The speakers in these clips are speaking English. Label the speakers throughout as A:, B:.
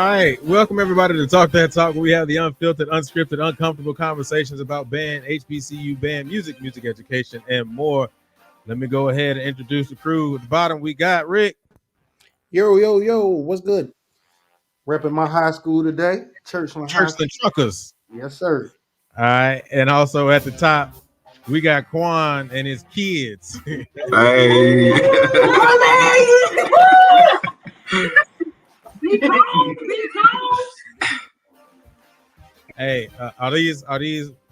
A: right, welcome everybody to Talk That Talk, where we have the unfiltered, unscripted, uncomfortable conversations about band, HBCU band, music education, and more. Let me go ahead and introduce the crew. At the bottom, we got Rick.
B: Yo, what's good? Repping my high school today, Churchland High School.
A: Churchland Truckers.
B: Yes, sir.
A: All right, and also at the top, we got Quan and his kids.
C: Hey.
A: Hey, are these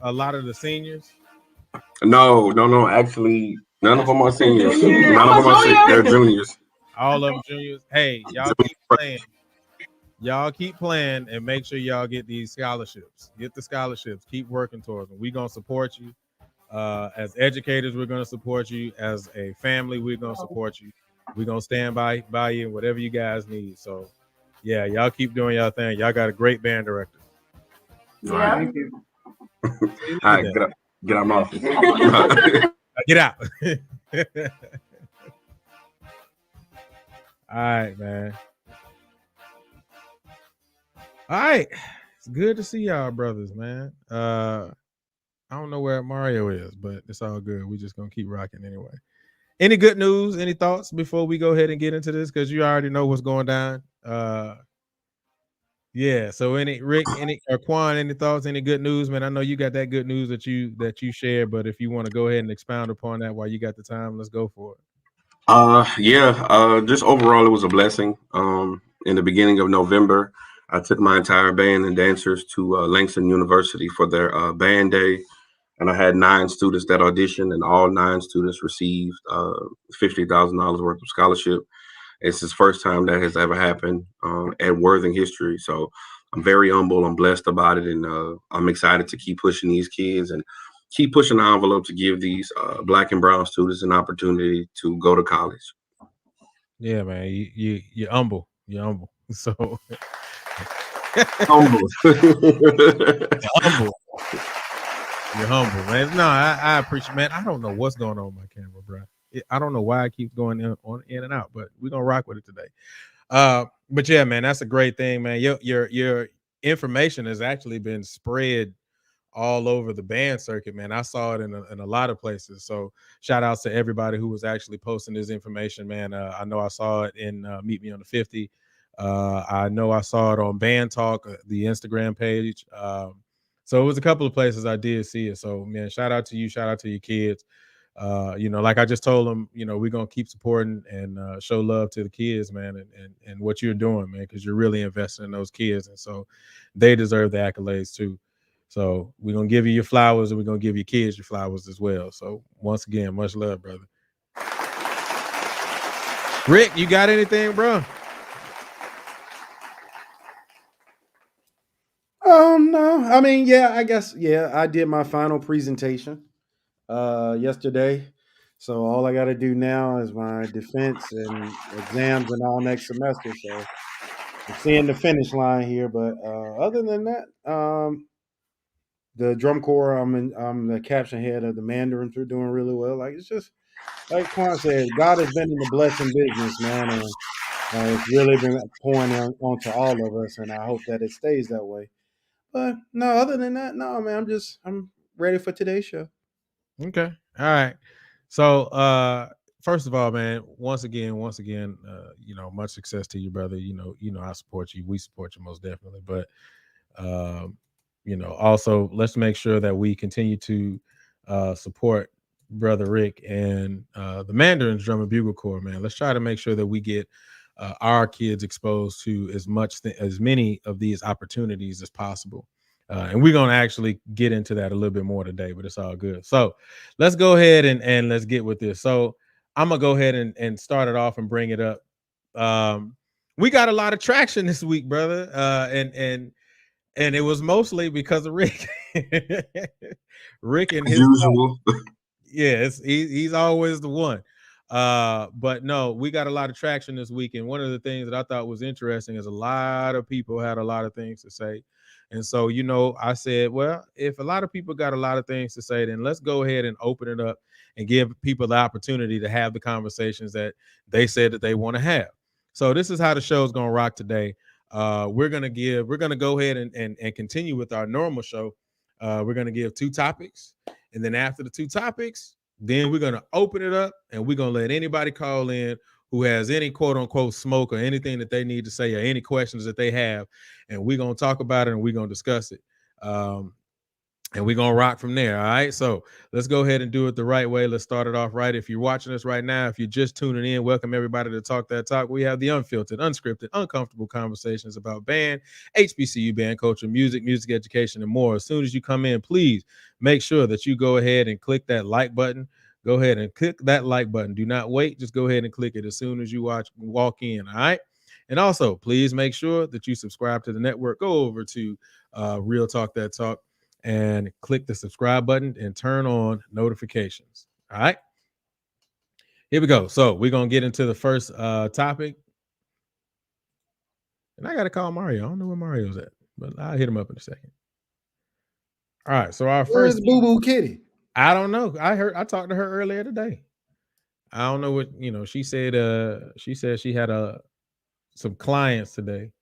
A: a lot of the seniors?
C: No. Actually, none of them are seniors. None of them are seniors. They're juniors.
A: All of them juniors. Hey, y'all keep playing. Y'all keep playing and make sure y'all get these scholarships. Get the scholarships. Keep working towards them. We're going to support you. As educators, we're going to support you. As a family, we're going to support you. We're going to stand by you and whatever you guys need. So, yeah, y'all keep doing y'all thing. Y'all got a great band director.
C: Yeah. All right, get out my office.
A: Get out. All right, man. All right. It's good to see y'all, brothers, man. I don't know where Mario is, but it's all good. We're just going to keep rocking anyway. Any good news, any thoughts before we go ahead and get into this? Because you already know what's going down. Yeah. So Rick, or Quan, any thoughts, any good news, man? I know you got that good news that you share, but if you want to go ahead and expound upon that while you got the time, let's go for it.
C: Just overall, it was a blessing. In the beginning of November, I took my entire band and dancers to Langston University for their band day, and I had 9 students that auditioned, and all 9 students received $50,000 worth of scholarship. It's his first time that has ever happened at Worthing history, so I'm very humble. I'm blessed about it, and I'm excited to keep pushing these kids and keep pushing the envelope to give these Black and brown students an opportunity to go to college.
A: Yeah, man, you're humble. You're humble. So
C: humble.
A: You're humble, man. No, I appreciate, man. I don't know what's going on with my camera, bro. I don't know why it keeps going in and out, but we're gonna rock with it today. But yeah, man, that's a great thing, man. Your information has actually been spread all over the band circuit, man. I saw it in a lot of places. So shout outs to everybody who was actually posting this information, man. I know I saw it in Meet Me on the 50. I know I saw it on Band Talk, the Instagram page. So it was a couple of places I did see it. So man, shout out to you, shout out to your kids. Like I just told them, we're gonna keep supporting and show love to the kids, man, and what you're doing, man, because you're really investing in those kids, and so they deserve the accolades too. So we're gonna give you your flowers, and we're gonna give your kids your flowers as well. So once again, much love, brother. Rick, you got anything, bro?
B: No. I mean, yeah, I guess, I did my final presentation yesterday. So all I got to do now is my defense and exams and all next semester. So I'm seeing the finish line here. But other than that, the drum corps, I'm the caption head of the Mandarins. They're doing really well. Like, it's just like Quan said, God has been in the blessing business, man, and it's really been pouring onto all of us. And I hope that it stays that way. But no, other than that, no, man, I'm ready for today's show.
A: Okay. All right. So first of all, man, once again, much success to you, brother. I support you. We support you most definitely. But also let's make sure that we continue to support Brother Rick and the Mandarins Drum and Bugle Corps, man. Let's try to make sure that we get our kids exposed to as many of these opportunities as possible. And we're going to actually get into that a little bit more today, but it's all good. So let's go ahead and let's get with this. So I'm going to go ahead and start it off and bring it up. We got a lot of traction this week, brother. And it was mostly because of Rick. Rick and his
C: usual.
A: Yes, he's always the one. But no, we got a lot of traction this week. And one of the things that I thought was interesting is a lot of people had a lot of things to say. And so, I said, well, if a lot of people got a lot of things to say, then let's go ahead and open it up and give people the opportunity to have the conversations that they said that they want to have. So this is how the show is going to rock today. we're gonna go ahead and continue with our normal show. We're gonna give 2 topics, and then after the 2 topics, then we're gonna open it up and we're gonna let anybody call in who has any quote unquote smoke or anything that they need to say or any questions that they have, and we're gonna talk about it and we're gonna discuss it. And we're gonna rock from there. All right. So let's go ahead and do it the right way. Let's start it off right. If you're watching us right now, if you're just tuning in, welcome everybody to Talk That Talk. We have the unfiltered, unscripted, uncomfortable conversations about band, HBCU band culture, music education, and more. As soon as you come in, please make sure that you go ahead and click that like button. Go ahead and click that like button. Do not wait. Just go ahead and click it as soon as you walk in. All right. And also, please make sure that you subscribe to the network. Go over to Real Talk That Talk and click the subscribe button and turn on notifications. All right. Here we go. So we're going to get into the first topic. And I got to call Mario. I don't know where Mario's at, but I'll hit him up in a second. All right. So our
B: Where's
A: first
B: Boo Boo Kitty?
A: I don't know. I talked to her earlier today. I don't know what, she said she had some clients today,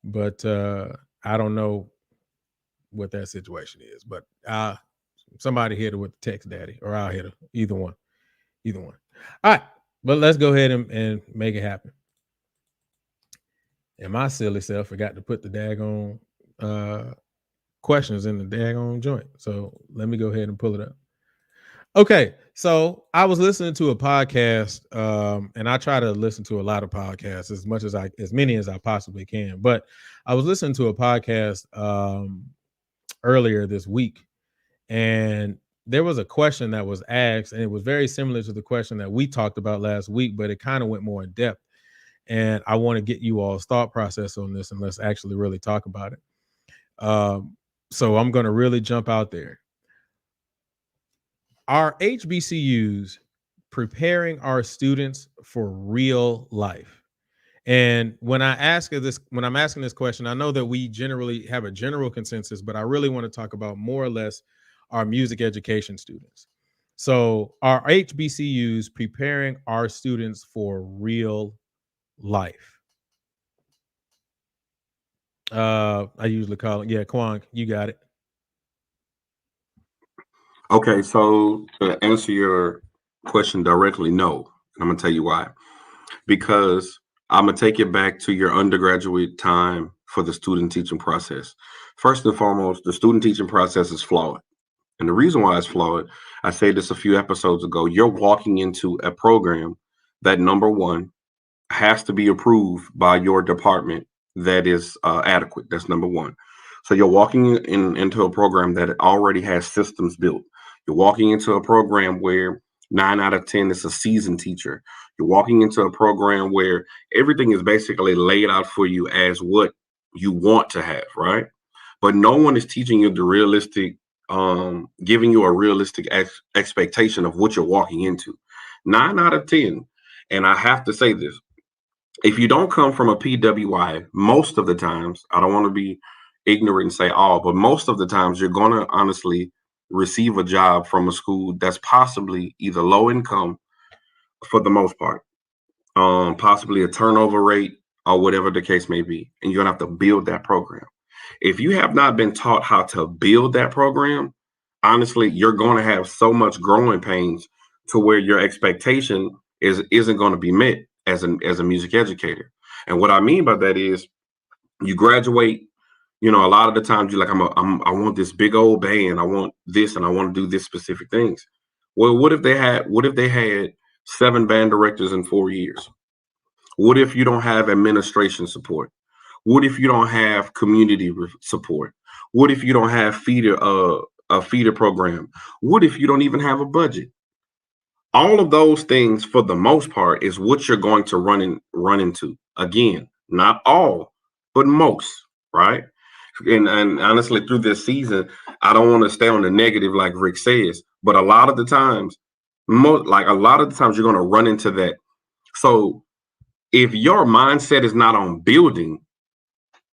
A: but I don't know what that situation is, but somebody hit her with the text daddy, or I'll hit her. Either one. All right, but let's go ahead and make it happen. And my silly self forgot to put the daggone questions in the daggone joint. So let me go ahead and pull it up. Okay, so I was listening to a podcast, and I try to listen to a lot of podcasts, as many as I possibly can. But I was listening to a podcast earlier this week, and there was a question that was asked, and it was very similar to the question that we talked about last week, but it kind of went more in depth. And I want to get you all's thought process on this, and let's actually really talk about it. So I'm going to really jump out there. Are HBCUs preparing our students for real life? And when I'm asking this question, I know that we generally have a general consensus, but I really want to talk about more or less our music education students. So are HBCUs preparing our students for real life? I usually call it, yeah, Kwang, you got it.
C: Okay, so to answer your question directly, no. I'm gonna tell you why. Because I'm gonna take it back to your undergraduate time for the student teaching process. First and foremost, the student teaching process is flawed. And the reason why it's flawed, I said this a few episodes ago, you're walking into a program that, number one, has to be approved by your department that is adequate. That's number one. So you're walking into a program that already has systems built. You're walking into a program where 9 out of 10 is a seasoned teacher. You're walking into a program where everything is basically laid out for you as what you want to have, right? But no one is teaching you the realistic, giving you a realistic expectation of what you're walking into. 9 out of 10. And I have to say this, if you don't come from a PWI, most of the times, I don't want to be ignorant and say all, but most of the times you're going to honestly receive a job from a school that's possibly either low income for the most part, possibly a turnover rate or whatever the case may be. And you're going to have to build that program. If you have not been taught how to build that program, honestly, you're going to have so much growing pains to where your expectation isn't going to be met as a music educator. And what I mean by that is you graduate, a lot of the times you're like, I want this big old band. I want this, and I want to do this specific things. Well, what if they had 7 band directors in 4 years? What if you don't have administration support? What if you don't have community support? What if you don't have a feeder program? What if you don't even have a budget? All of those things, for the most part, is what you're going to run into. Again, not all, but most, right? And honestly, through this season, I don't want to stay on the negative like Rick says, but a lot of the times, you're going to run into that. So if your mindset is not on building,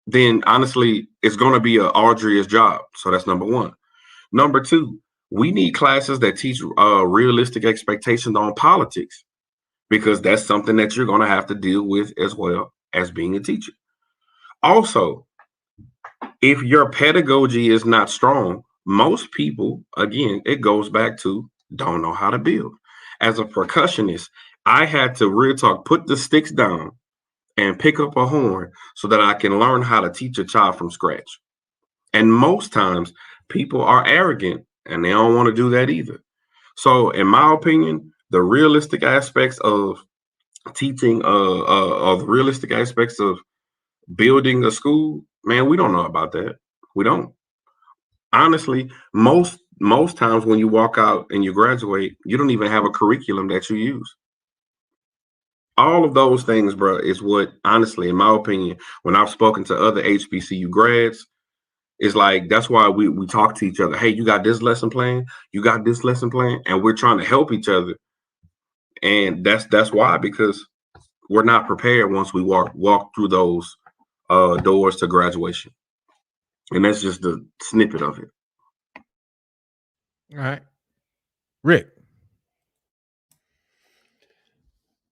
C: then honestly, it's going to be an arduous job. So that's number one. Number two, we need classes that teach realistic expectations on politics, because that's something that you're going to have to deal with as well as being a teacher. Also, if your pedagogy is not strong, most people, again, it goes back to don't know how to build. As a percussionist, I had to real talk, put the sticks down and pick up a horn so that I can learn how to teach a child from scratch. And most times people are arrogant and they don't want to do that either. So, in my opinion, the realistic aspects of teaching, or the realistic aspects of building a school, man, we don't know about that. We don't. Honestly, most times when you walk out and you graduate, you don't even have a curriculum that you use. All of those things, bro, is what honestly, in my opinion, when I've spoken to other HBCU grads, it's like that's why we talk to each other. Hey, you got this lesson plan, you got this lesson plan, and we're trying to help each other. And that's why, because we're not prepared once we walk through those doors to graduation. And that's just the snippet of it.
A: All right. Rick.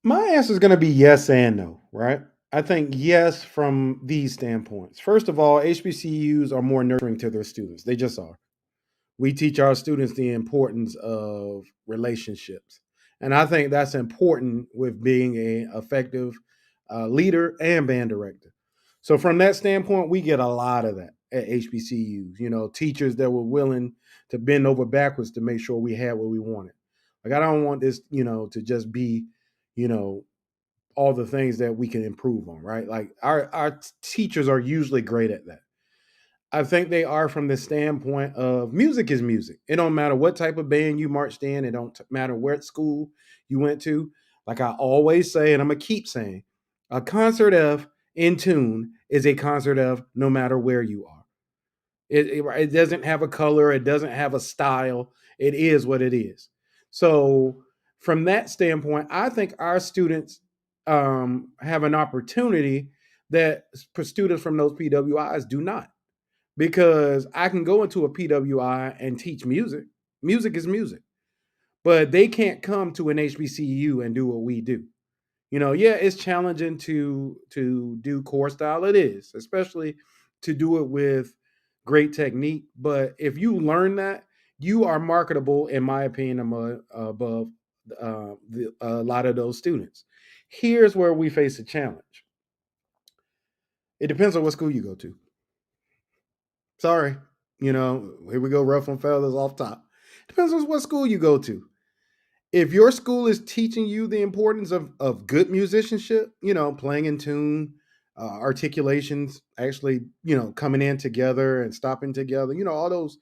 B: My answer is going to be yes and no, right? I think yes from these standpoints. First of all, HBCUs are more nurturing to their students. They just are. We teach our students the importance of relationships. And I think that's important with being an effective leader and band director. So, from that standpoint, we get a lot of that at HBCUs. Teachers that were willing to bend over backwards to make sure we had what we wanted. Like, I don't want this, to just be, you know, all the things that we can improve on, right? Like, our teachers are usually great at that. I think they are from the standpoint of music is music. It don't matter what type of band you marched in. It don't matter what school you went to. Like I always say, and I'm gonna keep saying, a concert of in tune is a concert of no matter where you are. It doesn't have a color. It doesn't have a style. It is what it is. So from that standpoint, I think our students have an opportunity that students from those PWIs do not, because I can go into a PWI and teach music. Music is music, but they can't come to an HBCU and do what we do. Yeah, it's challenging to do core style. It is, especially to do it with great technique. But if you learn that, you are marketable, in my opinion, above a lot of those students. Here's where we face a challenge. It depends on what school you go to. Sorry. Here we go, rough on feathers off top. Depends on what school you go to. If your school is teaching you the importance of good musicianship, playing in tune, articulations, actually, coming in together and stopping together, all those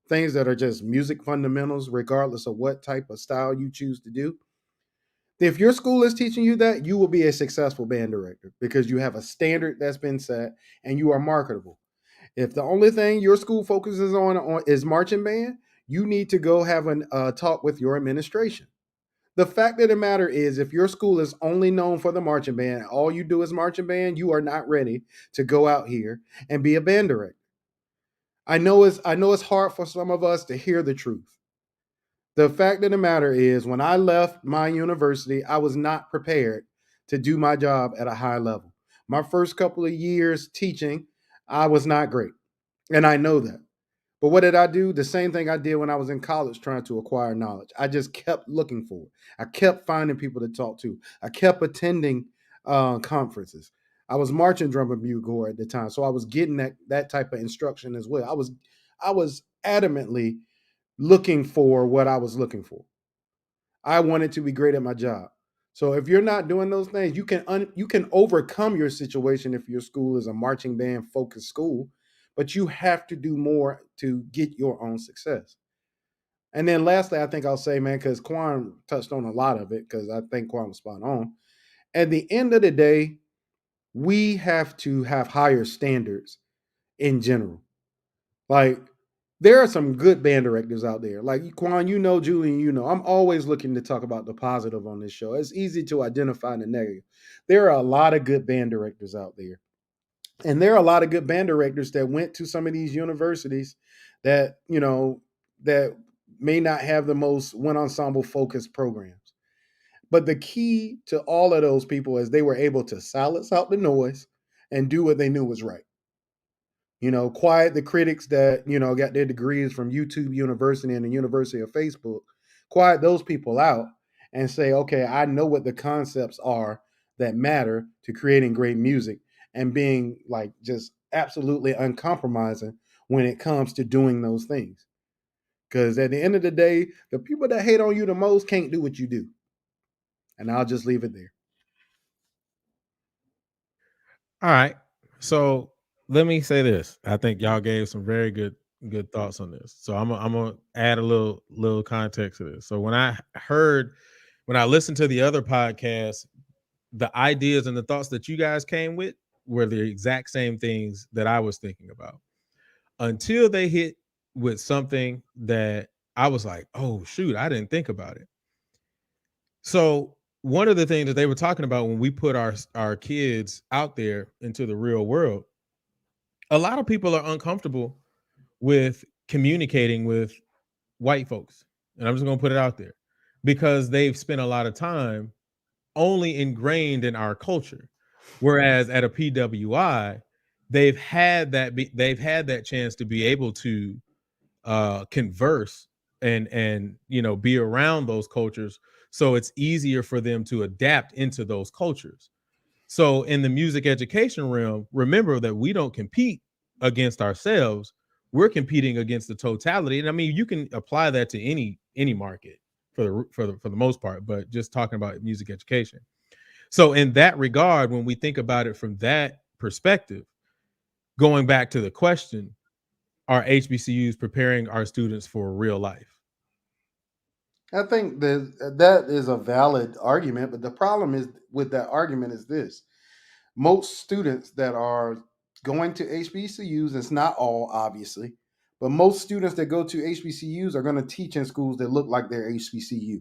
B: things that are just music fundamentals, regardless of what type of style you choose to do. If your school is teaching you that, you will be a successful band director because you have a standard that's been set and you are marketable. If the only thing your school focuses on is marching band, you need to go have a talk with your administration. The fact of the matter is, if your school is only known for the marching band, all you do is marching band, you are not ready to go out here and be a band director. I know it's hard for some of us to hear the truth. The fact of the matter is, when I left my university, I was not prepared to do my job at a high level. My first couple of years teaching, I was not great. And I know that. But what did I do? The same thing I did when I was in college trying to acquire knowledge. I just kept looking for it. I kept finding people to talk to. I kept attending conferences. I was marching drum and bugle at the time, so I was getting that type of instruction as well. I was adamantly looking for what I was looking for. I wanted to be great at my job. So if you're not doing those things, you can overcome your situation if your school is a marching band focused school, but you have to do more to get your own success. And then lastly, I think I'll say, man, because Quan touched on a lot of it, because I think Quan was spot on. At the end of the day, we have to have higher standards in general. Like, there are some good band directors out there. Like Quan, Julian, I'm always looking to talk about the positive on this show. It's easy to identify the negative. There are a lot of good band directors out there. And there are a lot of good band directors that went to some of these universities that, that may not have the most one ensemble focused programs. But the key to all of those people is they were able to silence out the noise and do what they knew was right. Quiet the critics that, got their degrees from YouTube University and the University of Facebook. Quiet those people out and say, okay, I know what the concepts are that matter to creating great music and being like just absolutely uncompromising when it comes to doing those things. Because at the end of the day, the people that hate on you the most can't do what you do. And I'll just leave it there.
A: All right. So let me say this. I think y'all gave some very good thoughts on this. So I'm gonna add a little context to this. So when I listened to the other podcast, the ideas and the thoughts that you guys came with were the exact same things that I was thinking about until they hit with something that I was like, oh shoot, I didn't think about it. So one of the things that they were talking about when we put our kids out there into the real world, a lot of people are uncomfortable with communicating with white folks. And I'm just going to put it out there because they've spent a lot of time only ingrained in our culture. Whereas at a PWI, they've had that chance to be able to converse and be around those cultures, so it's easier for them to adapt into those cultures. So in the music education realm, remember that we don't compete against ourselves, we're competing against the totality. And I mean, you can apply that to any market for the most part, but just talking about music education. So in that regard, when we think about it from that perspective, going back to the question, are HBCUs preparing our students for real life?
B: I think that is a valid argument, but the problem is with that argument is this: most students that are going to HBCUs, it's not all obviously, but most students that go to HBCUs are going to teach in schools that look like they're HBCU,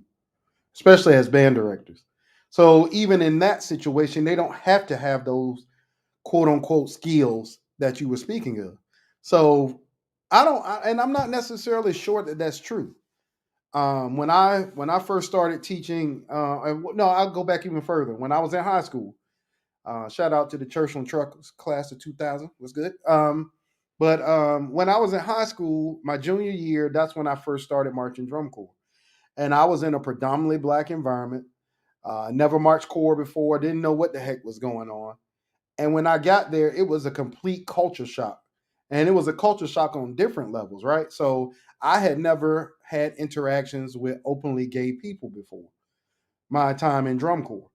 B: especially as band directors. So even in that situation, they don't have to have those quote unquote skills that you were speaking of. So and I'm not necessarily sure that that's true. When I first started teaching, no, I'll go back even further. When I was in high school, shout out to the Churchland Truckers class of 2000, was good. But when I was in high school, my junior year, that's when I first started marching drum corps, and I was in a predominantly black environment. Never marched corps before, didn't know what the heck was going on. And when I got there, it was a complete culture shock. And it was a culture shock on different levels, right? So I had never had interactions with openly gay people before my time in drum corps.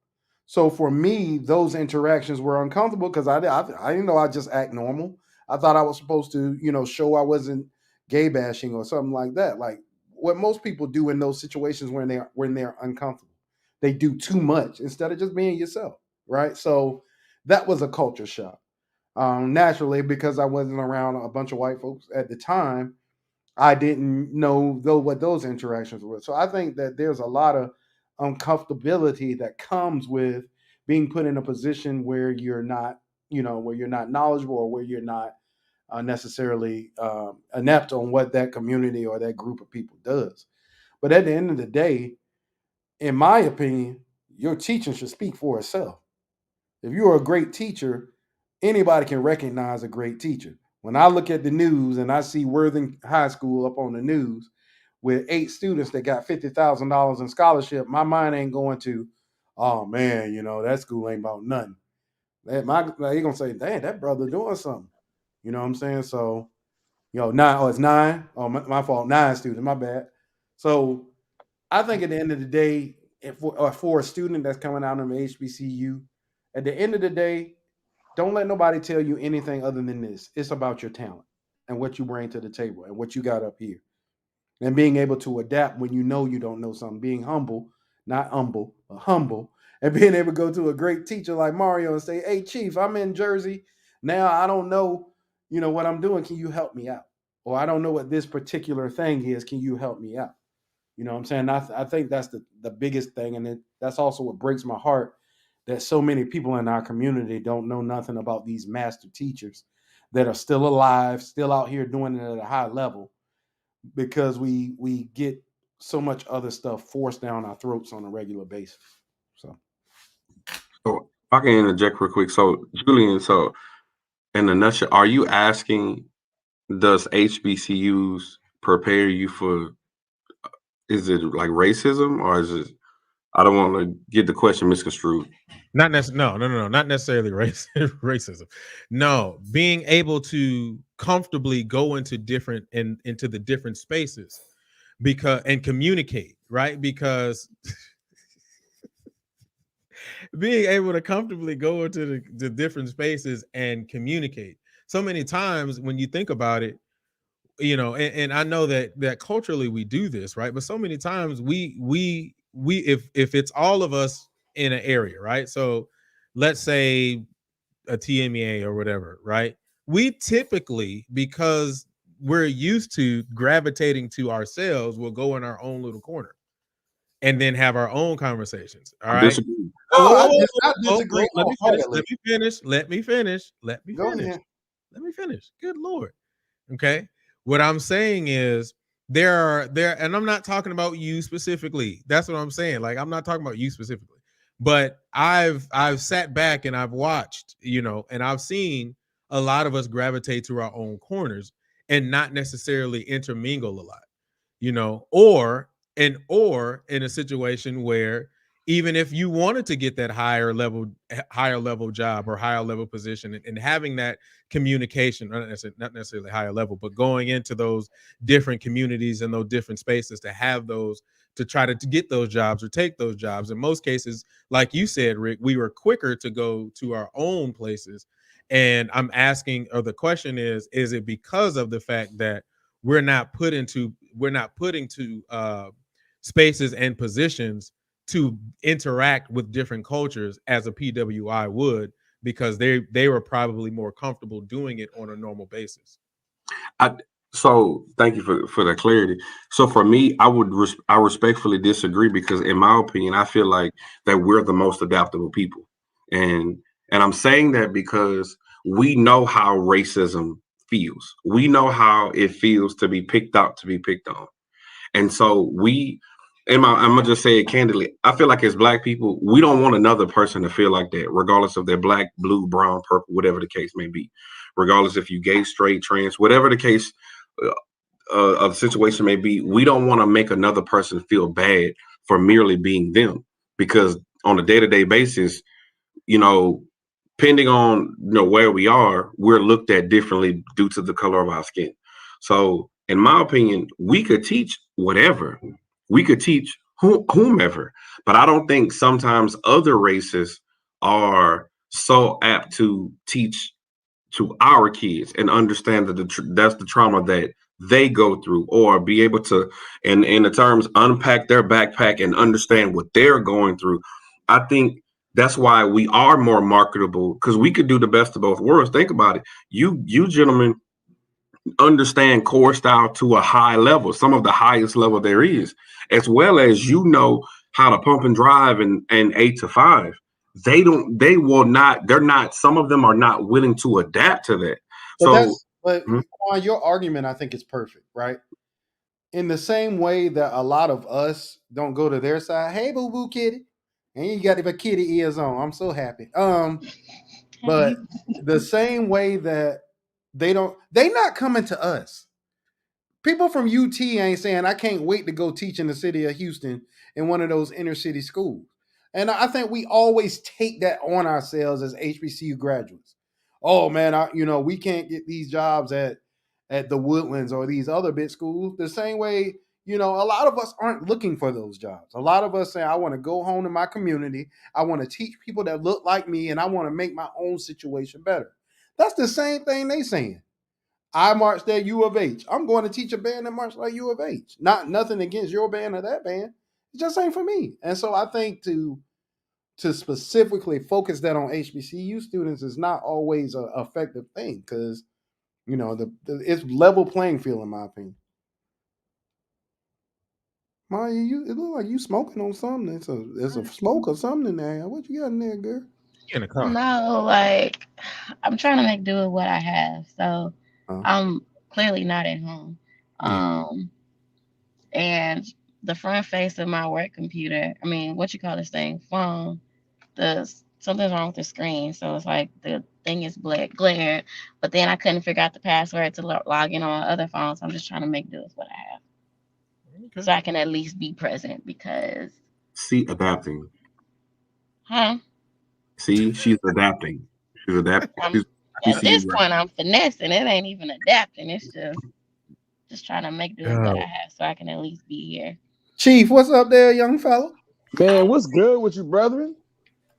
B: So for me, those interactions were uncomfortable because I didn't know I just act normal. I thought I was supposed to, show I wasn't gay bashing or something like that. Like what most people do in those situations when they're uncomfortable, they do too much instead of just being yourself, right? So that was a culture shock. Naturally, because I wasn't around a bunch of white folks at the time, I didn't know though what those interactions were. So I think that there's a lot of uncomfortability that comes with being put in a position where you're not, where you're not knowledgeable or where you're not necessarily inept on what that community or that group of people does. But at the end of the day, in my opinion, your teaching should speak for itself. If you're a great teacher, anybody can recognize a great teacher. When I look at the news and I see Worthing High School up on the news with 8 students that got $50,000 in scholarship, my mind ain't going to, oh man, that school ain't about nothing. You're gonna say, damn, that brother doing something. You know what I'm saying? So, it's 9. Oh, my fault, 9 students. My bad. So I think at the end of the day, for a student that's coming out of an HBCU, at the end of the day, don't let nobody tell you anything other than this. It's about your talent and what you bring to the table and what you got up here. And being able to adapt when you know you don't know something. Being humble, not humble, but humble. And being able to go to a great teacher like Mario and say, hey, Chief, I'm in Jersey. Now I don't know, what I'm doing. Can you help me out? Or I don't know what this particular thing is. Can you help me out? You know what I'm saying? I think that's the biggest thing. And that's also what breaks my heart that so many people in our community don't know nothing about these master teachers that are still alive, still out here doing it at a high level because we get so much other stuff forced down our throats on a regular basis. So
C: So I can interject real quick. So, Julian, so in a nutshell, are you asking, does HBCUs prepare you for, is it like racism, or is it, I don't want to get the question misconstrued.
A: Not necessarily, no, not necessarily racism. No, being able to comfortably go into into the different spaces because and communicate, right? Because being able to comfortably go into the different spaces and communicate. So many times when you think about it, and I know that culturally we do this, right? But so many times we if it's all of us in an area, right? So let's say a TMEA or whatever, right? We typically, because we're used to gravitating to ourselves, will go in our own little corner and then have our own conversations. All
C: I'm
A: right.
C: disagreeing.
B: No, I
A: Wait,
B: disagree
A: let me finish.
B: wholeheartedly.
A: Let me finish. Let me finish. Let me
B: Go
A: finish.
B: ahead.
A: Let me finish. Good Lord. Okay. What I'm saying is there, and I'm not talking about you specifically. That's what I'm saying. Like, I'm not talking about you specifically, but I've sat back and I've watched, and I've seen a lot of us gravitate to our own corners and not necessarily intermingle a lot, or in a situation where even if you wanted to get that higher level job or higher level position, and having that communication, not necessarily higher level, but going into those different communities and those different spaces to have those, to try to get those jobs or take those jobs. In most cases, like you said, Rick, we were quicker to go to our own places. And I'm asking, or the question is it because of the fact that we're not put into spaces and positions to interact with different cultures as a PWI would, because they were probably more comfortable doing it on a normal basis.
C: I so thank you for that clarity. So for me, I respectfully disagree, because in my opinion, I feel like that we're the most adaptable people, and I'm saying that because we know how racism feels. We know how it feels to be picked out, to be picked on. And so I'm gonna just say it candidly. I feel like as Black people, we don't want another person to feel like that, regardless of their black, blue, brown, purple, whatever the case may be. Regardless if you gay, straight, trans, whatever the case uh, of the situation may be, we don't want to make another person feel bad for merely being them, because on a day to day basis, you know, depending on where we are, we're looked at differently due to the color of our skin. So, in my opinion, we could teach whatever, we could teach whomever, but I don't think sometimes other races are so apt to teach to our kids and understand that that's the trauma that they go through, or be able to, in the terms, unpack their backpack and understand what they're going through. I think that's why we are more marketable, because we could do the best of both worlds. Think about it. You gentlemen understand core style to a high level, some of the highest level there is, as well as how to pump and drive and 8 to 5. They will not, they're not, some of them are not willing to adapt to that.
B: But
C: So mhm.
B: your argument, I think, is perfect, right? In the same way that a lot of us don't go to their side. Hey, boo boo kitty, and you got the kitty ears on. I'm so happy. But the same way that they not coming to us. People from UT ain't saying I can't wait to go teach in the city of Houston in one of those inner city schools. And I think we always take that on ourselves as HBCU graduates. Oh man, we can't get these jobs at the Woodlands or these other big schools. The same way, a lot of us aren't looking for those jobs. A lot of us say, I want to go home to my community. I want to teach people that look like me, and I want to make my own situation better. That's the same thing they saying. I marched at U of H. I'm going to teach a band that marched like U of H. Not nothing against your band or that band. It just ain't for me. And so I think to specifically focus that on HBCU students is not always an effective thing, because it's level playing field in my opinion. Maya, it look like you smoking on something. It's a smoke or something in there. What you got in there, girl?
A: In a car.
D: No, like I'm trying to make do with what I have. So
B: Huh?
D: I'm clearly not at home.
B: Yeah.
D: Um, and the front face of my work computer, I mean, what you call this thing? Phone. The something's wrong with the screen. So it's like the thing is glared, but then I couldn't figure out the password to log in on other phones. I'm just trying to make do with what I have,
A: Okay.
D: so I can at least be present because,
C: See, adapting.
D: huh?
C: See, she's adapting. She's adapting.
D: I'm at this point I'm finessing. It ain't even adapting. It's just trying to make do with what I have, so I can at least be here.
B: Chief, what's up there, young fella?
E: Man, what's good with you, brethren?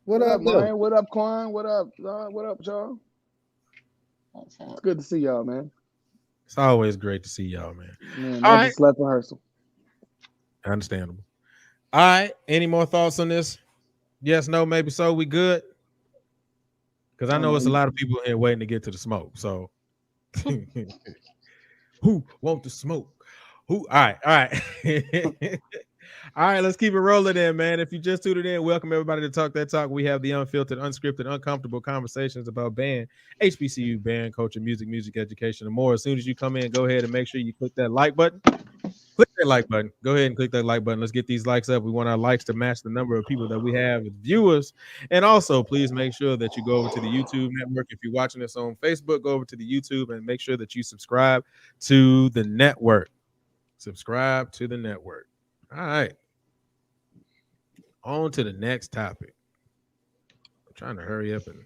B: What
E: What
B: up,
E: up,
B: though?
E: man? What up, Quan? What up? What up, y'all?
D: What's
E: It's
D: up?
E: good to see y'all, man.
A: It's always great to see y'all, man.
E: Man,
A: All
E: never
A: right.
E: slept rehearsal.
A: Understandable. All right. Any more thoughts on this? Yes, no, maybe so. We good? Because I know it's a lot of people here waiting to get to the smoke. So who want the smoke? Who? All right. All right. All right, let's keep it rolling then, man. If you just tuned in, welcome everybody to Talk That Talk. We have the unfiltered, unscripted, uncomfortable conversations about band, HBCU, band culture, music education, and more. As soon as you come in, go ahead and make sure you click that like button. Click that like button. Go ahead and click that like button. Let's get these likes up. We want our likes to match the number of people that we have as viewers. And also, please make sure that you go over to the YouTube network. If you're watching this on Facebook, go over to the YouTube and make sure that you subscribe to the network. Subscribe to the network. All right. On to the next topic. I'm trying to hurry up and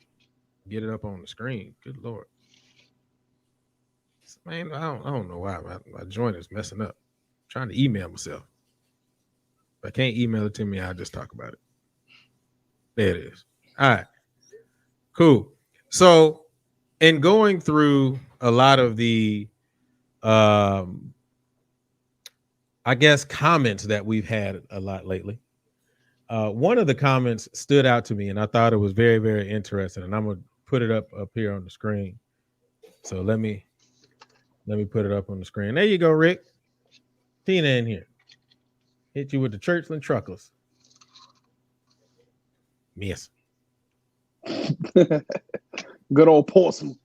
A: get it up on the screen. Good Lord. Man, I don't know why my joint is messing up. I'm trying to email myself. If I can't email it to me, I'll just talk about it. There it is. All right. Cool. So in going through a lot of the I guess comments that we've had a lot lately. One of the comments stood out to me, and I thought it was very, very interesting. And I'm gonna put it up here on the screen. So let me put it up on the screen. There you go, Rick. Tina in here. Hit you with the Churchland Truckers. Miss.
E: Good old Portsmouth.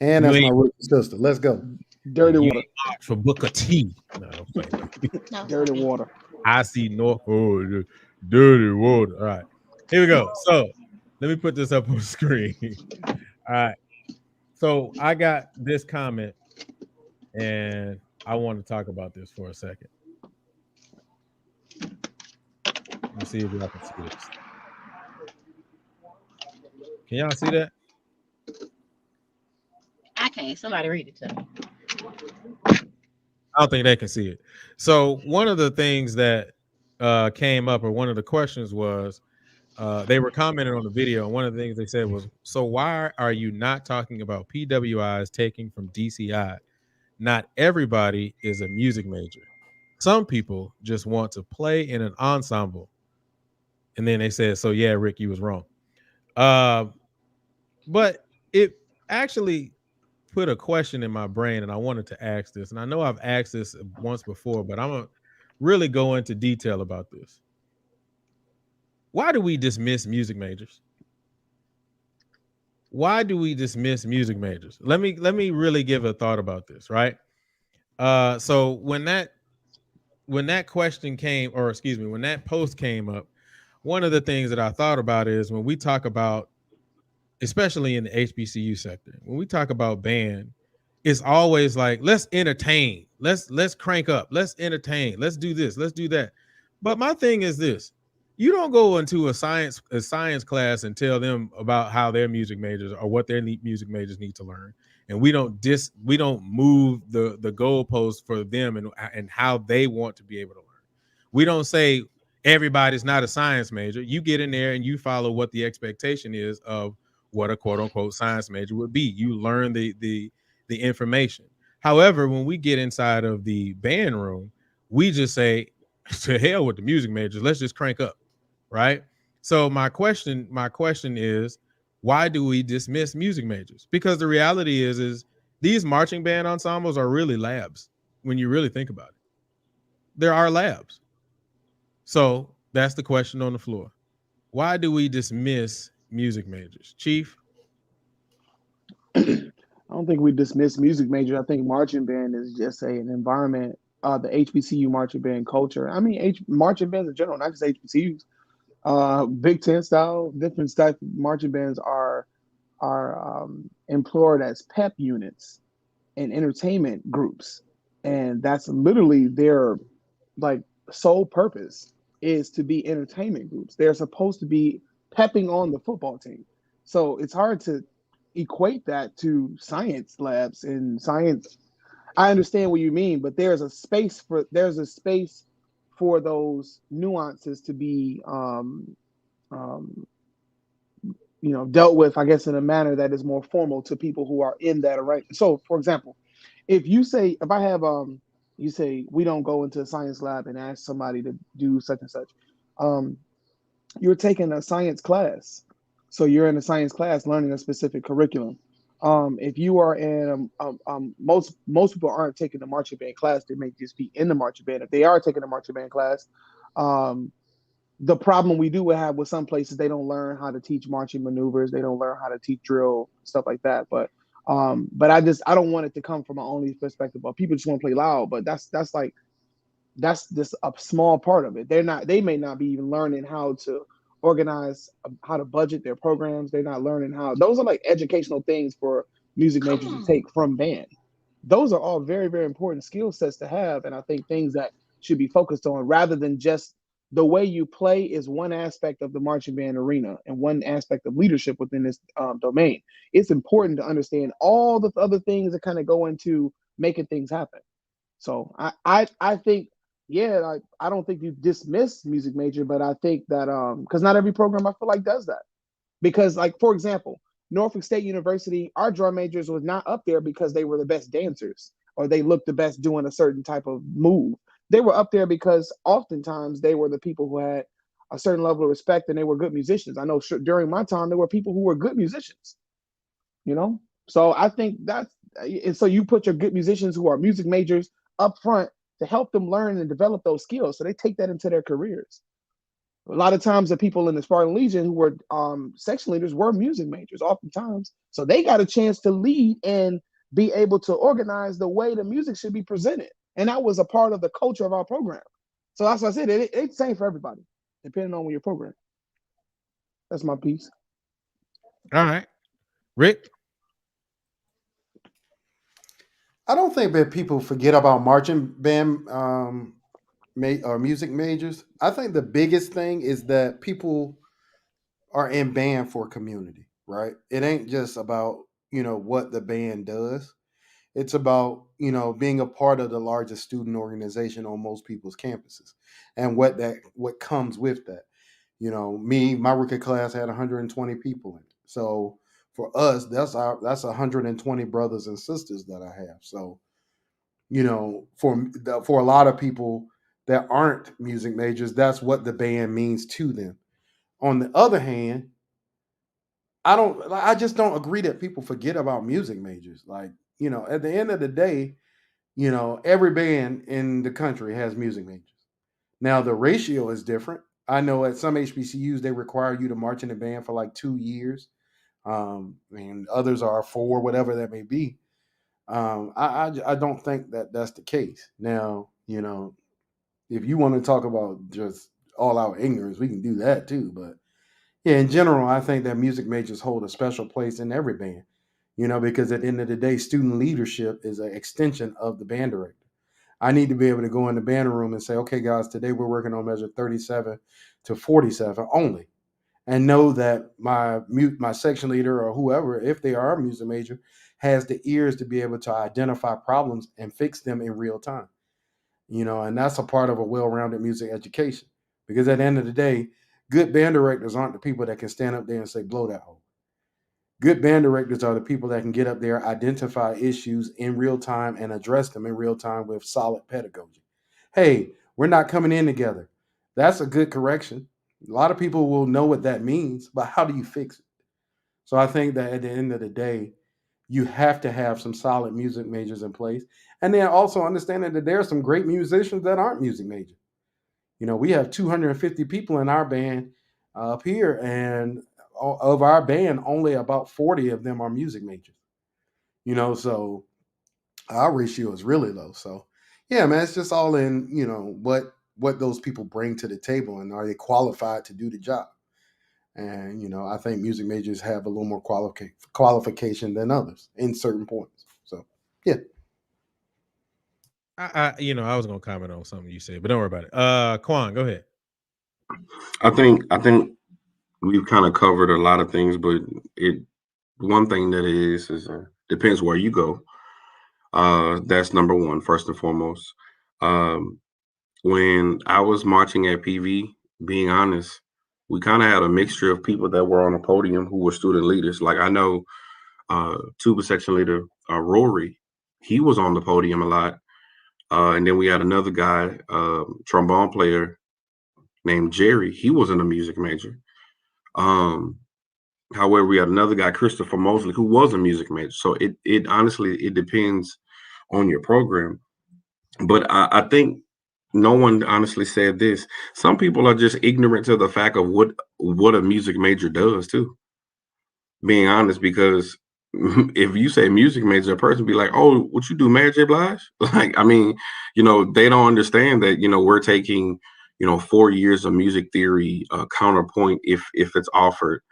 B: And that's my rookie sister. Let's go.
E: Dirty water.
A: For Booker T. No,
D: No,
E: Dirty
D: sorry.
E: water.
A: I see North. Oh, dirty water. All right. Here we go. So let me put this up on the screen. All right. So I got this comment, and I want to talk about this for a second. Let me see if y'all can see this. Can y'all see that?
D: I can't. Somebody read it to me.
A: I don't think they can see it. So one of the things that came up, or one of the questions was, they were commenting on the video, and one of the things they said was, so why are you not talking about PWIs taking from DCI? Not everybody is a music major. Some people just want to play in an ensemble. And then they said, so yeah, Rick, you was wrong. But it actually put a question in my brain, and I wanted to ask this. And I know I've asked this once before, but I'm going to really go into detail about this. Why do we dismiss music majors? Why do we dismiss music majors? Let me really give a thought about this, right? So when that question came, or excuse me, when that post came up, one of the things that I thought about is when we talk about, especially in the HBCU sector, when we talk about band, it's always like, let's entertain, let's crank up, let's entertain, let's do this, let's do that. But my thing is this: you don't go into a science class and tell them about how their music majors or what their music majors need to learn, and we don't move the goalposts for them and how they want to be able to learn. We don't say everybody's not a science major. You get in there and you follow what the expectation is of what a quote unquote science major would be. You learn the information. However, when we get inside of the band room, we just say, to hell with the music majors, let's just crank up, right? So my question is, why do we dismiss music majors? Because the reality is these marching band ensembles are really labs when you really think about it. There are labs. So that's the question on the floor. Why do we dismiss music majors? Chief?
E: I don't think we dismiss music majors. I think marching band is just an environment, the HBCU marching band culture. I mean, marching bands in general, not just HBCUs. Big Ten style, different type of marching bands are employed as pep units and entertainment groups, and that's literally their like sole purpose is to be entertainment groups. They're supposed to be pepping on the football team. So it's hard to equate that to science labs and science. I understand what you mean, but there's a space for those nuances to be um, dealt with, I guess, in a manner that is more formal to people who are in that arrangement. So, for example, if I have you say we don't go into a science lab and ask somebody to do such and such, um, you're taking a science class, so you're in a science class learning a specific curriculum. If you are in most people aren't taking the marching band class, they may just be in the marching band. If they are taking the marching band class, um, the problem we do have with some places, they don't learn how to teach marching maneuvers, they don't learn how to teach drill, stuff like that. But I don't want it to come from my only perspective of people just want to play loud, but that's just a small part of it. They may not be even learning how to organize, how to budget their programs. They're not learning how. Those are like educational things for music
D: Come
E: majors to
D: on.
E: take from band. Those are all very, very important skill sets to have, and I think things that should be focused on rather than just the way you play is one aspect of the marching band arena and one aspect of leadership within this domain. It's important to understand all the other things that kind of go into making things happen. So I think, yeah, I don't think you dismiss music major, but I think that because not every program I feel like does that. Because, like, for example, Norfolk State University, our drum majors was not up there because they were the best dancers or they looked the best doing a certain type of move. They were up there because oftentimes they were the people who had a certain level of respect and they were good musicians. I know during my time there were people who were good musicians, you know. So I think that's and so you put your good musicians who are music majors up front to help them learn and develop those skills, so they take that into their careers. A lot of times the people in the Spartan Legion who were section leaders were music majors oftentimes, so they got a chance to lead and be able to organize the way the music should be presented, and that was a part of the culture of our program. So that's what I said, it's the same for everybody depending on your program. That's my piece.
A: All right, Rick.
B: I don't think that people forget about marching band or music majors. I think the biggest thing is that people are in band for community, right? It ain't just about, what the band does. It's about, being a part of the largest student organization on most people's campuses and what comes with that. My rookie class had 120 people in it. So for us, that's 120 brothers and sisters that I have. So, for a lot of people that aren't music majors, that's what the band means to them. On the other hand, I just don't agree that people forget about music majors. Like, at the end of the day, every band in the country has music majors. Now the ratio is different. I know at some HBCUs they require you to march in the band for like 2 years, and others are 4, whatever that may be. I don't think that that's the case. Now, if you want to talk about just all out ignorance, we can do that too. But yeah, in general, I think that music majors hold a special place in every band. Because at the end of the day, student leadership is an extension of the band director. I need to be able to go in the band room and say, okay, guys, today we're working on measure 37 to 47 only. And know that my section leader or whoever, if they are a music major, has the ears to be able to identify problems and fix them in real time. And that's a part of a well-rounded music education. Because at the end of the day, good band directors aren't the people that can stand up there and say, blow that hole. Good band directors are the people that can get up there, identify issues in real time, and address them in real time with solid pedagogy. Hey, we're not coming in together. That's a good correction. A lot of people will know what that means, but how do you fix it? So I think that at the end of the day, you have to have some solid music majors in place. And then also understanding that there are some great musicians that aren't music majors. We have 250 people in our band up here, and of our band, only about 40 of them are music majors. So our ratio is really low. So yeah, man, it's just all in, what what those people bring to the table and are they qualified to do the job. And I think music majors have a little more qualification than others in certain points. So yeah.
A: I was gonna comment on something you said, but don't worry about it. Quan, go ahead.
C: I think we've kind of covered a lot of things, but it one thing that is depends where you go. That's number one, first and foremost. Um, when I was marching at PV, being honest, we kind of had a mixture of people that were on a podium who were student leaders. Like I know tuba section leader Rory, he was on the podium a lot. And then we had another guy, trombone player named Jerry. He wasn't a music major. Um, However, we had another guy, Christopher Mosley, who was a music major. So it honestly it depends on your program. But I think no one honestly said this. Some people are just ignorant to the fact of what a music major does too. Being honest, because if you say music major, a person be like, "Oh, what you do, Mary J. Blige?" Like, I mean, they don't understand that. We're taking 4 years of music theory, counterpoint if it's offered,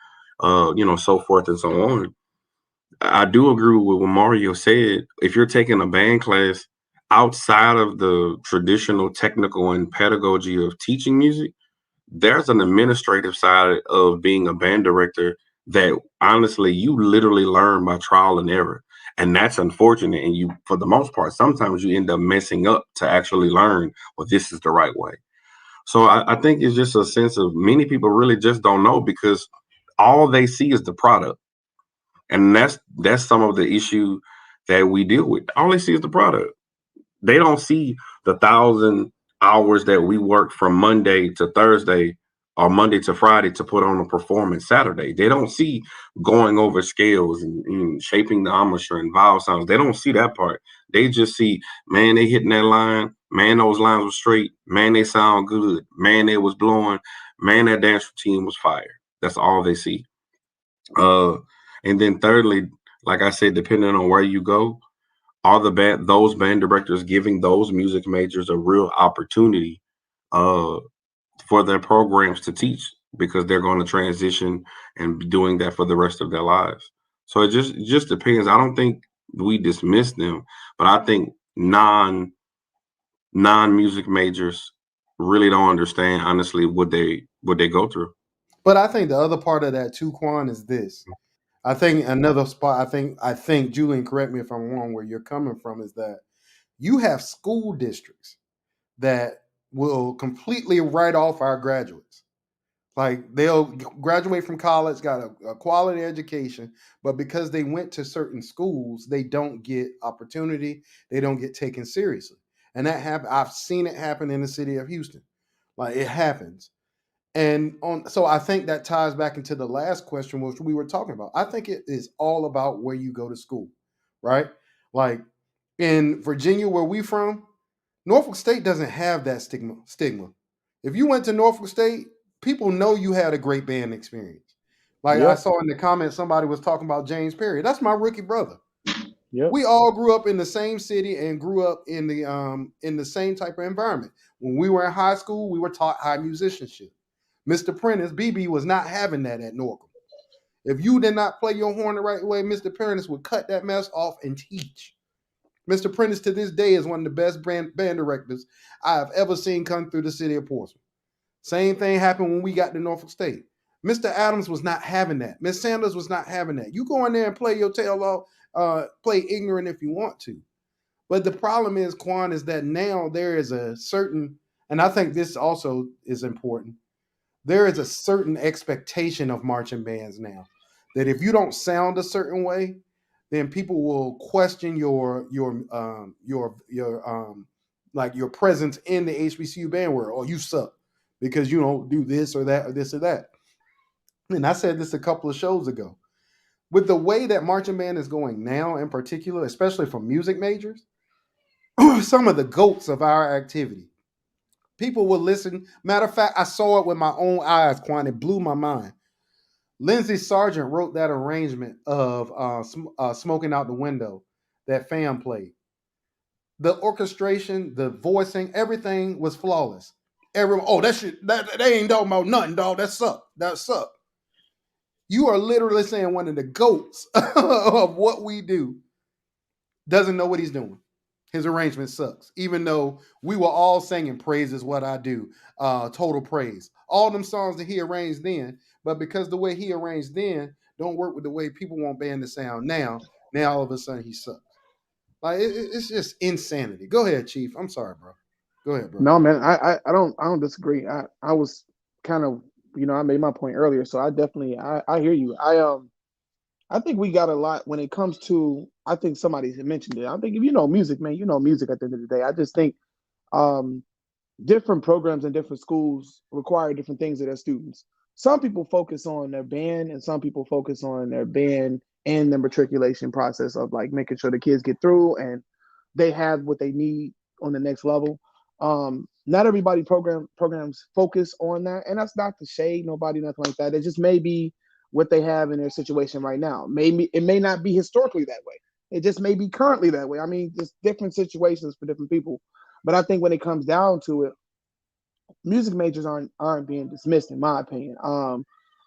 C: so forth and so on. I do agree with what Mario said. If you're taking a band class outside of the traditional technical and pedagogy of teaching music, there's an administrative side of being a band director that honestly you literally learn by trial and error. And that's unfortunate. And you, for the most part, sometimes you end up messing up to actually learn, well, this is the right way. So I think it's just a sense of many people really just don't know because all they see is the product. And that's some of the issue that we deal with. All they see is the product. They don't see the 1,000 hours that we work from Monday to Thursday or Monday to Friday to put on a performance Saturday. They don't see going over scales and shaping the embouchure and vowel sounds. They don't see that part. They just see, man, they hitting that line. Man, those lines were straight. Man, they sound good. Man, it was blowing. Man, that dance routine was fire. That's all they see. Uh, and then thirdly, like I said, depending on where you go, are those band directors giving those music majors a real opportunity uh, for their programs to teach because they're going to transition and be doing that for the rest of their lives. So it just depends. I don't think we dismiss them, but I think non music majors really don't understand honestly what they go through.
B: But I think the other part of that too, Quan, is this. I think another spot. I think Julian, correct me if I'm wrong. Where you're coming from is that you have school districts that will completely write off our graduates. Like they'll graduate from college, got a quality education, but because they went to certain schools, they don't get opportunity. They don't get taken seriously, and that happen. I've seen it happen in the city of Houston. Like it happens. And so I think that ties back into the last question, which we were talking about. I think it is all about where you go to school, right? Like in Virginia, where we from, Norfolk State doesn't have that stigma. If you went to Norfolk State, people know you had a great band experience. Like I
E: Yep.
B: saw in the comments, somebody was talking about James Perry. That's my rookie brother.
E: Yep.
B: We all grew up in the same city and grew up in the same type of environment. When we were in high school, we were taught high musicianship. Mr. Prentice, BB was not having that at Norcom. If you did not play your horn the right way, Mr. Prentice would cut that mess off and teach. Mr. Prentice to this day is one of the best band directors I have ever seen come through the city of Portsmouth. Same thing happened when we got to Norfolk State. Mr. Adams was not having that. Miss Sanders was not having that. You go in there and play your tail off, play ignorant if you want to. But the problem is, Quan, is that now there is a certain, and I think this also is important, there is a certain expectation of marching bands now that if you don't sound a certain way, then people will question your like your presence in the HBCU band world. Oh, you suck because you don't do this or that or this or that. And I said this a couple of shows ago. With the way that marching band is going now, in particular, especially for music majors, some of the goats of our activity. People will listen. Matter of fact, I saw it with my own eyes, Quan. It blew my mind. Lindsey Sargent wrote that arrangement of Smoking Out the Window that Fam played. The orchestration, the voicing, everything was flawless. Everyone, oh, that shit, that they ain't talking about nothing, dog. That suck. That suck. You are literally saying one of the goats of what we do doesn't know what he's doing. His arrangement sucks. Even though we were all singing "Praise is what I do," total praise, all them songs that he arranged then, but because the way he arranged then don't work with the way people want band to sound now. Now all of a sudden he sucks. Like it's just insanity. Go ahead, Chief. I'm sorry, bro. Go ahead, bro.
E: No, man, I don't disagree. I was kind of, I made my point earlier, so I definitely I hear you. I think we got a lot when it comes to. I think somebody mentioned it. I think if you know music, man, you know music at the end of the day. I just think um, different programs in different schools require different things of their students. Some people focus on their band, and some people focus on their band and the matriculation process of like making sure the kids get through and they have what they need on the next level. Not everybody programs focus on that, and that's not to shade nobody, nothing like that. It just may be what they have in their situation right now. Maybe it may not be historically that way. It just may be currently that way. I mean, just different situations for different people. But I think when it comes down to it, music majors aren't being dismissed, in my opinion.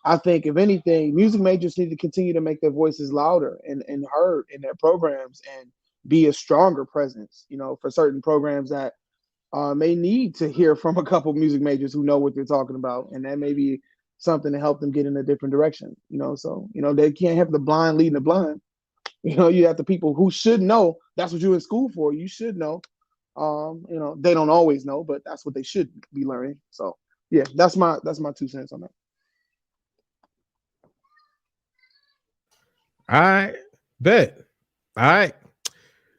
E: I think if anything, music majors need to continue to make their voices louder and heard in their programs and be a stronger presence, for certain programs that may need to hear from a couple music majors who know what they're talking about, and that may be something to help them get in a different direction. So they can't have the blind leading the blind. You have the people who should know. That's what you're in school for. You should know. They don't always know, but that's what they should be learning. So yeah, that's my 2 cents on that.
A: All right, bet. All right.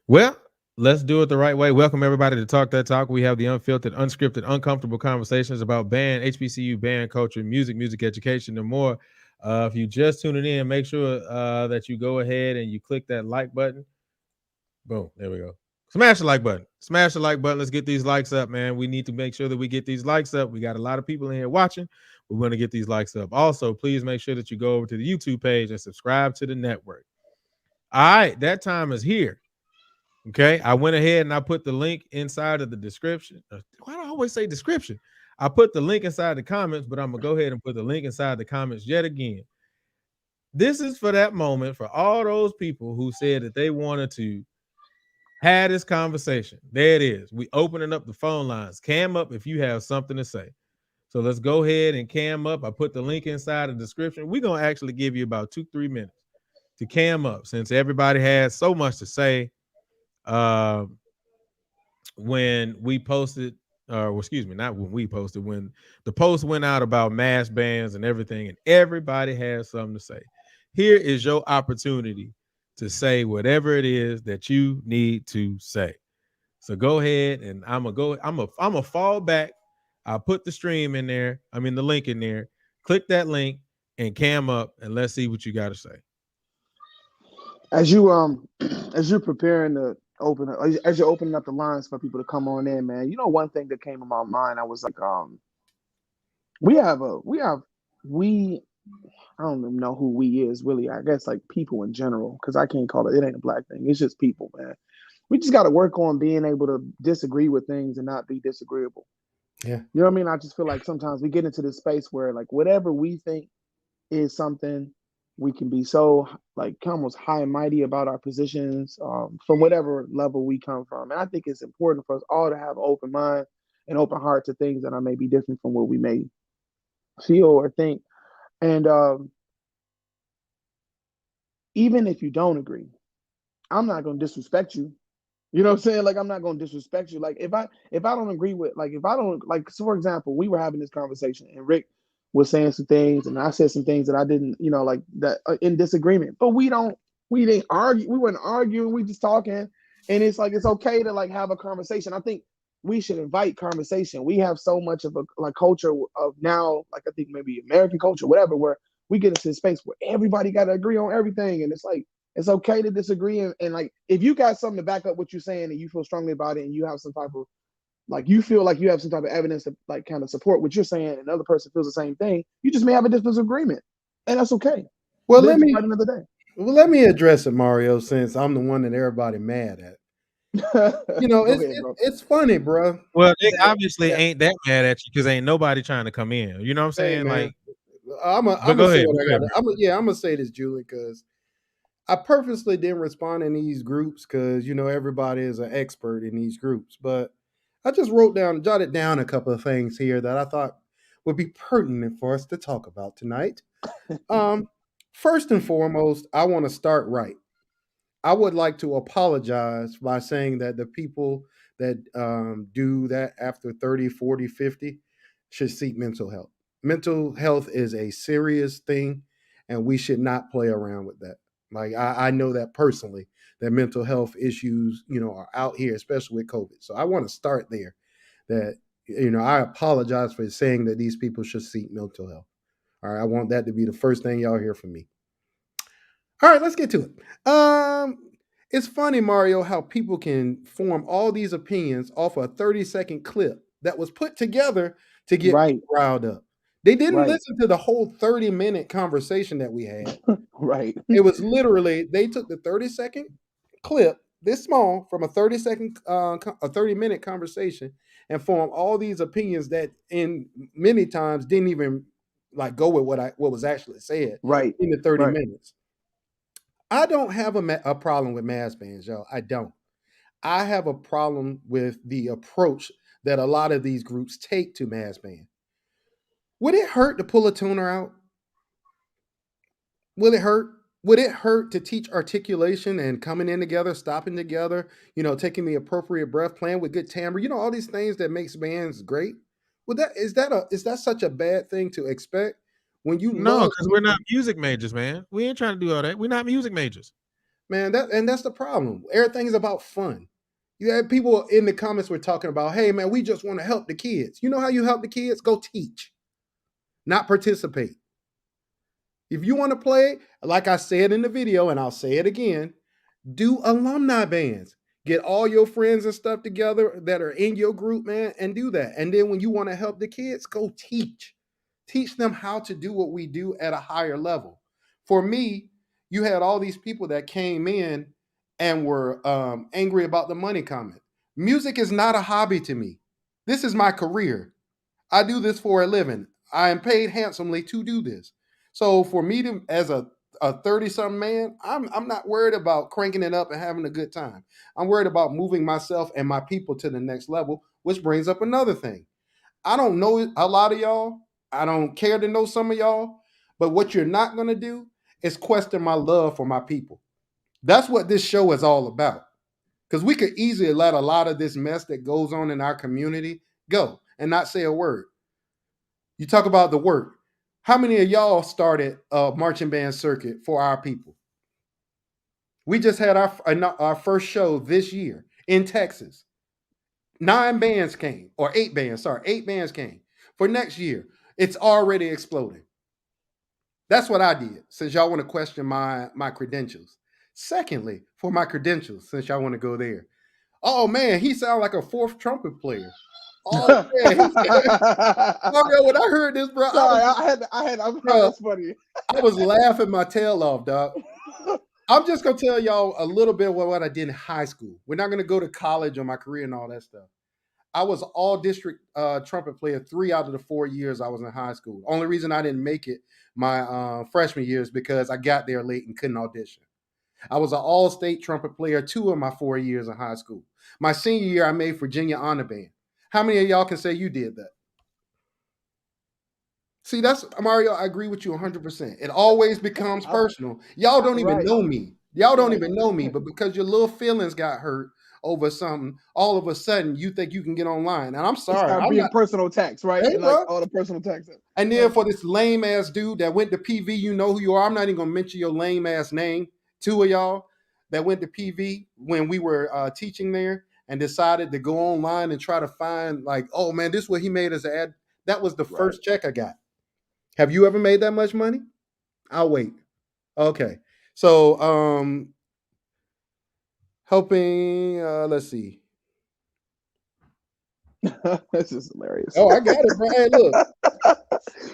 A: Well, let's do it the right way. Welcome everybody to Talk That Talk. We have the unfiltered, unscripted, uncomfortable conversations about band, HBCU, band culture, music education, and more. If you just tuning in, make sure that you go ahead and you click that like button. Boom, there we go. Smash the like button. Smash the like button. Let's get these likes up, man. We need to make sure that we get these likes up. We got a lot of people in here watching. We want to get these likes up. Also, please make sure that you go over to the YouTube page and subscribe to the network. All right, that time is here. Okay, I went ahead and I put the link inside of the description. Why do I always say description? I put the link inside the comments, but I'm going to go ahead and put the link inside the comments yet again. This is for that moment for all those people who said that they wanted to have this conversation. There it is. We opening up the phone lines. Cam up if you have something to say. So let's go ahead and cam up. I put the link inside the description. We're going to actually give you about 2-3 minutes to cam up since everybody has so much to say. When we posted, or excuse me, not when we posted, when the post went out about mass bans and everything, and everybody has something to say. Here is your opportunity to say whatever it is that you need to say. So go ahead, and I'm gonna fall back. I'll put the stream in there. I mean the link in there. Click that link and cam up, and let's see what you got to say.
E: As you're preparing to as you're opening up the lines for people to come on in, man, one thing that came to my mind, I was like, I don't even know who we is really. I guess like people in general, because I can't call it. It ain't a black thing. It's just people, man. We just got to work on being able to disagree with things and not be disagreeable.
B: Yeah.
E: You know what I mean? I just feel like sometimes we get into this space where like whatever we think is something, we can be so like almost high and mighty about our positions from whatever level we come from. And I think it's important for us all to have an open mind and open heart to things that are maybe different from what we may feel or think. And even if you don't agree, I'm not going to disrespect you. You know what I'm saying? Like, I'm not going to disrespect you. Like, if I don't agree with, like, if I don't, like, so for example, we were having this conversation and Rick was saying some things and I said some things that I didn't, like that in disagreement, but we didn't argue. We weren't arguing. We just talking. And it's like, it's okay to like have a conversation. I think we should invite conversation. We have so much of a like culture of now, like I think maybe American culture, whatever, where we get into a space where everybody got to agree on everything. And it's like, it's okay to disagree. And like, if you got something to back up what you're saying and you feel strongly about it and you have some type of, like, you feel like you have some type of evidence to like kind of support what you're saying and another person feels the same thing, you just may have a disagreement. And that's okay.
B: Well,
E: Live to fight another day.
B: let me address it, Mario, since I'm the one that everybody mad at. You know,
E: Go ahead, bro.
B: it's funny, bro.
A: Well, they
B: That,
A: obviously
B: that
A: ain't that mad at you because ain't nobody trying to come in. You know what I'm
B: hey
A: saying?
B: man,
A: Like,
B: I'm
A: but
B: gonna
A: go
B: say
A: ahead.
B: what I
A: Go ahead,
B: got. I'm gonna say this, Julie, because I purposely didn't respond in these groups because everybody is an expert in these groups. But I just jotted down a couple of things here that I thought would be pertinent for us to talk about tonight. Um, First and foremost, I want to start right. I would like to apologize by saying that the people that do that after 30, 40, 50 should seek mental health. Mental health is a serious thing, and we should not play around with that. Like, I know that personally, that mental health issues, are out here, especially with COVID. So I want to start there. That I apologize for saying that these people should seek mental health. All right, I want that to be the first thing y'all hear from me. All right, let's get to it. It's funny, Mario, how people can form all these opinions off a 30-second clip that was put together to get
E: Right,
B: people riled up. They didn't
E: right,
B: listen to the whole 30-minute conversation that we had.
E: right,
B: It was literally they took the 30-second clip, this small, from a 30-minute conversation, and formed all these opinions that in many times didn't even like go with what was actually said
E: right,
B: in the 30
E: right.
B: minutes. I don't have a problem with mass bands, y'all. I don't. I have a problem with the approach that a lot of these groups take to mass band. Would it hurt to pull a tuner out? Will it hurt? Would it hurt to teach articulation and coming in together, stopping together, taking the appropriate breath, playing with good timbre, all these things that makes bands great? Would that is that such a bad thing to expect when you
A: No,
B: love
A: because we're not music majors, man. We ain't trying to do all that. We're not music majors.
B: man, that's the problem. Everything's about fun. You had people in the comments were talking about, hey man, we just want to help the kids. You know how you help the kids? Go teach, not participate. If you want to play, like I said in the video, and I'll say it again, do alumni bands. Get all your friends and stuff together that are in your group, man, and do that. And then when you want to help the kids, go teach. Teach them how to do what we do at a higher level. For me, you had all these people that came in and were angry about the money comment. Music is not a hobby to me. This is my career. I do this for a living. I am paid handsomely to do this. So for me to, as a 30-something man, I'm not worried about cranking it up and having a good time. I'm worried about moving myself and my people to the next level, which brings up another thing. I don't know a lot of y'all. I don't care to know some of y'all. But what you're not going to do is question my love for my people. That's what this show is all about. Because we could easily let a lot of this mess that goes on in our community go and not say a word. You talk about the work. How many of y'all started a marching band circuit for our people? We just had our first show this year in Texas. 9 bands came, or 8 bands, sorry, 8 bands came. For next year, it's already exploding. That's what I did, since y'all want to question my credentials. Secondly, for my credentials, since y'all want to go there. Oh man, he sounded like a fourth trumpet player. Oh man, Mario, when I heard this, bro,
E: Sorry,
B: bro,
E: that's funny.
B: I was laughing my tail off, dog. I'm just gonna tell y'all a little bit of what I did in high school. We're not gonna go to college or my career and all that stuff. I was all district trumpet player 3 out of the 4 years I was in high school. Only reason I didn't make it my freshman year is because I got there late and couldn't audition. I was an all-state trumpet player 2 of my 4 years in high school. My senior year, I made Virginia Honor Band. How many of y'all can say you did that? See, that's Mario. I agree with you 100%. It always becomes personal. Y'all don't even
E: Right,
B: know me. Y'all don't
E: right.
B: even know me, but because your little feelings got hurt over something, all of a sudden you think you can get online. And I'm
E: It
B: sorry,
E: started
B: I'm
E: being
B: not.
E: personal attacks, right?
B: Hey,
E: And like
B: bro.
E: all the personal attacks.
B: And then
E: Right.
B: for this lame ass dude that went to PV, you know who you are. I'm not even gonna mention your lame ass name. 2 of y'all that went to PV when we were teaching there and decided to go online and try to find like, oh man, this is what he made as an ad. That was the
E: Right.
B: first check I got. Have you ever made that much money? I'll wait. Okay. So helping let's see.
E: This is hilarious.
B: Oh, I got it, bro. Hey, look.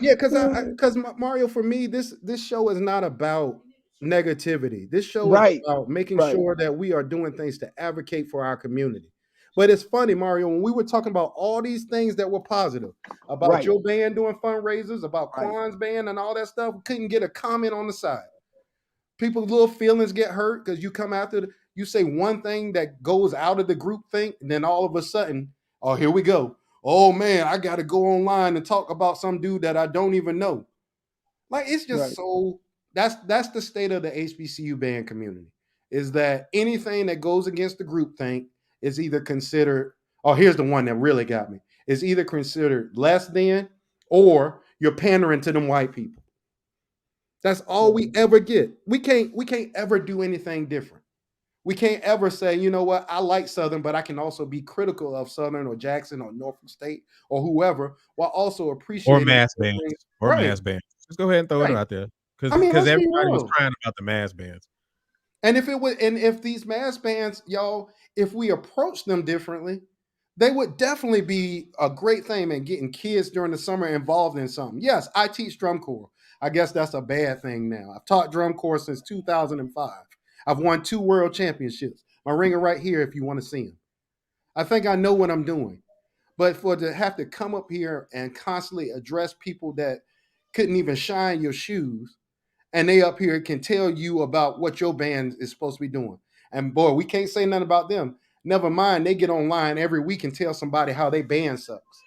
B: Yeah, because Mario, for me, this show is not about negativity. This show
E: Right.
B: is about making
E: Right.
B: sure that we are doing things to advocate for our community. But it's funny, Mario, when we were talking about all these things that were positive, about
E: Right.
B: your band doing fundraisers, about
E: Right.
B: Quan's band and all that stuff, we couldn't get a comment on the side. People's little feelings get hurt because you come after, you say one thing that goes out of the group think, and then all of a sudden, oh, here we go. Oh man, I got to go online and talk about some dude that I don't even know. Like it's just
E: Right.
B: so that's the state of the HBCU band community. Is that anything that goes against the group think is either considered, oh, here's the one that really got me, is either considered less than or you're pandering to them white people. That's all we ever get. We can't ever do anything different. We can't ever say, you know what, I like Southern, but I can also be critical of Southern or Jackson or Norfolk State or whoever, while also
A: Or
B: appreciating
A: mass bands. Or
B: right,
A: mass bands. Just go ahead and throw it
B: right.
A: out there.
B: I mean,
A: Because
B: let's be
A: everybody was
B: real.
A: crying about the mass bands.
B: And if these mass bands, y'all, if we approach them differently, they would definitely be a great thing in getting kids during the summer involved in something. Yes, I teach drum corps. I guess that's a bad thing now. I've taught drum corps since 2005. I've won 2 world championships. My ring are right here if you want to see them. I think I know what I'm doing. But for to have to come up here and constantly address people that couldn't even shine your shoes, and they up here can tell you about what your band is supposed to be doing. And boy, we can't say nothing about them. Never mind, they get online every week and tell somebody how they band sucks.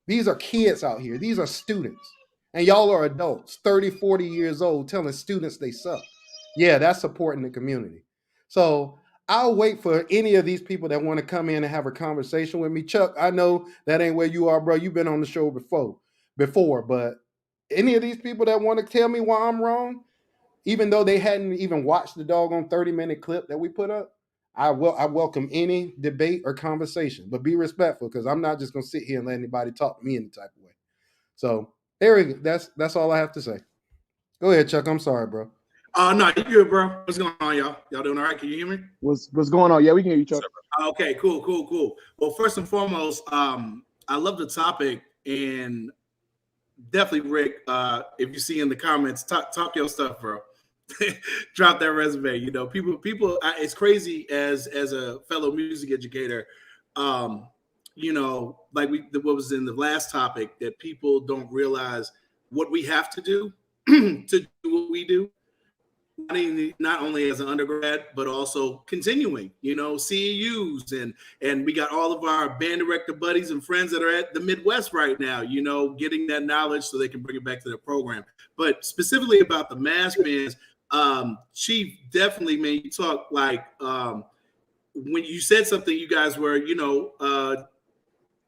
B: These are kids out here. These are students. And y'all are adults, 30, 40 years old, telling students they suck. Yeah, that's supporting the community. So I'll wait for any of these people that want to come in and have a conversation with me. Chuck, I know that ain't where you are, bro. You've been on the show before, but any of these people that want to tell me why I'm wrong, even though they hadn't even watched the doggone 30-minute clip that we put up, I welcome any debate or conversation, but be respectful because I'm not just gonna sit here and let anybody talk to me in the type of way. So there we go. That's all I have to say. Go ahead, Chuck. I'm sorry, bro.
F: No, you good, bro. What's going on, y'all? Y'all doing all right? Can you hear me?
E: What's going on? Yeah, we can hear you, Chuck.
F: Okay, cool. Well, first and foremost, I love the topic, and definitely, Rick, if you see in the comments, talk your stuff, bro. Drop that resume. You know, people. It's crazy as a fellow music educator. You know, like what was in the last topic, that people don't realize what we have to do to do what we do. Not only as an undergrad, but also continuing, you know, CEUs, and we got all of our band director buddies and friends that are at the Midwest right now, you know, getting that knowledge so they can bring it back to their program. But specifically about the mass bands, Chief, definitely, man, you talk like when you said something, you guys were, you know,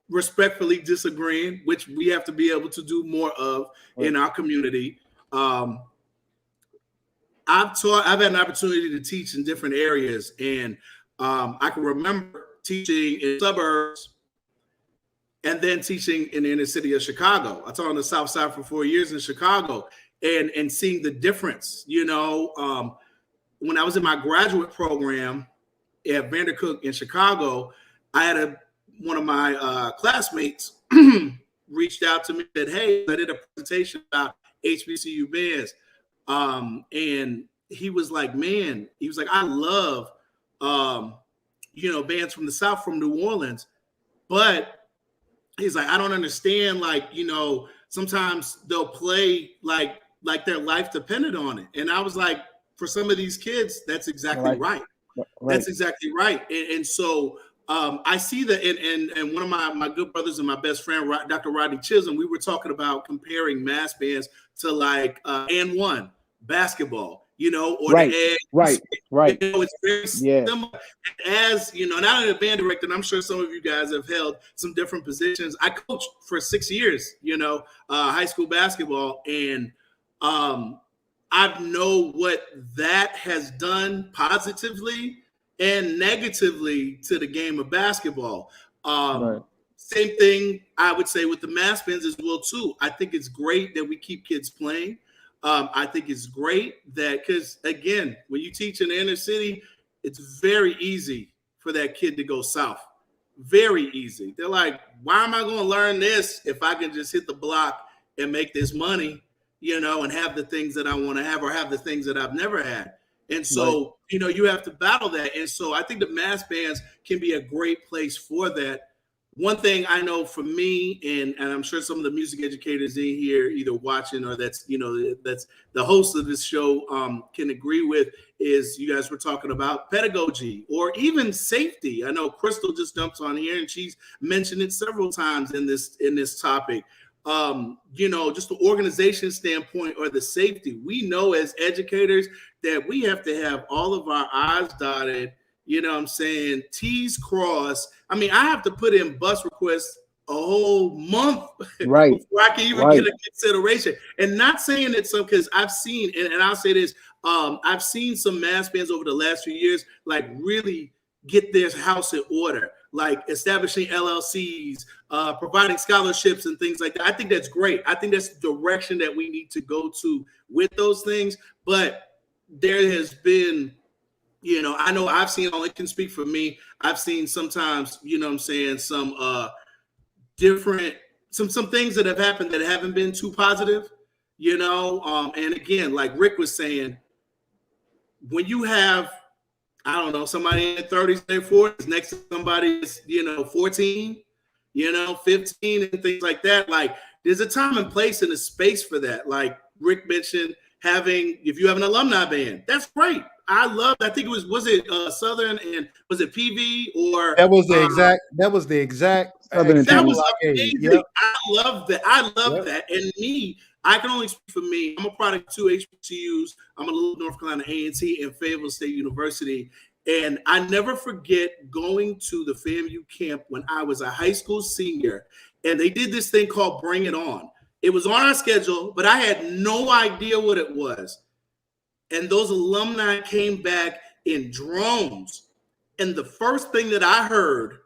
F: respectfully disagreeing, which we have to be able to do more of in our community. I've had an opportunity to teach in different areas, and I can remember teaching in suburbs and then teaching in the inner city of Chicago. I taught on the South Side for 4 years in Chicago, and seeing the difference. You know, when I was in my graduate program at Vandercook in Chicago, I had one of my classmates reached out to me and said, "Hey, I did a presentation about HBCU bands." And he was like, man, he was like, I love, you know, bands from the South, from New Orleans, but he's like, I don't understand. Like, you know, sometimes they'll play like their life depended on it. And I was like, for some of these kids, that's exactly right. That's exactly right. And so I see that, and one of my good brothers and my best friend, Dr. Rodney Chisholm, we were talking about comparing mass bands to like and one basketball, you know, or
E: right.
F: You know, it's very similar. As you know, not only a band director, and I'm sure some of you guys have held some different positions. I coached for 6 years, you know, high school basketball, and I know what that has done positively and negatively to the game of basketball. Same thing I would say with the mass bands as well too. I think it's great that we keep kids playing. I think it's great that, because again, when you teach in the inner city, it's very easy for that kid to go south. Very easy. They're like, why am I going to learn this if I can just hit the block and make this money? and have the things that I want to have or have the things that I've never had. And so,
E: Right.
F: you have to battle that. And so I think the mass bands can be a great place for that. One thing I know for me, and I'm sure some of the music educators in here either watching or that's the host of this show can agree with, is you guys were talking about pedagogy or even safety. I know Crystal just jumps on here and she's mentioned it several times in this topic. Just the organization standpoint or the safety. We know as educators that we have to have all of our I's dotted, T's crossed. I mean, I have to put in bus requests a whole month
E: Right.
F: before I can even
E: Right.
F: get a consideration. And not saying that because I've seen, and I'll say this, I've seen some mass bands over the last few years, like really get their house in order, like establishing LLCs, providing scholarships and things like that. I think that's great. I think that's the direction that we need to go to with those things. But there has been, I know I've seen, only can speak for me, I've seen sometimes, some different, some things that have happened that haven't been too positive, and again, like Rick was saying, when you have, I don't know, somebody in their 30s, their 40s next to somebody is, 14, 15 and things like that. Like there's a time and place and a space for that. Like Rick mentioned, if you have an alumni band, that's great. I think it was it Southern and was it PV or
B: that was the exact
E: Southern and
F: that
B: example
F: was
B: I gave.
F: amazing.
B: Yep.
F: I love that. I love
B: Yep.
F: that. And I can only speak for me. I'm a product of 2 HBCUs. I'm a little North Carolina A&T and Fayetteville State University. And I never forget going to the FAMU camp when I was a high school senior. And they did this thing called Bring It On. It was on our schedule, but I had no idea what it was. And those alumni came back in drones. And the first thing that I heard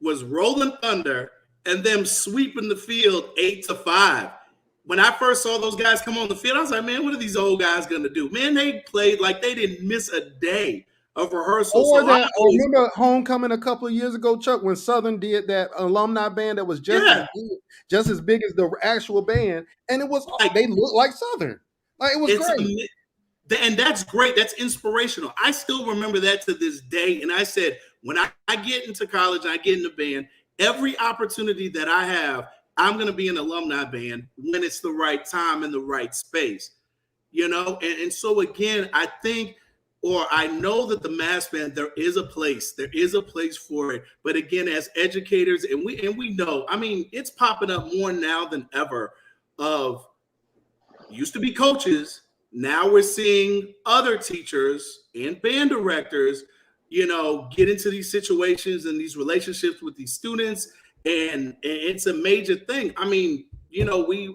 F: was Rolling Thunder and them sweeping the field 8-5. When I first saw those guys come on the field, I was like, man, what are these old guys going to do? Man, they played like they didn't miss a day of rehearsal.
B: Or remember homecoming a couple of years ago, Chuck, when Southern did that alumni band that was just as big as the actual band, and it was like they looked like Southern. Like it was great.
F: And that's great. That's inspirational. I still remember that to this day. And I said, when I get into college and I get in the band, every opportunity that I have, I'm going to be an alumni band when it's the right time and the right space, And so again, I think, or I know that the mass band, there is a place for it. But again, as educators, and we know, I mean, it's popping up more now than ever of used to be coaches. Now we're seeing other teachers and band directors, get into these situations and these relationships with these students. And it's a major thing. I mean,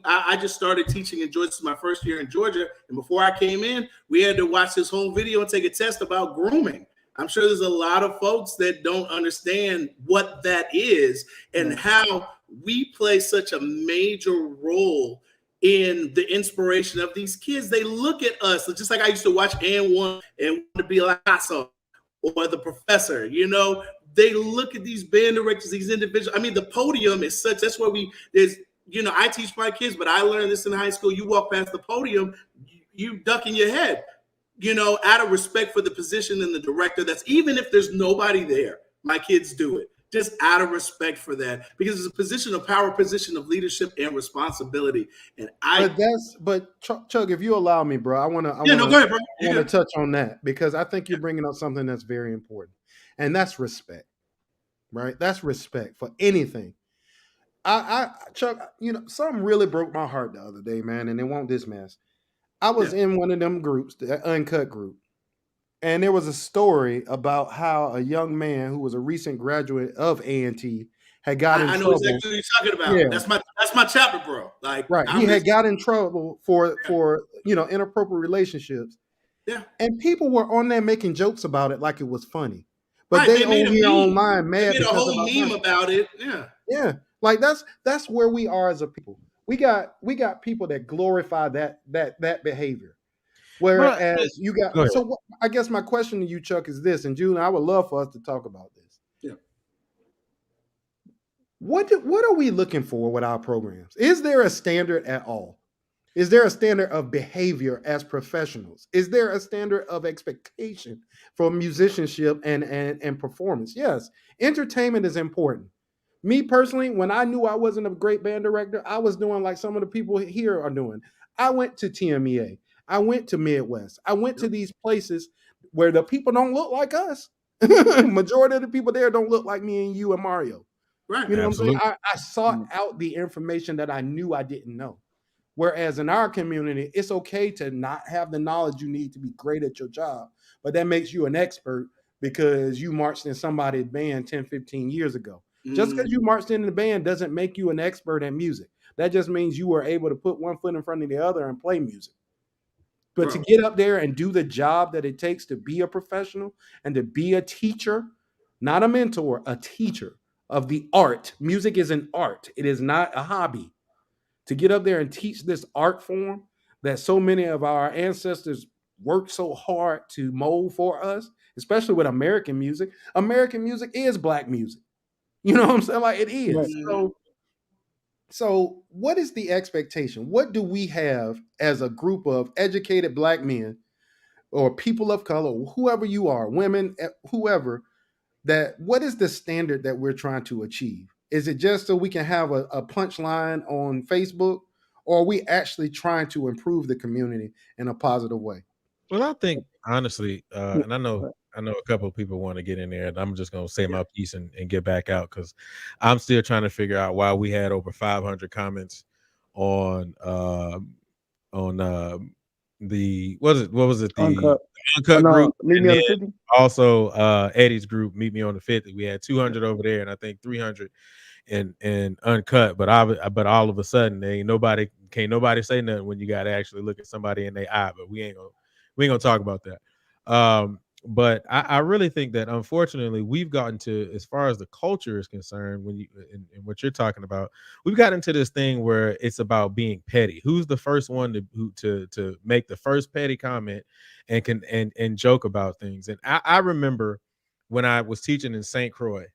F: I just started teaching in Georgia. This is my first year in Georgia. And before I came in, we had to watch this whole video and take a test about grooming. I'm sure there's a lot of folks that don't understand what that is and how we play such a major role in the inspiration of these kids. They look at us just like I used to watch And1 and want to be like Picasso or the professor, they look at these band directors, these individuals. I mean, the podium is such, that's where I teach my kids, but I learned this in high school. You walk past the podium, you duck in your head, out of respect for the position and the director. That's even if there's nobody there, my kids do it. Just out of respect for that, because it's a position of power, position of leadership and responsibility. And
B: Chuck, if you allow me, bro, I want to
F: go ahead, bro.
B: I want to touch on that because I think you're bringing up something that's very important, and that's respect, right? That's respect for anything. Chuck, something really broke my heart the other day, man, and it won't this mess. I was in one of them groups, the Uncut group. And there was a story about how a young man who was a recent graduate of A&T had got in trouble.
F: I know exactly what you're talking about. Yeah. That's my chapter, bro. Like,
B: right. He had got in trouble for inappropriate relationships. Yeah. And people were on there making jokes about it like it was funny. But they over here online mad.
F: They made a whole meme about it. Yeah.
B: Yeah. Like that's where we are as a people. We got people that glorify that behavior. Whereas you got, so I guess my question to you, Chuck, is this, and Julian, I would love for us to talk about this.
F: Yeah.
B: What are we looking for with our programs? Is there a standard at all? Is there a standard of behavior as professionals? Is there a standard of expectation for musicianship and performance? Yes, entertainment is important. Me personally, when I knew I wasn't a great band director, I was doing like some of the people here are doing. I went to TMEA. I went to Midwest. I went to these places where the people don't look like us. Majority of the people there don't look like me and you and Mario.
F: Right.
B: You know what I'm saying?
A: Absolutely.
B: I sought out the information that I knew I didn't know. Whereas in our community, it's okay to not have the knowledge you need to be great at your job, but that makes you an expert because you marched in somebody's band 10, 15 years ago. Just because you marched in the band doesn't make you an expert at music. That just means you were able to put one foot in front of the other and play music. But to
F: Bro.
B: get up there and do the job that it takes to be a professional and to be a teacher, not a mentor, a teacher of the art. Music is an art, it is not a hobby. To get up there and teach this art form that so many of our ancestors worked so hard to mold for us, especially with American music. American music is black music. You know what I'm saying? Like it
E: Right.
B: is. So what is the expectation? What do we have as a group of educated black men or people of color, whoever you are, women, whoever, that what is the standard that we're trying to achieve? Is it just so we can have a punchline on Facebook, or are we actually trying to improve the community in a positive way?
A: Well, I think honestly,
E: Yeah.
A: and I know a couple of people want to get in there, and I'm just gonna say my piece and get back out because I'm still trying to figure out why we had over 500 comments on on the what was it the
E: Uncut.
A: uncut
E: No,
A: group,
E: meet
A: and
E: me on
A: then
E: the 50.
A: also Eddie's group, meet me on the 50. We had 200 over there, and I think 300 and uncut. But all of a sudden, can't nobody say nothing when you got to actually look at somebody in their eye. But we ain't gonna talk about that. But I really think that unfortunately we've gotten to, as far as the culture is concerned, when you and what you're talking about, we've got into this thing where it's about being petty. Who's the first one to make the first petty comment and can and joke about things? And I remember when I was teaching in St. Croix,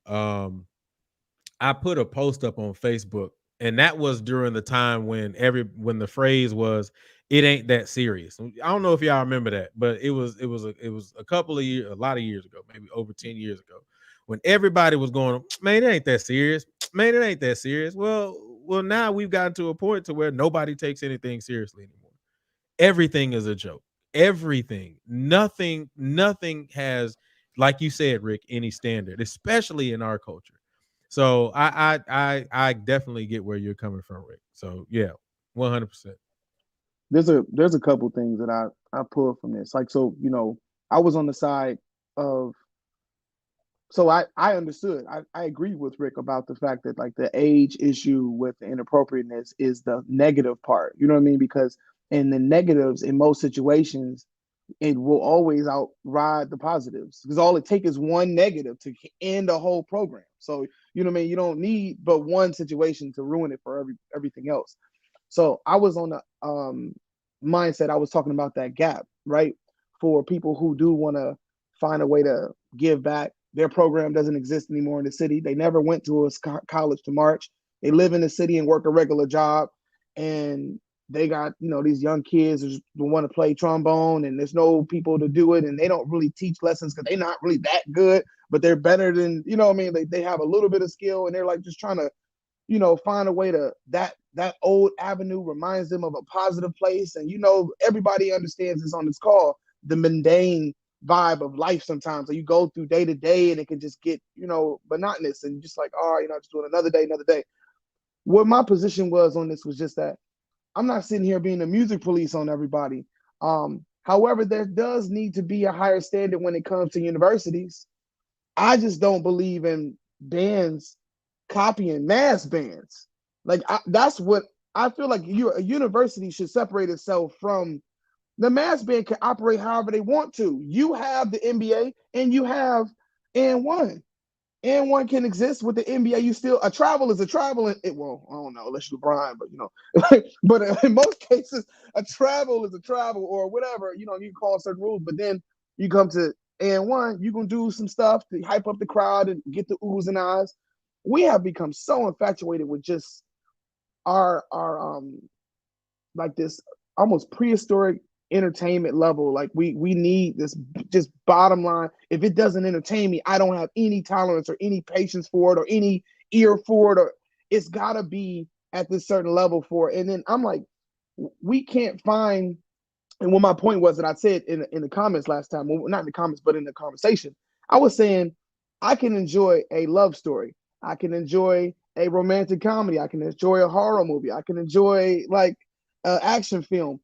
A: I put a post up on Facebook, and that was during the time when the phrase was "it ain't that serious." I don't know if y'all remember that, but it was a couple of years, a lot of years ago, maybe over 10 years ago, when everybody was going, "Man, it ain't that serious. Man, it ain't that serious." Well, now we've gotten to a point to where nobody takes anything seriously anymore. Everything is a joke. Everything. Nothing has, like you said, Rick, any standard, especially in our culture. So I definitely get where you're coming from, Rick. So yeah, 100%.
E: There's a couple things that I pulled from this. Like, so, I was on the side of, so I understood. I agree with Rick about the fact that, like, the age issue with the inappropriateness is the negative part. You know what I mean? Because in the negatives, in most situations, it will always outride the positives, because all it takes is one negative to end a whole program. So, you know what I mean? You don't need but one situation to ruin it for everything else. So I was on the mindset, I was talking about that gap, right? For people who do want to find a way to give back. Their program doesn't exist anymore in the city. They never went to a college to march. They live in the city and work a regular job. And they got, these young kids who want to play trombone, and there's no people to do it. And they don't really teach lessons because they're not really that good, but they're better than, what I mean? They have a little bit of skill, and they're like just trying to, find a way to that old avenue reminds them of a positive place. And, everybody understands this on this call, the mundane vibe of life sometimes. So you go through day to day and it can just get, monotonous, and just like, just doing another day. What my position was on this was just that I'm not sitting here being a music police on everybody. However, there does need to be a higher standard when it comes to universities. I just don't believe in bands copying mass bands. Like, that's what I feel like. A university should separate itself from the mass band. Can operate however they want to. You have the NBA and you have N1. N1 can exist with the NBA. You still, a travel is a travel. Well, I don't know, unless you're Brian, but but in most cases, a travel is a travel, or whatever. You can call certain rules, but then you come to N1, you can do some stuff to hype up the crowd and get the oohs and ahs. We have become so infatuated with just our like this almost prehistoric entertainment level. Like we need this just bottom line. If it doesn't entertain me, I don't have any tolerance or any patience for it or any ear for it, or it's gotta be at this certain level for it. And then I'm like, we can't find, and what my point was that I said in the comments last time, well, not in the comments, but in the conversation, I was saying I can enjoy a love story. I can enjoy a romantic comedy. I can enjoy a horror movie. I can enjoy like an action film.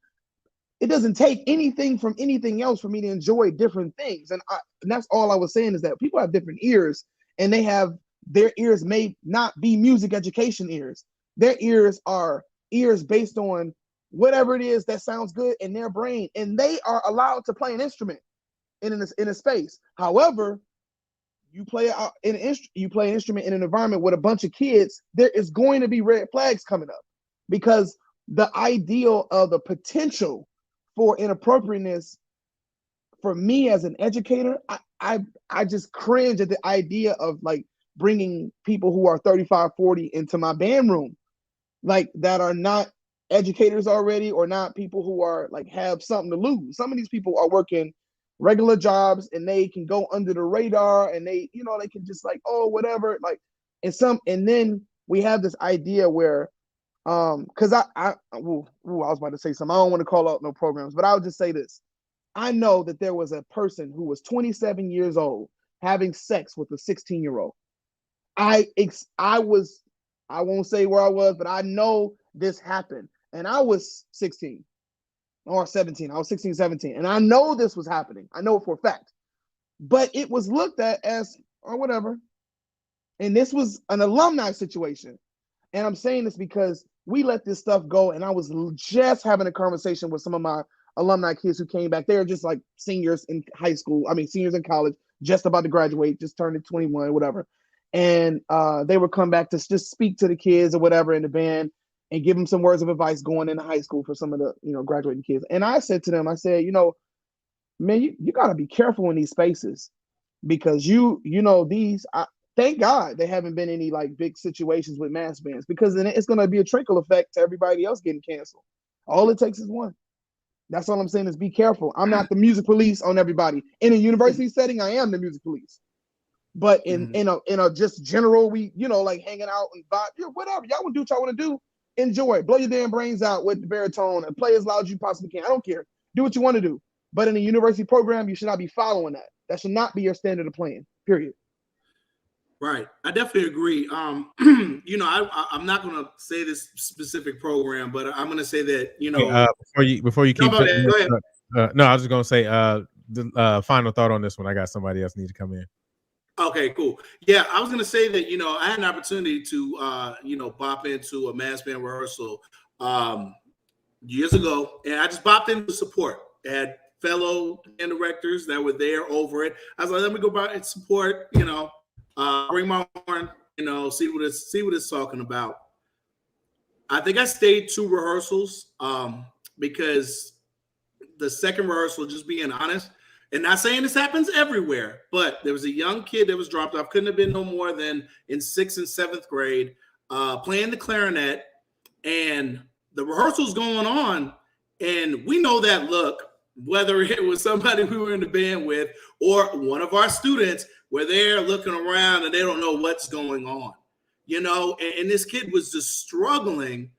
E: It doesn't take anything from anything else for me to enjoy different things. And that's all I was saying, is that people have different ears, and their ears may not be music education ears. Their ears are ears based on whatever it is that sounds good in their brain, and they are allowed to play an instrument in a space. However, you play an instrument in an environment with a bunch of kids, there is going to be red flags coming up, because the ideal of the potential for inappropriateness, for me as an educator, I just cringe at the idea of like bringing people who are 35, 40 into my band room, like that are not educators already, or not people who are like have something to lose. Some of these people are working regular jobs and they can go under the radar, and they can just like, oh, whatever, like, and then we have this idea where because I was about to say something. I don't want to call out no programs, but I'll just say this. I know that there was a person who was 27 years old having sex with a 16-year-old. I won't say where I was, but I know this happened. And I was 16 or 17. I was 16, 17. And I know this was happening. I know it for a fact. But it was looked at as, or whatever. And this was an alumni situation. And I'm saying this because we let this stuff go. And I was just having a conversation with some of my alumni kids who came back. They're just like seniors in high school. I mean, seniors in college, just about to graduate, just turned 21, whatever. And they would come back to just speak to the kids or whatever in the band and give them some words of advice going into high school for some of the, graduating kids. And I said to them, I said, man, you got to be careful in these spaces, because thank God there haven't been any like big situations with mass bands, because then it's going to be a trickle effect to everybody else getting canceled. All it takes is one. That's all I'm saying, is be careful. I'm not the music police on everybody. In a university setting, I am the music police. But in a just general, we like hanging out and vibe, whatever y'all want to do, what y'all want to do, enjoy, blow your damn brains out with the baritone and play as loud as you possibly can. I don't care. Do what you want to do. But in a university program, you should not be following that. That should not be your standard of playing. Period.
F: Right. I definitely agree. I'm not going to say this specific program, but I'm going to say that,
A: before you keep
F: go ahead.
A: No, I was just going to say the final thought on this one. I got somebody else need to come in.
F: Okay, cool. Yeah, I was going to say that, I had an opportunity to, bop into a mass band rehearsal years ago, and I just bopped in to support. I had fellow band directors that were there over it. I was like, let me go by and support, bring my horn, see what it's talking about. I think I stayed 2 rehearsals because the second rehearsal, just being honest, and not saying this happens everywhere, but there was a young kid that was dropped off, couldn't have been no more than in 6th and 7th grade, playing the clarinet, and the rehearsal's going on, and we know that look, whether it was somebody we were in the band with or one of our students, where they're looking around and they don't know what's going on, and this kid was just struggling.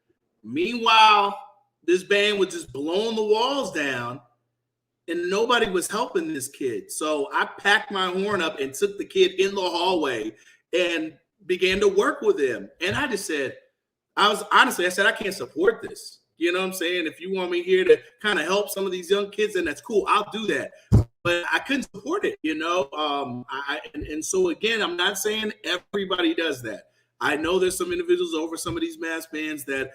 F: Meanwhile, this band was just blowing the walls down, and nobody was helping this kid. So I packed my horn up and took the kid in the hallway and began to work with him. And I just said, I said, I can't support this. You know what I'm saying? If you want me here to kind of help some of these young kids, then that's cool. I'll do that. But I couldn't support it, and so again, I'm not saying everybody does that. I know there's some individuals over some of these mass bands that,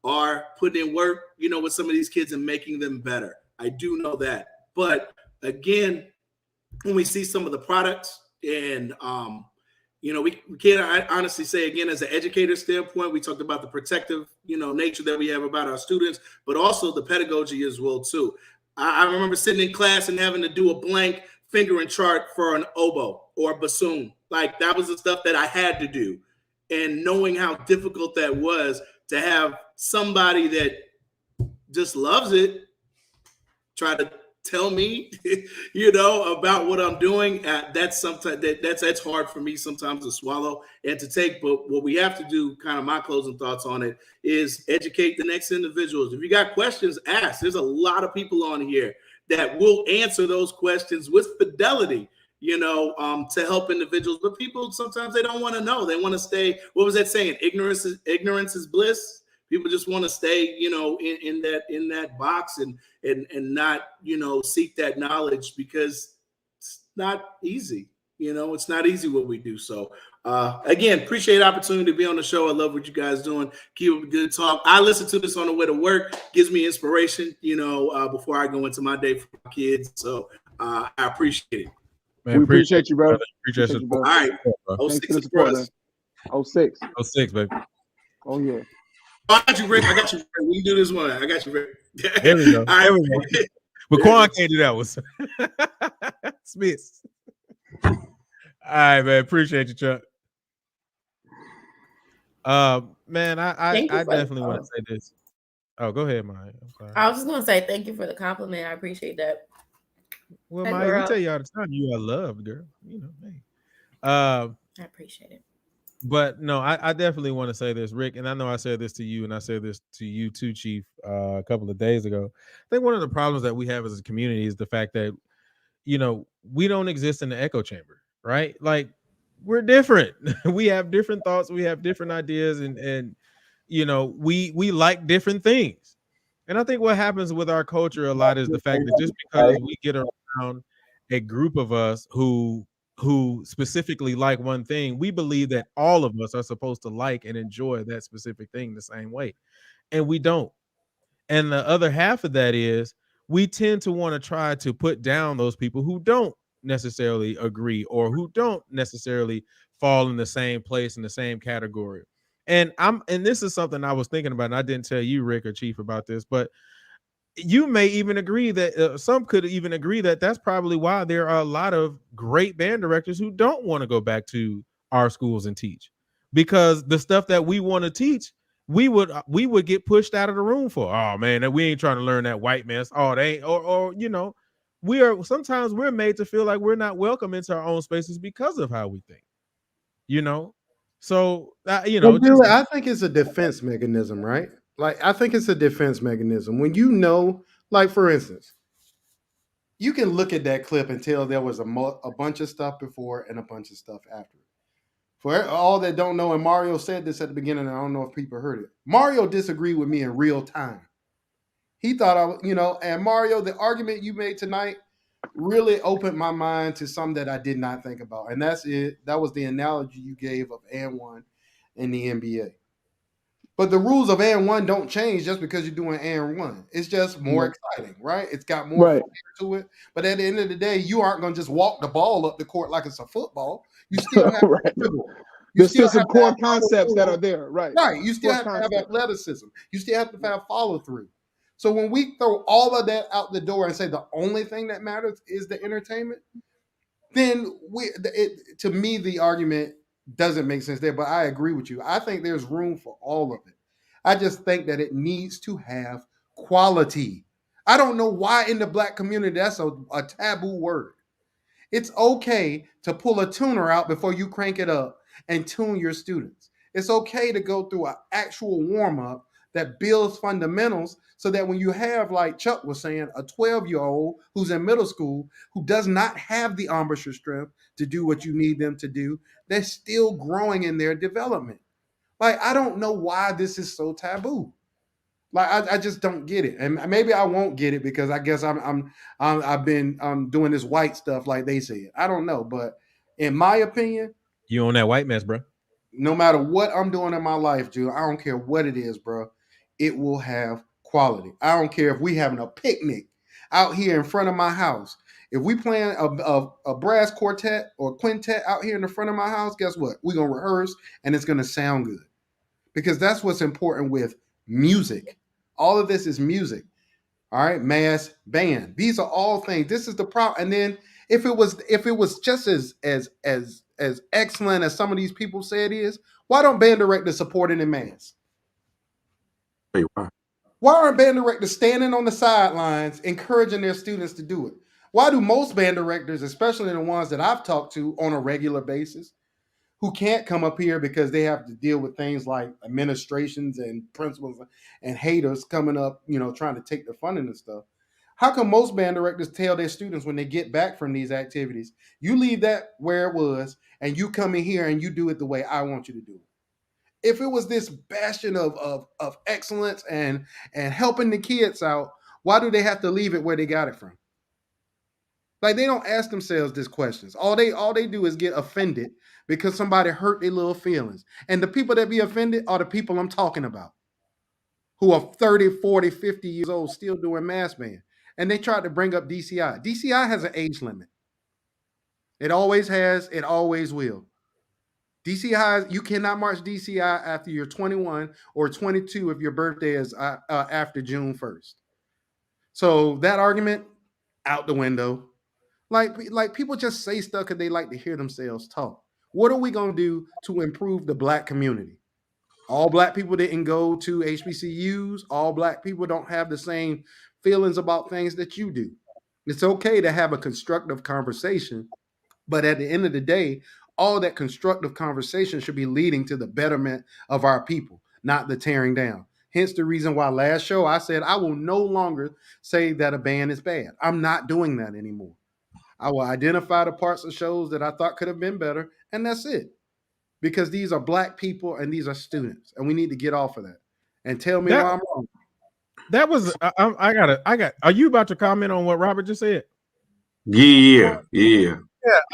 F: are putting in work, with some of these kids and making them better. I do know that. But again, when we see some of the products and, we can't honestly say, again, as an educator standpoint, we talked about the protective, nature that we have about our students, but also the pedagogy as well, too. I remember sitting in class and having to do a blank fingering chart for an oboe or bassoon. Like, that was the stuff that I had to do. And knowing how difficult that was to have somebody that just loves it try to tell me, about what I'm doing. That's sometimes that's hard for me sometimes to swallow and to take. But what we have to do, kind of my closing thoughts on it, is educate the next individuals. If you got questions, ask. There's a lot of people on here that will answer those questions with fidelity, to help individuals. But people sometimes they don't want to know. They want to stay. What was that saying? Ignorance is bliss. People just want to stay, in that box and not, seek that knowledge, because it's not easy. It's not easy what we do. So again, appreciate the opportunity to be on the show. I love what you guys doing. Keep up a good talk. I listen to this on the way to work. Gives me inspiration, before I go into my day for my kids. So I appreciate it.
A: Man,
E: we appreciate you, brother.
A: Appreciate you,
F: All right.
E: Thanks for the
F: 06
E: support,
F: for
E: man.
F: us.
E: 06.
A: 06, baby.
E: Oh, yeah.
F: I got you, Rick. We do this one. I got you, Rick.
A: There we go.
F: All right.
A: There we go. But Quan can't do that one. Smith. All right, man. Appreciate you, Chuck. Man, I definitely want to say this. Oh, go ahead, Maya. I'm sorry.
G: I was just gonna say thank you for the compliment. I appreciate that.
A: Well,
G: Hey,
A: Maya, we
G: girl.
A: tell you all the time you are loved, girl. Hey.
G: I appreciate it.
A: But no, I definitely want to say this, Rick, and I know I said this to you, and I said this to you too, Chief, a couple of days ago. I think one of the problems that we have as a community is the fact that, we don't exist in the echo chamber, right? Like, we're different. We have different thoughts, we have different ideas, and we like different things. And I think what happens with our culture a lot is the fact that just because we get around a group of us who specifically like one thing, we believe that all of us are supposed to like and enjoy that specific thing the same way. And we don't. And the other half of that is we tend to want to try to put down those people who don't necessarily agree or who don't necessarily fall in the same place in the same category. And this is something I was thinking about, and I didn't tell you, Rick or Chief, about this, but you may even agree that some could even agree that that's probably why there are a lot of great band directors who don't want to go back to our schools and teach, because the stuff that we want to teach, we would get pushed out of the room for. Oh man, we ain't trying to learn that white mess. Oh, they ain't, or sometimes we're made to feel like we're not welcome into our own spaces because of how we think. So
B: Well, I think it's a defense mechanism, right? Like, I think it's a defense mechanism. When like, for instance, you can look at that clip and tell there was a bunch of stuff before and a bunch of stuff after. For all that don't know, and Mario said this at the beginning, and I don't know if people heard it. Mario disagreed with me in real time. He thought and Mario, the argument you made tonight really opened my mind to something that I did not think about. And that's it. That was the analogy you gave of and1 in the NBA. But the rules of and1 don't change just because you're doing and1. It's just more exciting, right? It's got more flair to it. But at the end of the day, you aren't going to just walk the ball up the court like it's a football. You still have
E: There's still some core concepts that are there, right?
B: Right. You still have to have athleticism. You still have to have follow through. So when we throw all of that out the door and say the only thing that matters is the entertainment, then to me, the argument doesn't make sense there. But I agree with you. I think there's room for all of it. I just think that it needs to have quality. I don't know why in the Black community that's a taboo word. It's okay to pull a tuner out before you crank it up and tune your students. It's okay to go through an actual warm-up that builds fundamentals so that when you have, like Chuck was saying, a 12-year-old who's in middle school who does not have the embouchure strength to do what you need them to do, they're still growing in their development. Like, I don't know why this is so taboo. Like, I just don't get it, and maybe I won't get it because I guess I've been doing this white stuff like they said. I don't know, but in my opinion,
A: you on that white mess, bro.
B: No matter what I'm doing in my life, Drew, I don't care what it is, bro. It will have quality. I don't care if we having a picnic out here in front of my house. If we playing a brass quartet or quintet out here in the front of my house, guess what? We're gonna rehearse and it's gonna sound good, because that's what's important with music. All of this is music. All right, mass band. These are all things. This is the problem. And then if it was just as excellent as some of these people say it is, why don't band directors support it in mass?
C: Hey, why?
B: Why aren't band directors standing on the sidelines encouraging their students to do it? Why do most band directors, especially the ones that I've talked to on a regular basis, who can't come up here because they have to deal with things like administrations and principals and haters coming up, trying to take the funding and stuff? How come most band directors tell their students when they get back from these activities, you leave that where it was and you come in here and you do it the way I want you to do it? If it was this bastion of excellence and helping the kids out, why do they have to leave it where they got it from? Like, they don't ask themselves these questions. All they do is get offended because somebody hurt their little feelings. And the people that be offended are the people I'm talking about, who are 30, 40, 50 years old still doing mass band. And they tried to bring up DCI. DCI has an age limit. It always has, it always will. DCI, you cannot march DCI after you're 21 or 22 if your birthday is after June 1st. So that argument, out the window. Like people just say stuff because they like to hear themselves talk. What are we going to do to improve the Black community? All Black people didn't go to HBCUs. All Black people don't have the same feelings about things that you do. It's okay to have a constructive conversation, but at the end of the day, all that constructive conversation should be leading to the betterment of our people, not the tearing down. Hence the reason why last show I said I will no longer say that a band is bad. I'm not doing that anymore. I will identify the parts of shows that I thought could have been better, and that's it. Because these are Black people and these are students, and we need to get off of that. And tell me why I'm wrong.
A: That was I got. Are you about to comment on what Robert just said?
C: Yeah.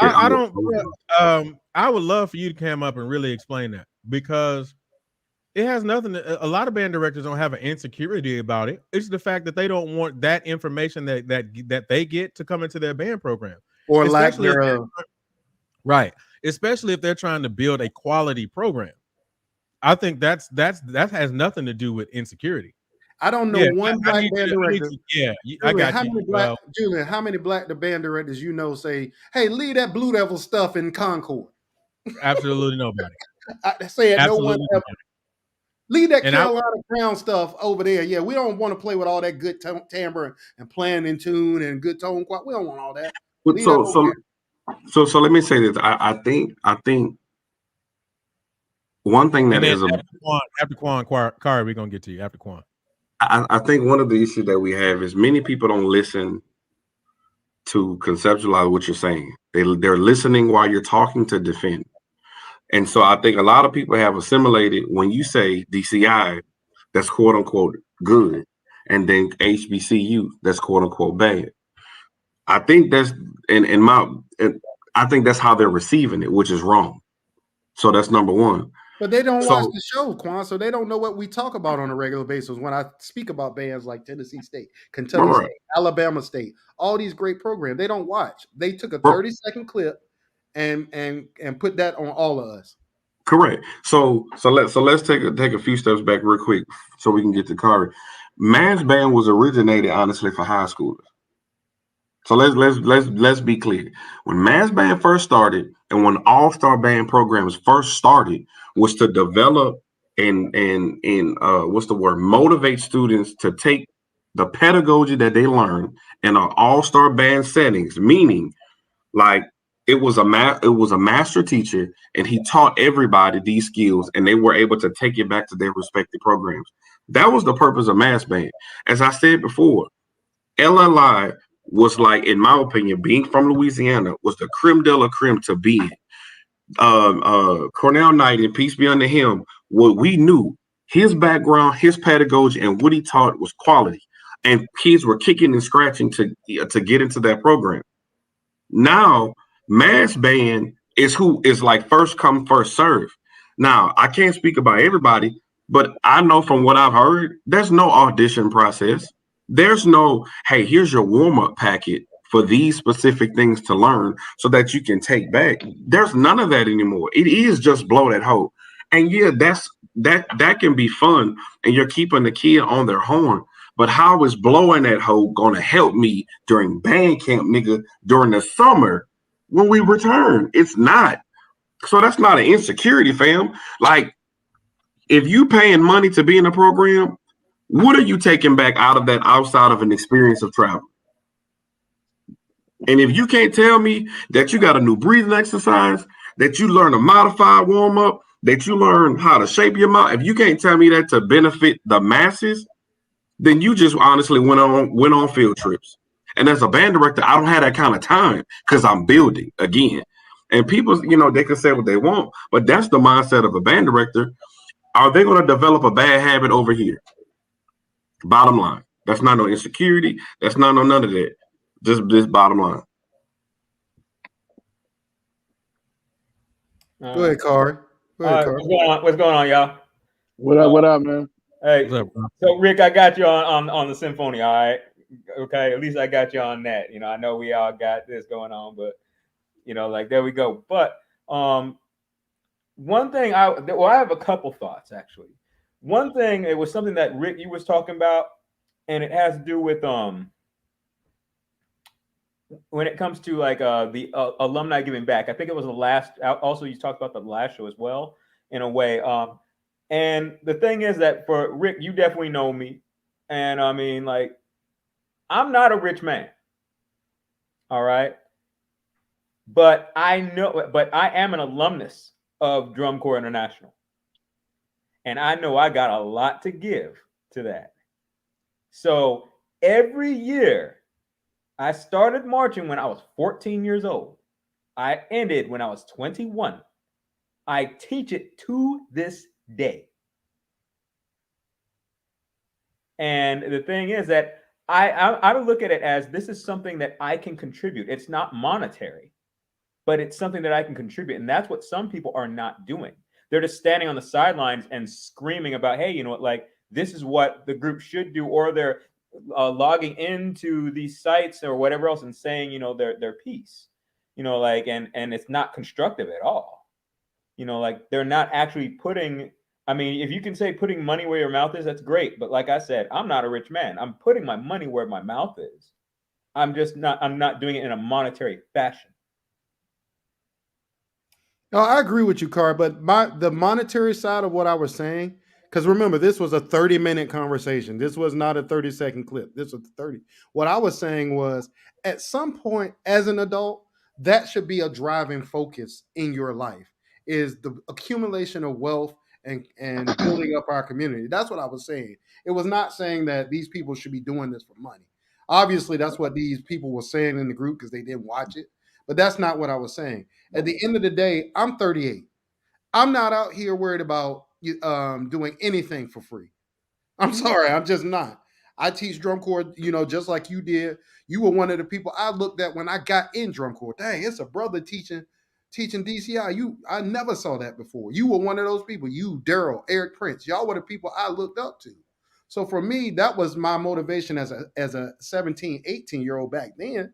A: I don't. I would love for you to come up and really explain that, because it has nothing to, a lot of band directors don't have an insecurity about it. It's the fact that they don't want that information that they get to come into their band program,
B: or lack thereof.
A: Right, especially if they're trying to build a quality program. I think that has nothing to do with insecurity.
B: I don't know one Black band director.
A: I got you.
B: Julian, how many Black band directors say, "Hey, leave that Blue Devil stuff in Concord"?
A: Absolutely nobody.
B: I say it. Absolutely no one ever. Leave that Carolina Crown stuff over there. Yeah, we don't want to play with all that good timbre and playing in tune and good tone. We don't want all that.
C: So let me say this. I think one thing that is
A: after Quan Kari, we're gonna get to you after Quan.
C: I think one of the issues that we have is many people don't listen to conceptualize what you're saying. They're listening while you're talking to defend. And so I think a lot of people have assimilated when you say DCI, that's quote unquote good, and then HBCU, that's quote unquote bad. I think that's I think that's how they're receiving it, which is wrong. So that's number one.
B: But they don't watch the show, Quan, so they don't know what we talk about on a regular basis. When I speak about bands like Tennessee State, Kentucky State, Alabama State, all these great programs, they don't watch. They took a 30-second clip and put that on all of us.
C: Correct. So let's take a few steps back real quick so we can get to Kari. Mass band was originated honestly for high schoolers. So let's be clear. When mass band first started and when all-star band programs first started was to develop and motivate students to take the pedagogy that they learned in an all-star band settings, meaning like it was a master teacher and he taught everybody these skills and they were able to take it back to their respective programs. That was the purpose of mass band. As I said before, LLI was, like, in my opinion, being from Louisiana, was the creme de la creme to be in. Cornell Knight, and peace be unto him, what we knew, his background, his pedagogy, and what he taught was quality. And kids were kicking and scratching to get into that program. Now, mass band is who is like first come, first serve. Now, I can't speak about everybody, but I know from what I've heard, there's no audition process. There's no, hey, here's your warm-up packet for these specific things to learn so that you can take back. There's none of that anymore. It is just blow that hole. And yeah, that can be fun and you're keeping the kid on their horn. But how is blowing that hole going to help me during band camp, nigga, during the summer when we return? It's not. So that's not an insecurity, fam. Like, if you paying money to be in a program, What are you taking back out of that outside of an experience of travel? And if you can't tell me that you got a new breathing exercise, that you learn a modified warm up, that you learn how to shape your mouth, if you can't tell me that to benefit the masses, then you just honestly went on field trips. And as a band director, I don't have that kind of time because I'm building again. And people, they can say what they want, but that's the mindset of a band director. Are they going to develop a bad habit over here? Bottom line. That's not no insecurity. That's not no none of that. Just this bottom line.
B: Go ahead, Corey.
H: What's going on, y'all?
E: What up, man?
H: Hey,
A: What's up, bro?
H: so Rick, I got you on the symphony. All right, okay. At least I got you on that. I know we all got this going on, but there we go. But one thing I have a couple thoughts actually. One thing, it was something that Rick, you was talking about, and it has to do with when it comes to like the alumni giving back. I think it was the last. Also, you talked about the last show as well, in a way. And the thing is that for Rick, you definitely know me, and I mean, like, I'm not a rich man. All right, but I am an alumnus of Drum Corps International, and I know I got a lot to give to that. So every year, I started marching when I was 14 years old. I ended when I was 21. I teach it to this day. And the thing is that I look at it as this is something that I can contribute. It's not monetary, but it's something that I can contribute. And that's what some people are not doing. They're just standing on the sidelines and screaming about, hey, you know what, like, this is what the group should do, or they're logging into these sites or whatever else and saying, their piece, like, and it's not constructive at all. Like, they're not actually putting, I mean, if you can say putting money where your mouth is, that's great. But like I said, I'm not a rich man. I'm putting my money where my mouth is. I'm not doing it in a monetary fashion.
B: No, I agree with you, Carr, but the monetary side of what I was saying, because remember, this was a 30-minute conversation. This was not a 30-second clip. This was 30. What I was saying was, at some point as an adult, that should be a driving focus in your life, is the accumulation of wealth and building up our community. That's what I was saying. It was not saying that these people should be doing this for money. Obviously, that's what these people were saying in the group because they didn't watch it. But that's not what I was saying. At the end of the day, I'm 38. I'm not out here worried about doing anything for free. I'm sorry, I'm just not. I teach drum corps, just like you did. You were one of the people I looked at when I got in drum corps. Dang, it's a brother teaching DCI. I never saw that before. You were one of those people. You, Daryl, Eric Prince, y'all were the people I looked up to. So for me, that was my motivation as a 17, 18-year-old back then.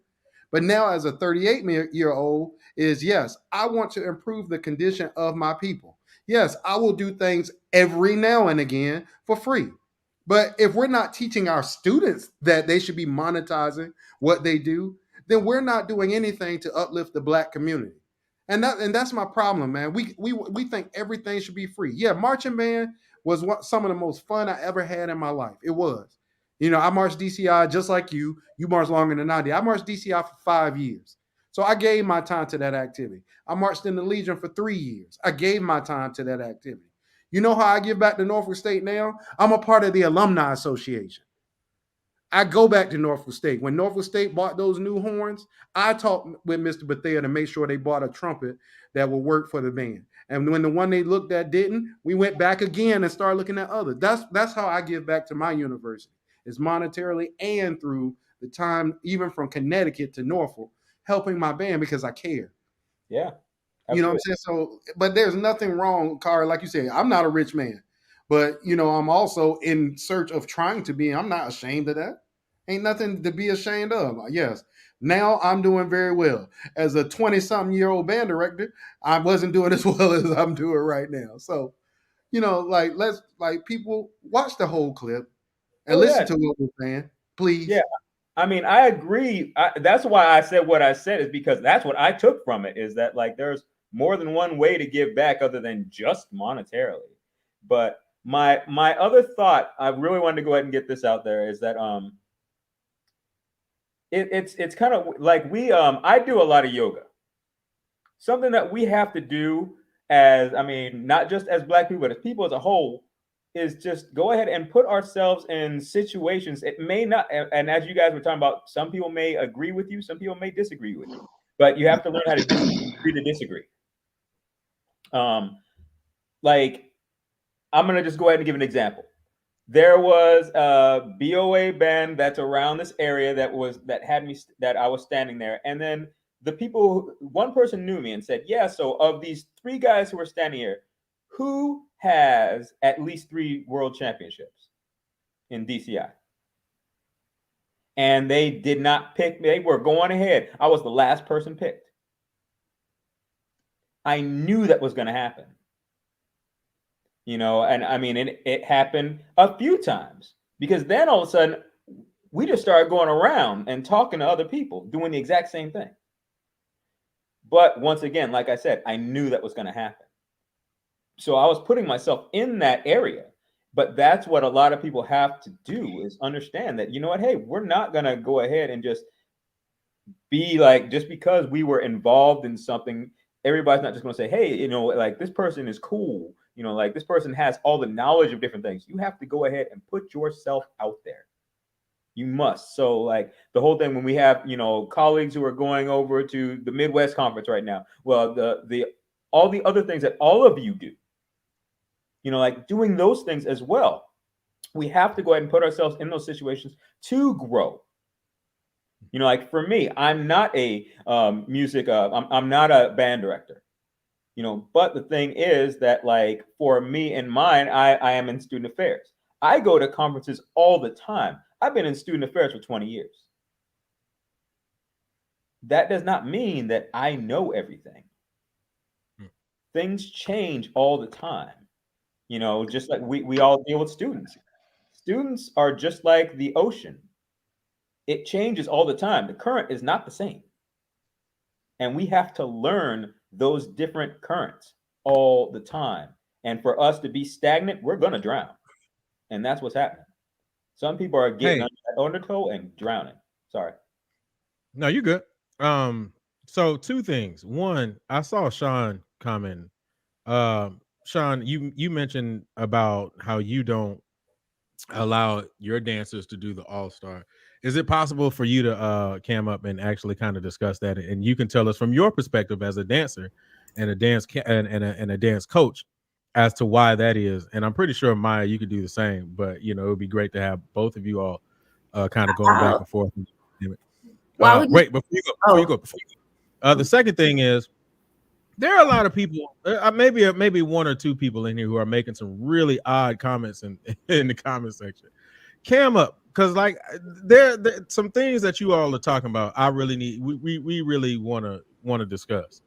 B: But now as a 38-year-old is, yes, I want to improve the condition of my people. Yes, I will do things every now and again for free. But if we're not teaching our students that they should be monetizing what they do, then we're not doing anything to uplift the Black community. And that's my problem, man. We think everything should be free. Yeah, marching band was some of the most fun I ever had in my life. It was. I marched DCI just like you. You marched longer than I did. I marched DCI for 5 years. So I gave my time to that activity. I marched in the Legion for 3 years. I gave my time to that activity. You know how I give back to Norfolk State now? I'm a part of the Alumni Association. I go back to Norfolk State. When Norfolk State bought those new horns, I talked with Mr. Bethea to make sure they bought a trumpet that would work for the band. And when the one they looked at didn't, we went back again and started looking at others. That's how I give back to my university. It's monetarily and through the time, even from Connecticut to Norfolk, helping my band because I care.
H: Yeah. Absolutely.
B: You know what I'm saying? So, but there's nothing wrong, Carl, like you said, I'm not a rich man. But, I'm also in search of trying to be. I'm not ashamed of that. Ain't nothing to be ashamed of. Yes. Now I'm doing very well. As a 20-something-year-old band director, I wasn't doing as well as I'm doing right now. So, let's people watch the whole clip and listen to what we're saying, please.
H: Yeah. I mean, I agree. That's why I said what I said, is because that's what I took from it, is that, like, there's more than one way to give back other than just monetarily. But My other thought, I really wanted to go ahead and get this out there, is that it's kind of like I do a lot of yoga. Something that we have to do as, I mean, not just as Black people, but as people as a whole, is just go ahead and put ourselves in situations. It may not, and as you guys were talking about, some people may agree with you, some people may disagree with you, but you have to learn how to agree to disagree. Like, I'm gonna just go ahead and give an example. There was a BOA band that's around this area that I was standing there, and then one person knew me and said, yeah, so of these 3 guys who are standing here, who has at least 3 world championships in DCI? And they did not pick me. They were going ahead. I was the last person picked. I knew that was going to happen. You know, and I mean, it happened a few times, because then all of a sudden we just started going around and talking to other people doing the exact same thing. But once again, like I said, I knew that was going to happen. So I was putting myself in that area. But that's what a lot of people have to do, is understand that, you know what, hey, we're not going to go ahead and just be like, just because we were involved in something, everybody's not just going to say, hey, you know, like, this person is cool. You know, like, this person has all the knowledge of different things. You have to go ahead and put yourself out there. You must. So, like, the whole thing, when we have, you know, colleagues who are going over to the Midwest Conference right now, well, all the other things that all of you do, you know, like doing those things as well. We have to go ahead and put ourselves in those situations to grow. You know, like for me, I'm not a I'm not a band director. You know, but the thing is that, like, for me and mine, I am in student affairs. I go to conferences all the time. I've been in student affairs for 20 years. That does not mean that I know everything. Things change all the time. You know, just like we all deal with students. Students are just like the ocean. It changes all the time. The current is not the same. And we have to learn those different currents all the time. And for us to be stagnant, we're going to drown. And that's what's happening. Some people are getting under that undertow and drowning. Sorry.
A: No, you're good. So 2 things. One, I saw Sean comment. Sean, you mentioned about how you don't allow your dancers to do the all-star. Is it possible for you to cam up and actually kind of discuss that, and you can tell us from your perspective as a dancer and a dance and a dance coach as to why that is? And I'm pretty sure, Maya, you could do the same, but you know, it would be great to have both of you all kind of going back and forth. Wait, before you go, the second thing is, there are a lot of people, maybe 1 or 2 people in here who are making some really odd comments in the comment section. Cam up, because like there some things that you all are talking about, I really need, we really want to discuss,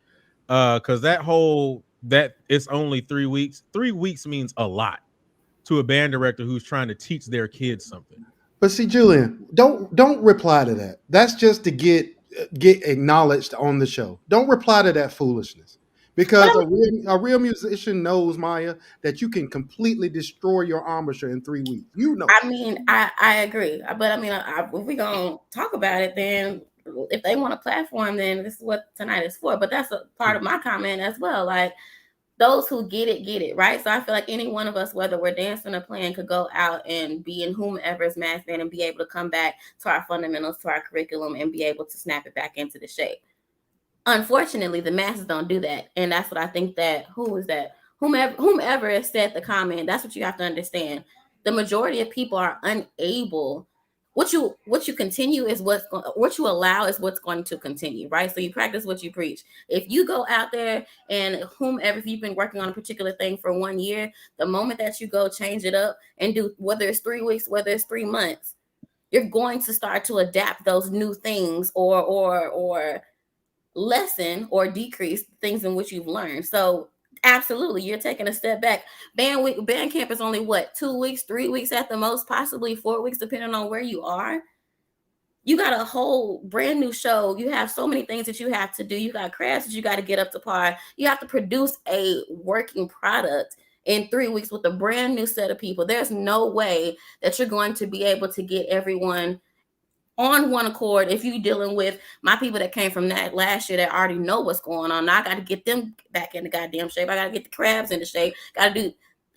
A: because that it's only 3 weeks. 3 weeks means a lot to a band director who's trying to teach their kids something.
B: But see, Julian, don't reply to that. That's just to get acknowledged on the show. Don't reply to that foolishness, because a real musician knows, Maya, that you can completely destroy your embouchure in 3 weeks. You know.
G: I mean, I agree, but I mean, if we're gonna talk about it, then if they want a platform, then this is what tonight is for. But that's a part of my comment as well. Like, those who get it, right? So I feel like any one of us, whether we're dancing or playing, could go out and be in whomever's mass band and be able to come back to our fundamentals, to our curriculum, and be able to snap it back into the shape. Unfortunately, the masses don't do that. And that's what I think that, whomever has said the comment, that's what you have to understand. The majority of people are unable. What you continue is what you allow is what's going to continue, right? So you practice what you preach. If you go out there and if you've been working on a particular thing for 1 year, the moment that you go change it up and do, whether it's 3 weeks, whether it's 3 months, you're going to start to adapt those new things or lessen or decrease things in which you've learned. So absolutely, you're taking a step back. Band camp is only 2 weeks, 3 weeks at the most, possibly 4 weeks, depending on where you are. You got a whole brand new show. You have so many things that you have to do. You got crafts that you got to get up to par. You have to produce a working product in 3 weeks with a brand new set of people. There's no way that you're going to be able to get everyone on one accord if you're dealing with my people that came from that last year that already know what's going on. Now I got to get them back in the goddamn shape. I got to get the crabs in the shape. Got to do.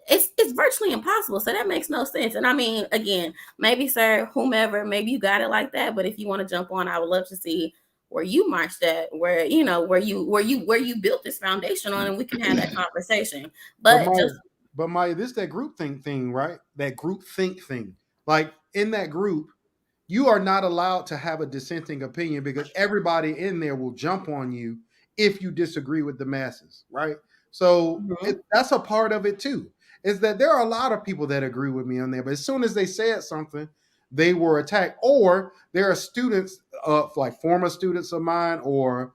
G: It's virtually impossible. So that makes no sense. And I mean, again, maybe sir, whomever, maybe you got it like that. But if you want to jump on, I would love to see where you marched at, where where you built this foundation on, and we can have that conversation. But
B: Maya, this that group think thing, right? That group think thing. Like in that group, you are not allowed to have a dissenting opinion because everybody in there will jump on you if you disagree with the masses, right? So that's a part of it too. Is that there are a lot of people that agree with me on there, but as soon as they said something, they were attacked. Or there are students, like former students of mine, or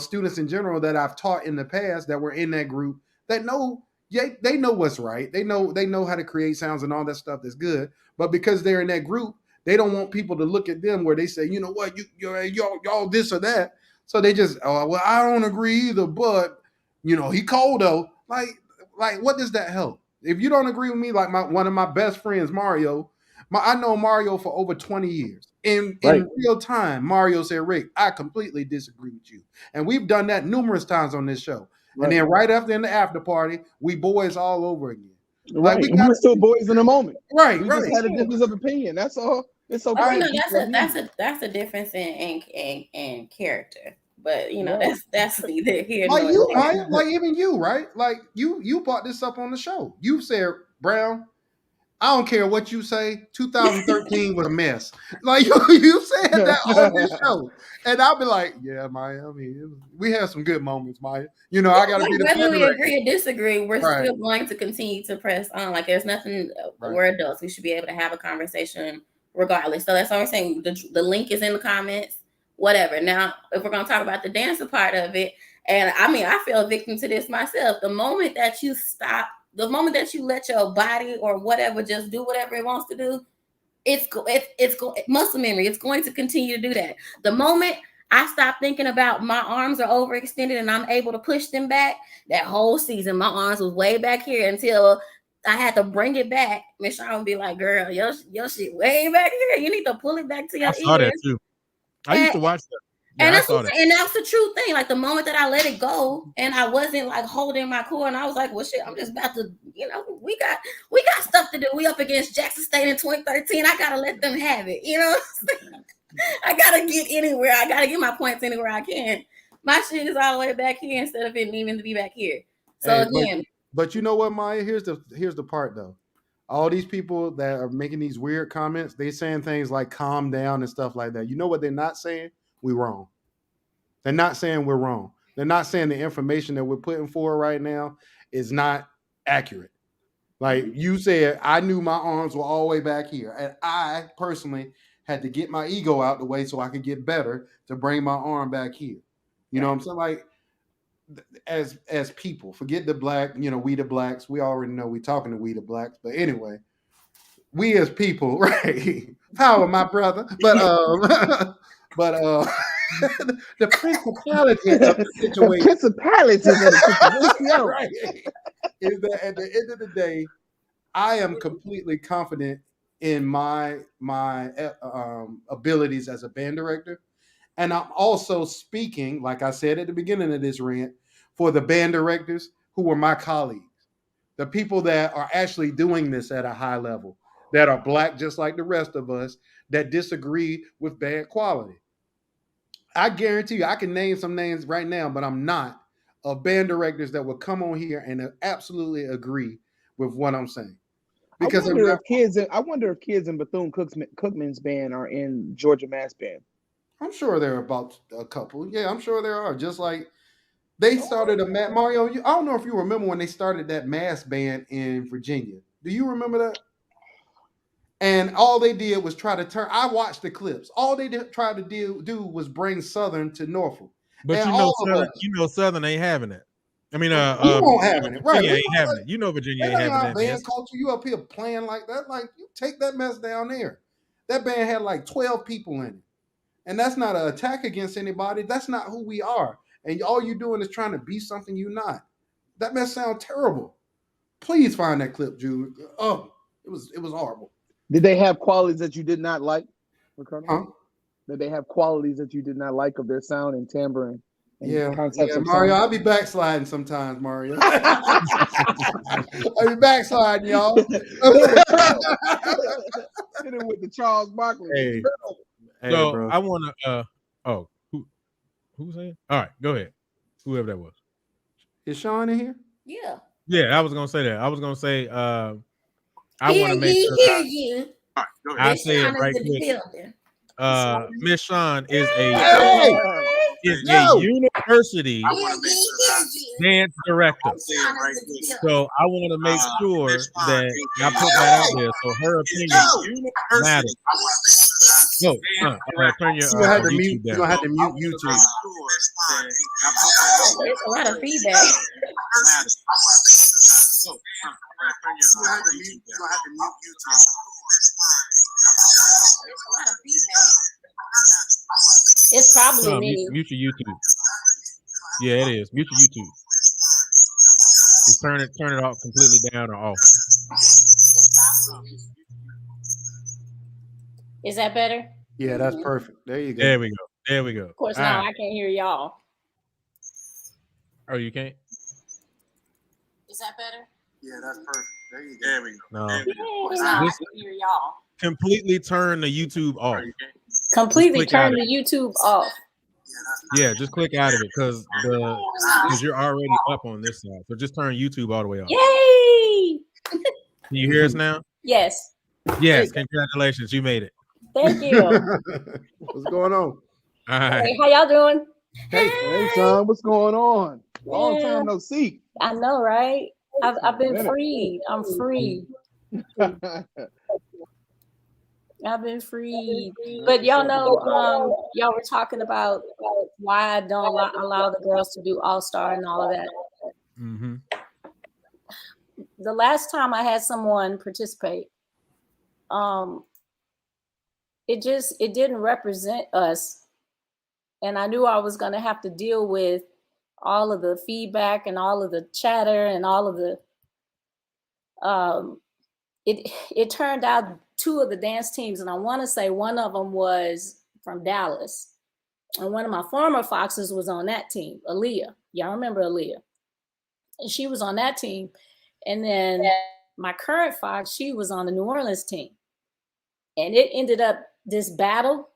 B: students in general that I've taught in the past that were in that group that know. Yeah, they know what's right. They know how to create sounds and all that stuff that's good. But because they're in that group, they don't want people to look at them where they say, you know what, y'all this or that. So they just, oh well, I don't agree either, but he cold though. Like what does that help? If you don't agree with me, like one of my best friends, Mario, I know Mario for over 20 years. In real time, Mario said, Rick, I completely disagree with you. And we've done that numerous times on this show. Right. And then right after in the after party, we boys all over again.
E: Right. Like we're still boys in the moment.
B: Right.
E: We just had a difference of opinion. That's all. It's okay.
G: That's a difference in character. But that's neither here
B: like
G: nor
B: you,
G: there.
B: Maya, like even you, right? Like you brought this up on the show. You said, Brown, I don't care what you say. 2013 was a mess. Like you said that on this show, and I'll be like, "Yeah, Maya. I mean, we had some good moments, Maya. I got to be the
G: whether we agree or disagree, we're still going to continue to press on. Like there's nothing. We're adults. We should be able to have a conversation regardless. So that's what I'm saying. The link is in the comments. Whatever. Now, if we're gonna talk about the dancer part of it, and I mean, I feel a victim to this myself. The moment that you stop. The moment that you let your body or whatever just do whatever it wants to do, it's muscle memory. It's going to continue to do that. The moment I stop thinking about my arms are overextended and I'm able to push them back, that whole season my arms was way back here until I had to bring it back. Miss Shawn would be like, "Girl, your shit way back here. You need to pull it back to your ears."
A: I saw that too. I used to watch that. Yeah,
G: and that's the true thing. Like the moment that I let it go and I wasn't like holding my core and I was like, well, shit, I'm just about to, we got stuff to do. We up against Jackson State in 2013. I got to let them have it. I got to get anywhere. I got to get my points anywhere I can. My shit is all the way back here instead of it needing to be back here. So again.
B: But you know what, Maya? Here's the part though. All these people that are making these weird comments, they saying things like calm down and stuff like that. You know what they're not saying? We're wrong. They're not saying we're wrong. They're not saying the information that we're putting forward right now is not accurate. Like you said, I knew my arms were all the way back here. And I personally had to get my ego out the way so I could get better to bring my arm back here. You know what I'm saying? Like as people, forget the black, we the blacks. We already know we talking to we the blacks. But anyway, we as people, right? Power, my brother. But the principality of the situation.
E: The principality of the situation.
B: Right. Is that at the end of the day, I am completely confident in my abilities as a band director. And I'm also speaking, like I said at the beginning of this rant, for the band directors who were my colleagues, the people that are actually doing this at a high level, that are black just like the rest of us, that disagree with band quality. I guarantee you, I can name some names right now, but I'm not, of band directors that will come on here and absolutely agree with what I'm saying.
E: Because I wonder if kids in Bethune-Cookman's band are in Georgia Mass Band.
B: I'm sure there are about a couple. Yeah, I'm sure there are. Just like they started Mario. I don't know if you remember when they started that mass band in Virginia. Do you remember that? And all they did was try to turn. I watched the clips. All they tried to do was bring Southern to Norfolk.
A: But Southern ain't having it. I mean,
B: you won't having it, right?
A: Virginia ain't having it. Virginia ain't having that
B: band culture. You up here playing like that? Like you take that mess down there. That band had like 12 people in it. And that's not an attack against anybody. That's not who we are. And all you're doing is trying to be something you're not. That mess sounds terrible. Please find that clip, Jude. Oh, it was horrible.
E: Did they have qualities that you did not like, Ricardo?
B: Huh?
E: Did they have qualities that you did not like of their sound and timbre and
B: Yeah,
E: concepts of
B: Mario.
E: sound?
B: I'll be backsliding sometimes, Mario. I'll be backsliding, y'all.
E: Hit it with the Charles Barkley.
A: Hey,
B: Hey,
A: so
B: bro.
A: I want to. Who's saying? All right, go ahead. Whoever that was.
B: Is Sean in here?
G: Yeah.
A: Yeah, I was gonna say that. I was gonna say. I
G: Hear
A: want to make
G: ye,
A: sure
G: hear you.
A: I
G: Miss
A: say it
G: Shawn is
A: right
G: in the
A: quick.
G: building.
A: Miss Shawn is a
B: Hey, yo.
A: university
G: Hear ye, hear you.
A: dance director.
G: Miss Shawn is in the building.
A: So I want to make sure that I put that out there. So her opinion matters. No, turn your
B: You're gonna have to mute.
A: YouTube
B: You're
A: down.
B: gonna have to mute YouTube.
G: There's a lot of feedback. It's probably
A: No,
G: me.
A: mute your YouTube. Yeah, it is. Mute your YouTube. Just turn it off completely down or off.
G: Is that better?
B: Yeah, that's perfect. There you go.
A: There we go. There we go.
G: Of course,
A: All
G: now
A: right.
G: I can't hear y'all.
A: Oh, you can't?
G: Is that better?
B: Yeah, that's perfect. There you go.
A: No.
G: Of course, now I
A: Just
G: can hear y'all.
A: completely turn the YouTube off.
G: Completely
A: click out
G: turn
A: of
G: the YouTube off.
A: Yeah, just click out of it because you're already up on this side. So just turn YouTube all the way off.
G: Yay!
A: Can you hear us now?
G: Yes.
A: Yes. Congratulations, you made it.
G: Thank you.
B: What's going on?
A: All right.
G: Hey, how y'all doing?
E: Hey, son, what's going on? Long
G: Yeah.
E: time no see.
G: I know, right? I've been
E: Minute.
G: freed. I'm free. I've been freed. But y'all know, y'all were talking about why I don't allow the girls to do All-Star and all of that.
A: Mm-hmm.
G: The last time I had someone participate, it didn't represent us. And I knew I was going to have to deal with all of the feedback and all of the chatter and all of the it turned out two of the dance teams, and I want to say one of them was from Dallas, and one of my former Foxes was on that team, Aaliyah. Y'all remember Aaliyah? And she was on that team, and then my current Fox, she was on the New Orleans team, and it ended up this battle.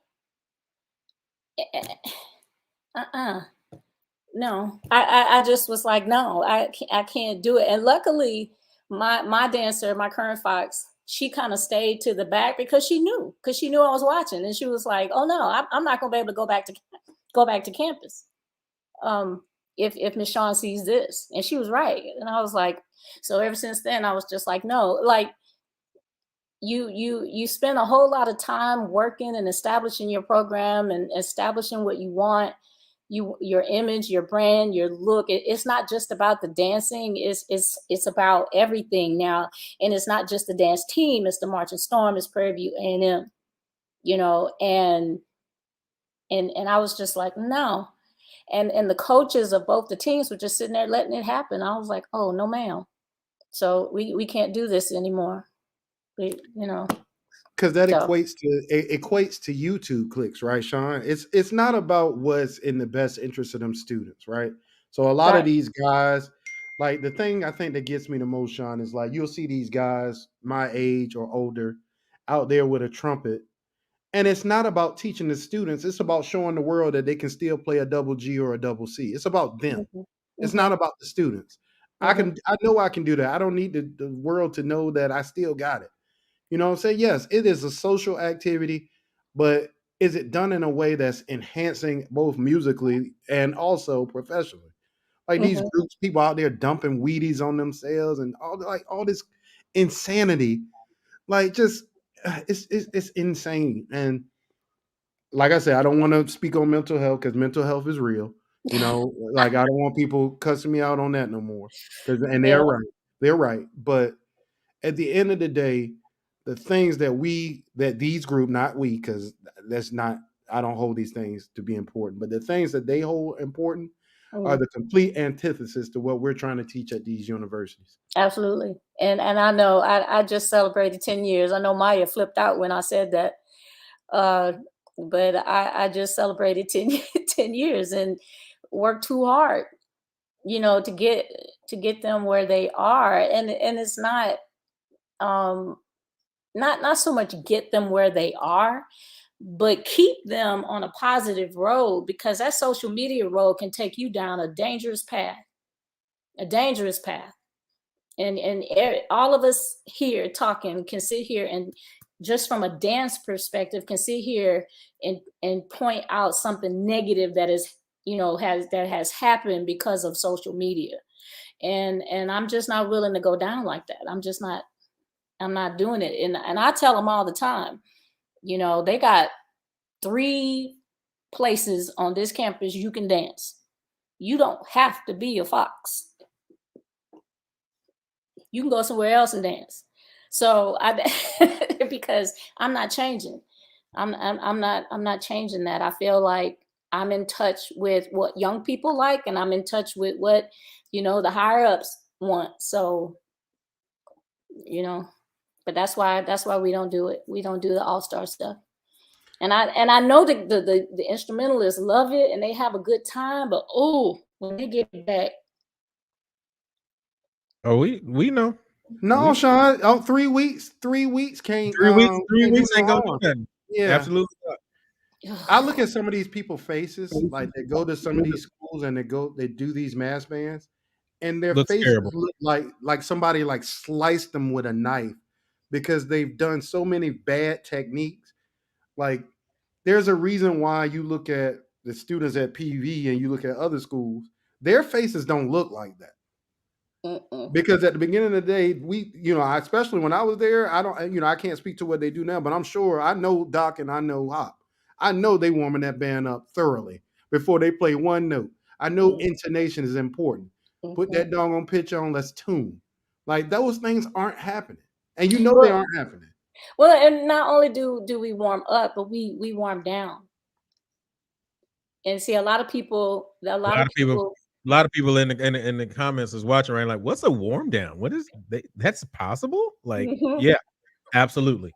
G: No, I just was like, no, I can't do it. And luckily, my dancer, my current Fox, she kind of stayed to the back because she knew I was watching, and she was like, oh no, I'm not gonna be able to go back to campus. If Miss Shawn sees this, and she was right, and I was like, so ever since then, I was just like, no, like you spend a whole lot of time working and establishing your program and establishing what you want. Your image, your brand, your look. It's not just about the dancing. It's about everything now. And it's not just the dance team. It's the Marching Storm. It's Prairie View A&M. And I was just like, no. And the coaches of both the teams were just sitting there letting it happen. I was like, oh no, ma'am. So we can't do this anymore.
B: Because that equates to YouTube clicks, right, Sean? It's not about what's in the best interest of them students, right? So a lot of these guys, like the thing I think that gets me the most, Sean, is like you'll see these guys my age or older out there with a trumpet, and it's not about teaching the students. It's about showing the world that they can still play a double G or a double C. It's about them. It's not about the students. I know I can do that. I don't need the world to know that I still got it. You know what I'm saying? Yes, it is a social activity, but is it done in a way that's enhancing both musically and also professionally? Like these groups, people out there dumping Wheaties on themselves and all this insanity. Like just it's insane. And like I said, I don't want to speak on mental health because mental health is real. Like I don't want people cussing me out on that no more. And they're right. They're right. But at the end of the day, the things that these group, not we, because that's not, I don't hold these things to be important, but the things that they hold important are the complete antithesis to what we're trying to teach at these universities.
I: Absolutely. And I know I just celebrated 10 years. I know Maya flipped out when I said that. But I just celebrated 10 years and worked too hard, to get them where they are. And it's not not so much get them where they are, but keep them on a positive road, because that social media road can take you down a dangerous path. And all of us here talking can sit here and just from a dance perspective can sit here and point out something negative that is has happened because of social media, and I'm just not willing to go down like that. I'm not doing it. And I tell them all the time, they got 3 places on this campus you can dance. You don't have to be a Fox. You can go somewhere else and dance. So because I'm not changing. I'm not changing that. I feel like I'm in touch with what young people like, and I'm in touch with what, the higher ups want. So, but that's why we don't do it. We don't do the all-star stuff. And I know the instrumentalists love it and they have a good time, but when they get back.
A: Oh, we know.
B: No, Sean. 3 weeks. 3 weeks can't.
A: 3 weeks. 3
B: can't
A: weeks
B: do
A: ain't
B: no
A: gonna do
B: harm.
A: nothing.
B: Yeah,
A: Absolutely not.
B: I look at some of these people's faces, like they go to some of these schools and they do these mass bands, and their
A: Looks
B: faces
A: terrible.
B: look like somebody like sliced them with a knife, because they've done so many bad techniques. Like, there's a reason why you look at the students at PV and you look at other schools, their faces don't look like that. Because at the beginning of the day, especially when I was there, I can't speak to what they do now, but I'm sure I know Doc and I know Hop. I know they warming that band up thoroughly before they play one note. I know intonation is important. Put that doggone pitch on, let's tune. Like, those things aren't happening. And they aren't happening.
I: Well, and not only do we warm up, but we warm down. And see, a lot of people
A: A lot of people in the comments is watching, right? Like, what's a warm down? What is that's possible? Like, yeah, absolutely.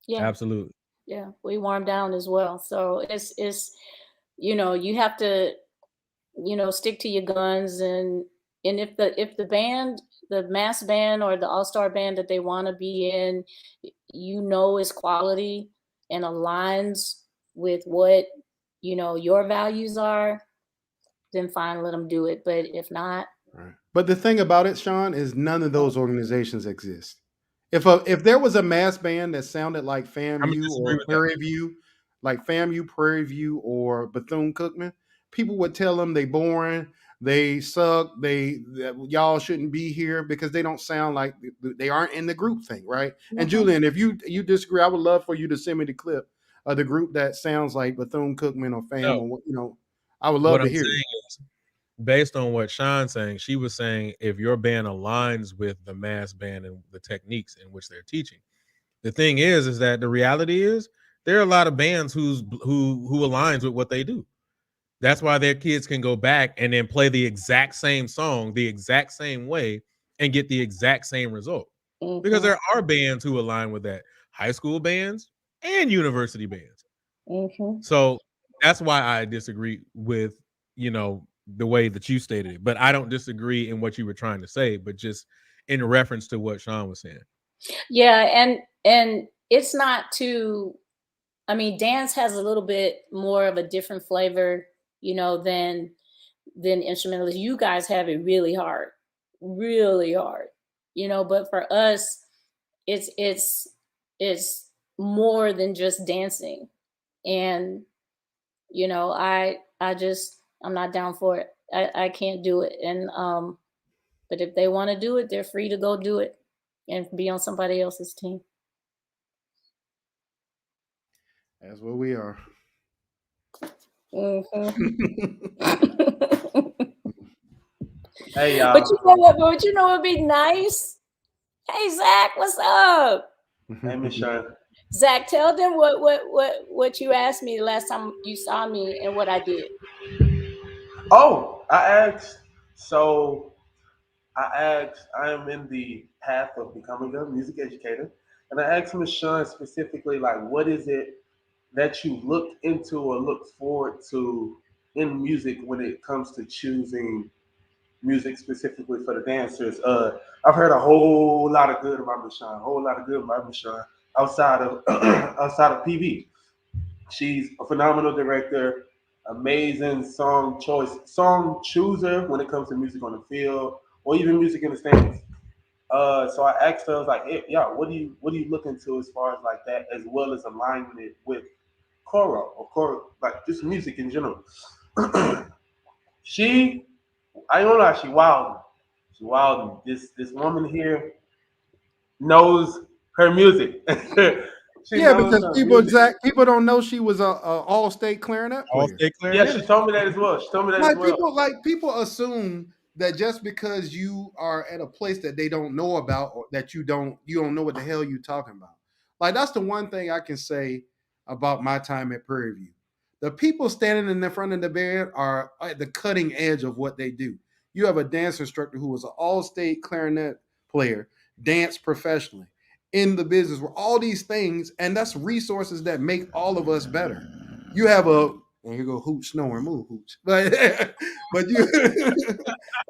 I: Yeah,
A: absolutely.
I: Yeah, we warm down as well. So it's you have to stick to your guns, and if the band, the mass band or the all-star band that they want to be in, is quality and aligns with what your values are, then fine, let them do it. But if not,
B: right. But the thing about it, Sean, is none of those organizations exist. If there was a mass band that sounded like FAMU or Prairie View, or Bethune-Cookman, people would tell them they boring, they suck, y'all shouldn't be here, because they don't sound like, they aren't in the group thing, right? And Julian, if you disagree, I would love for you to send me the clip of the group that sounds like Bethune-Cookman or FAM, or I would love to hear it.
A: Based on what Sean's saying, she was saying if your band aligns with the mass band and the techniques in which they're teaching. The thing is that the reality is there are a lot of bands who aligns with what they do. That's why their kids can go back and then play the exact same song the exact same way and get the exact same result. Because there are bands who align with that, high school bands and university bands. So that's why I disagree with the way that you stated it, but I don't disagree in what you were trying to say, but just in reference to what Sean was saying.
I: Yeah, and it's not too. I mean, dance has a little bit more of a different flavor, than instrumentalists. You guys have it really hard, But for us, it's more than just dancing, and I'm not down for it. I can't do it. And but if they want to do it, they're free to go do it and be on somebody else's team.
B: That's what we are.
I: Hey, but you know what? But you know what'd be nice? Hey, Zach, what's up?
J: Hey, Miss Sean.
I: Zach, tell them what you asked me the last time you saw me and what I did.
C: Oh, I am in the path of becoming a music educator. And I asked Ms. Sean specifically, like, what is it that you look into or look forward to in music when it comes to choosing music specifically for the dancers? I've heard a whole lot of good about Ms. Sean, a whole lot of good about Ms. Sean outside of outside of PV. She's a phenomenal director, amazing song chooser when it comes to music on the field or even music in the stands. So I asked her, I was like, hey, yeah, what do you look into as far as like that, as well as aligning it with like just music in general. she, I don't know, she wild. She wild. This woman here knows her music. She
B: Yeah,
C: knows
B: because
C: her
B: people
C: music.
B: exact people don't know she was a all-state clarinet
A: All
B: player.
A: state
C: Yeah, she
A: clarinet.
C: told me that as well. She told me that as well.
B: Like people assume that just because you are at a place that they don't know about or that you don't know what the hell you're talking about. Like that's the one thing I can say about my time at Prairie View. The people standing in the front of the band are at the cutting edge of what they do. You have a dance instructor who was an all-state clarinet player, danced professionally in the business with all these things, and that's resources that make all of us better. You have a and here go Hooch snoring, move Hooch. But you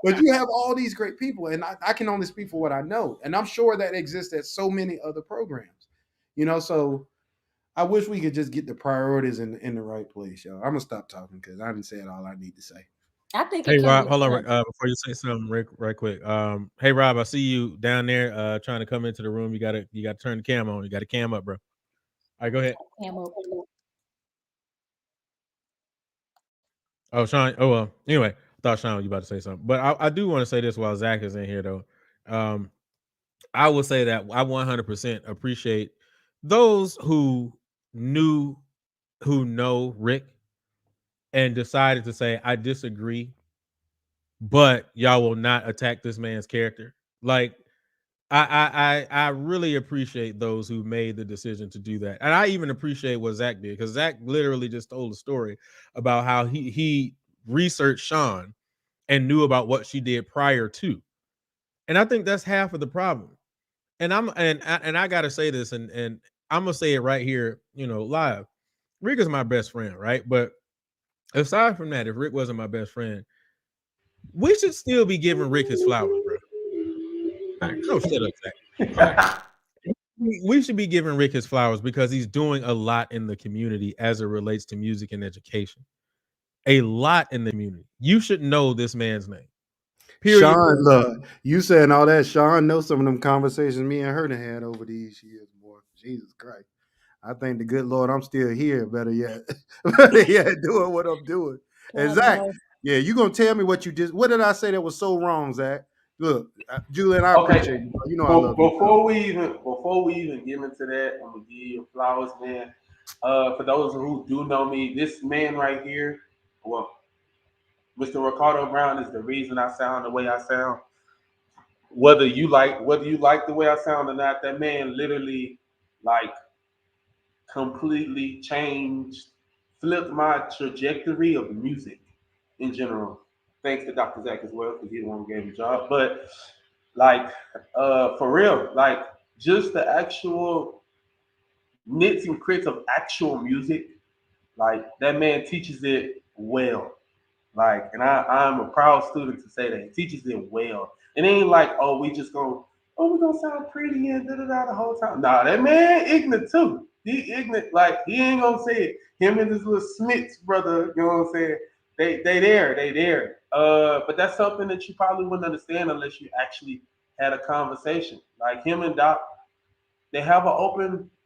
B: but you have all these great people, and I can only speak for what I know, and I'm sure that exists at so many other programs. So I wish we could just get the priorities in the right place, y'all. I'm gonna stop talking because I haven't said all I need to say.
I: I think
A: Hey
I: it can
A: Rob,
I: be
A: hold on,
I: done.
A: before you say something, Rick, right quick. Hey Rob, I see you down there trying to come into the room. You gotta turn the cam on. You got to cam up, bro. All right, go ahead.
I: Camel.
A: Oh, Sean. Oh well. Anyway, I thought Sean was about to say something, but I do want to say this while Zach is in here though. Um, I will say that I 100% appreciate those knew who know Rick and decided to say I disagree, but y'all will not attack this man's character. Like I really appreciate those who made the decision to do that, and I even appreciate what Zach did because Zach literally just told a story about how he researched Sean and knew about what she did prior to, and I think that's half of the problem. And I gotta say this, and I'm gonna say it right here, live. Rick is my best friend, right? But aside from that, if Rick wasn't my best friend, we should still be giving Rick his flowers, bro.
C: Thanks.
A: No, shut up, Zach. We should be giving Rick his flowers because he's doing a lot in the community as it relates to music and education. A lot in the community. You should know this man's name. Period.
B: Sean, look, you saying all that. Sean knows some of them conversations me and her done had over these years, boy. Jesus Christ. I thank the good Lord I'm still here. Better yet, doing what I'm doing. And
I: God
B: Zach,
I: knows.
B: yeah, you gonna tell me what you did? What did I say that was so wrong, Zach? Look, Julian, I
C: Okay.
B: appreciate you. Bro. You know I love you.
C: Before we even get into that, I'm gonna give you flowers, man. For those who do know me, this man right here, well, Mr. Ricardo Brown is the reason I sound the way I sound. Whether you like the way I sound or not, that man literally like completely changed, flipped my trajectory of music in general. Thanks to Dr. Zach as well, because he's the one who gave me a job. But like for real, like just the actual nits and crits of actual music, like that man teaches it well. Like, and I'm a proud student to say that he teaches it well. It ain't like, oh, we gonna sound pretty and da da da the whole time. Nah, that man ignorant too. He ignorant, like he ain't gonna say it. Him and his little Smiths brother, you know what I'm saying? They there. But that's something that you probably wouldn't understand unless you actually had a conversation. Like him and Doc, they have an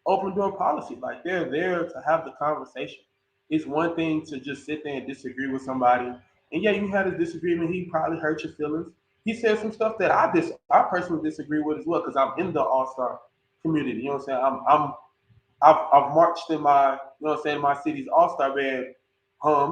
C: open door policy. Like they're there to have the conversation. It's one thing to just sit there and disagree with somebody. And yeah, you had a disagreement. He probably hurt your feelings. He said some stuff that I personally disagree with as well because I'm in the All Star community. You know what I'm saying? I've marched in my, you know what I'm saying, my city's all-star band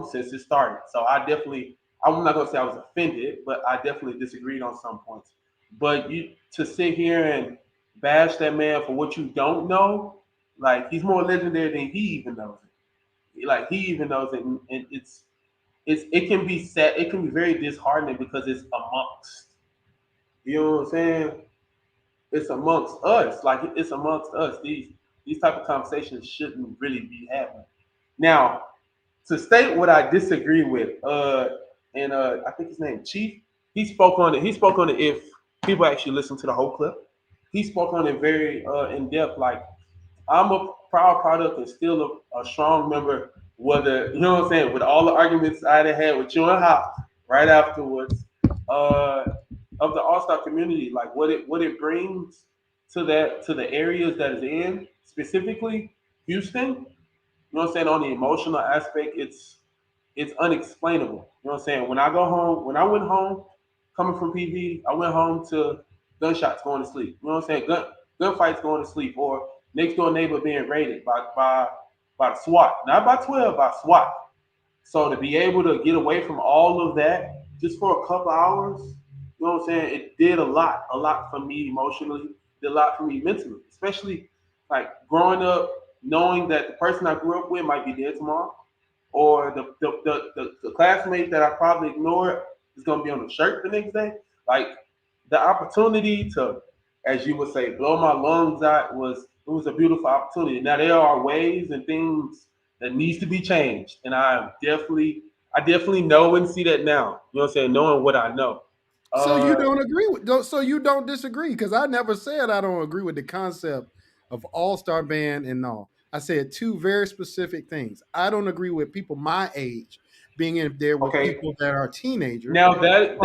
C: since it started. So I'm not gonna say I was offended, but I definitely disagreed on some points. But you to sit here and bash that man for what you don't know, like he's more legendary than he even knows it. Like he even knows it, and
J: it can be sad. It can be very disheartening because it's amongst. You know what I'm saying? It's amongst us. Like it's amongst us. These type of conversations shouldn't really be happening. Now, to state what I disagree with, and I think his name Chief, he spoke on it. He spoke on it. If people actually listen to the whole clip, he spoke on it very in depth. Like I'm a proud product and still a strong member. Whether you know what I'm saying, with all the arguments I had with you and Hop right afterwards, uh, of the All Star community, like what it brings to the areas that it's in, specifically Houston. You know what I'm saying? On the emotional aspect, it's unexplainable. You know what I'm saying? When I go home, when I went home, coming from PV, I went home to gunshots going to sleep. You know what I'm saying? Gunfights going to sleep, or next door neighbor being raided by the SWAT, not by 12, by SWAT. So to be able to get away from all of that just for a couple hours, you know what I'm saying? It did a lot for me emotionally, did a lot for me mentally, especially like growing up, knowing that the person I grew up with might be dead tomorrow, or the classmate that I probably ignored is gonna be on the shirt the next day. Like the opportunity to, as you would say, blow my lungs out was a beautiful opportunity. Now there are ways and things that needs to be changed, and I definitely know and see that now. You know what I'm saying? Knowing what I know.
B: So you don't agree with? So you don't disagree? Because I never said I don't agree with the concept of all-star band and all. I said two very specific things. I don't agree with people my age being in there with
J: Okay.
B: people that are teenagers.
J: Now
B: Let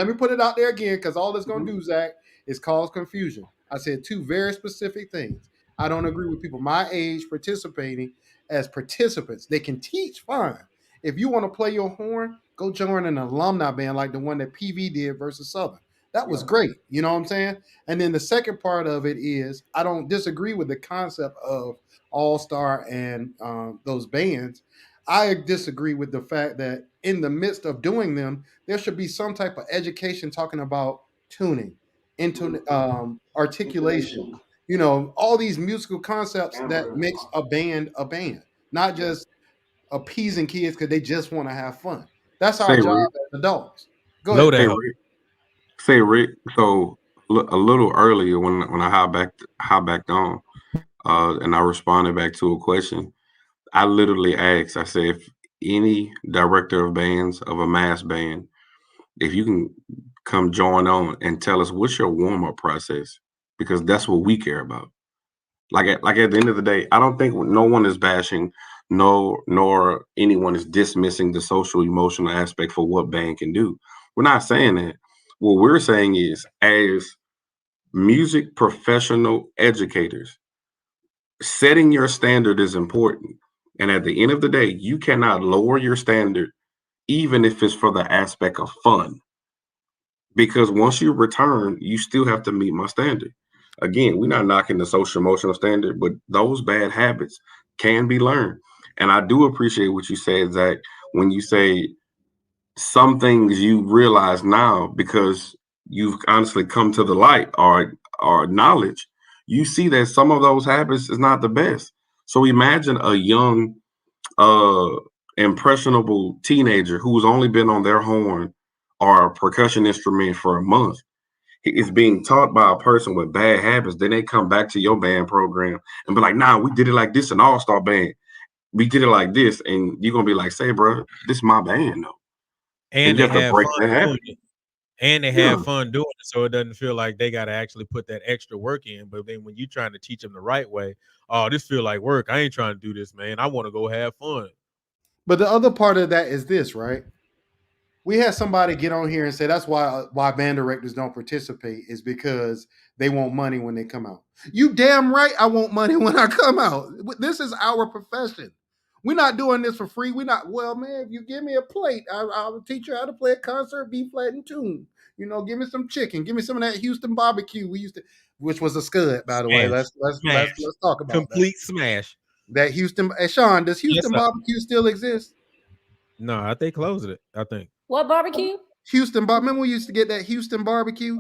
B: me put it out there again, because all it's going to do, Zach, is cause confusion. I said two very specific things. I don't agree with people my age participating as participants. They can teach fine. If you want to play your horn, go join an alumni band like the one that PV did versus Southern. That was great. You know what I'm saying? And then the second part of it is I don't disagree with the concept of All Star and those bands. I disagree with the fact that in the midst of doing them, there should be some type of education talking about tuning, into articulation. You know, all these musical concepts that makes a band, not just appeasing kids because they just want to have fun. That's our
C: Say
B: job
C: Rick.
B: as adults. Go
A: Low
B: ahead.
C: Say
A: down.
C: Rick. Say Rick. So a little earlier when I hop back on, and I responded back to a question. I literally asked. I said, if any director of bands of a mass band, if you can come join on and tell us what's your warm up process, because that's what we care about. Like at the end of the day, I don't think no one is bashing, no, nor anyone is dismissing the social emotional aspect for what band can do. We're not saying that. What we're saying is, as music professional educators, setting your standard is important. And at the end of the day, you cannot lower your standard, even if it's for the aspect of fun. Because once you return, you still have to meet my standard. Again, we're not knocking the social emotional standard, but those bad habits can be learned. And I do appreciate what you said, Zach, when you say some things you realize now because you've honestly come to the light or knowledge. You see that some of those habits is not the best. So imagine a young, uh, impressionable teenager who's only been on their horn or a percussion instrument for a month is being taught by a person with bad habits. Then they come back to your band program and be like, nah, we did it like this in all-star band. We did it like this. And you're going to be like, say, bro, this is my band though. And
A: And
C: you
A: they
C: have to
A: have
C: break
A: fun
C: that
A: doing
C: habit.
A: it. And they
C: Yeah.
A: have fun doing it, so it doesn't feel like they got to actually put that extra work in. But then when you're trying to teach them the right way, oh, this feel like work. I ain't trying to do this, man. I want to go have fun.
B: But the other part of that is this, right? We had somebody get on here and say that's why band directors don't participate is because they want money when they come out. You damn right I want money when I come out. This is our profession. We're not doing this for free. We're not, well, man, if you give me a plate, I'll teach you how to play a concert, B flat and tune. You know, give me some chicken, give me some of that Houston barbecue we used to, which was a scud, by the way.
A: Smash, smash,
B: Let's talk about that.
A: complete smash.
B: That Houston, hey Sean, does
A: Yes,
B: Houston
A: sir.
B: barbecue still exist?
A: No, I think closed it. I think.
I: What barbecue?
B: Houston, remember we used to get that Houston barbecue?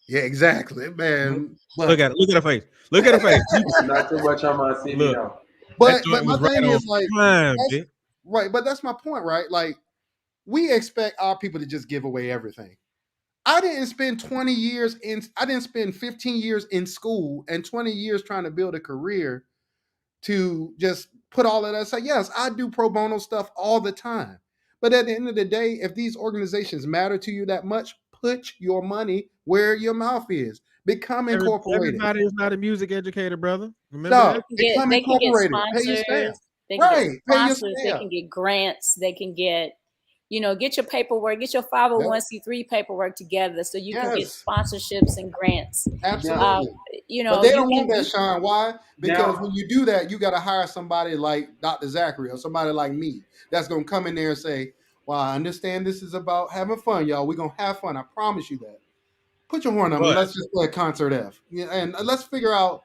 B: Yeah, exactly, man.
A: Look at it. Look at her face. Look at her face.
J: Not too much on my CV
A: Look,
J: though.
A: that
B: But
A: joint
B: my
A: was right
B: thing
A: on
B: is like
A: time,
B: that's,
A: bitch.
B: Right, but that's my point, right? Like, we expect our people to just give away everything. I didn't spend 20 years I didn't spend 15 years in school and 20 years trying to build a career to just put all of that. So yes, I do pro bono stuff all the time. But at the end of the day, if these organizations matter to you that much, put your money where your mouth is. Become incorporated.
A: Everybody is not a music educator, brother. Remember
B: No,
A: that?
B: become
I: They can get
B: incorporated. Pay your staff.
I: sponsors, they can get
B: Right. Pay your
I: sponsors, they
B: staff.
I: can get grants, they can get, get your paperwork, get your
B: Yep.
I: 501c3 paperwork together so you can get
B: Yes.
I: sponsorships and grants.
B: Absolutely.
I: You
B: But
I: know,
B: they
I: you
B: don't want
I: can
B: that, Sean. Why? Because
J: Now,
B: when you do that, you got to hire somebody like Dr. Zachary or somebody like me that's going to come in there and say, well, I understand this is about having fun, y'all. We're going to have fun. I promise you that. Put your horn up and
A: But
B: let's just play a concert F. Yeah, and let's figure out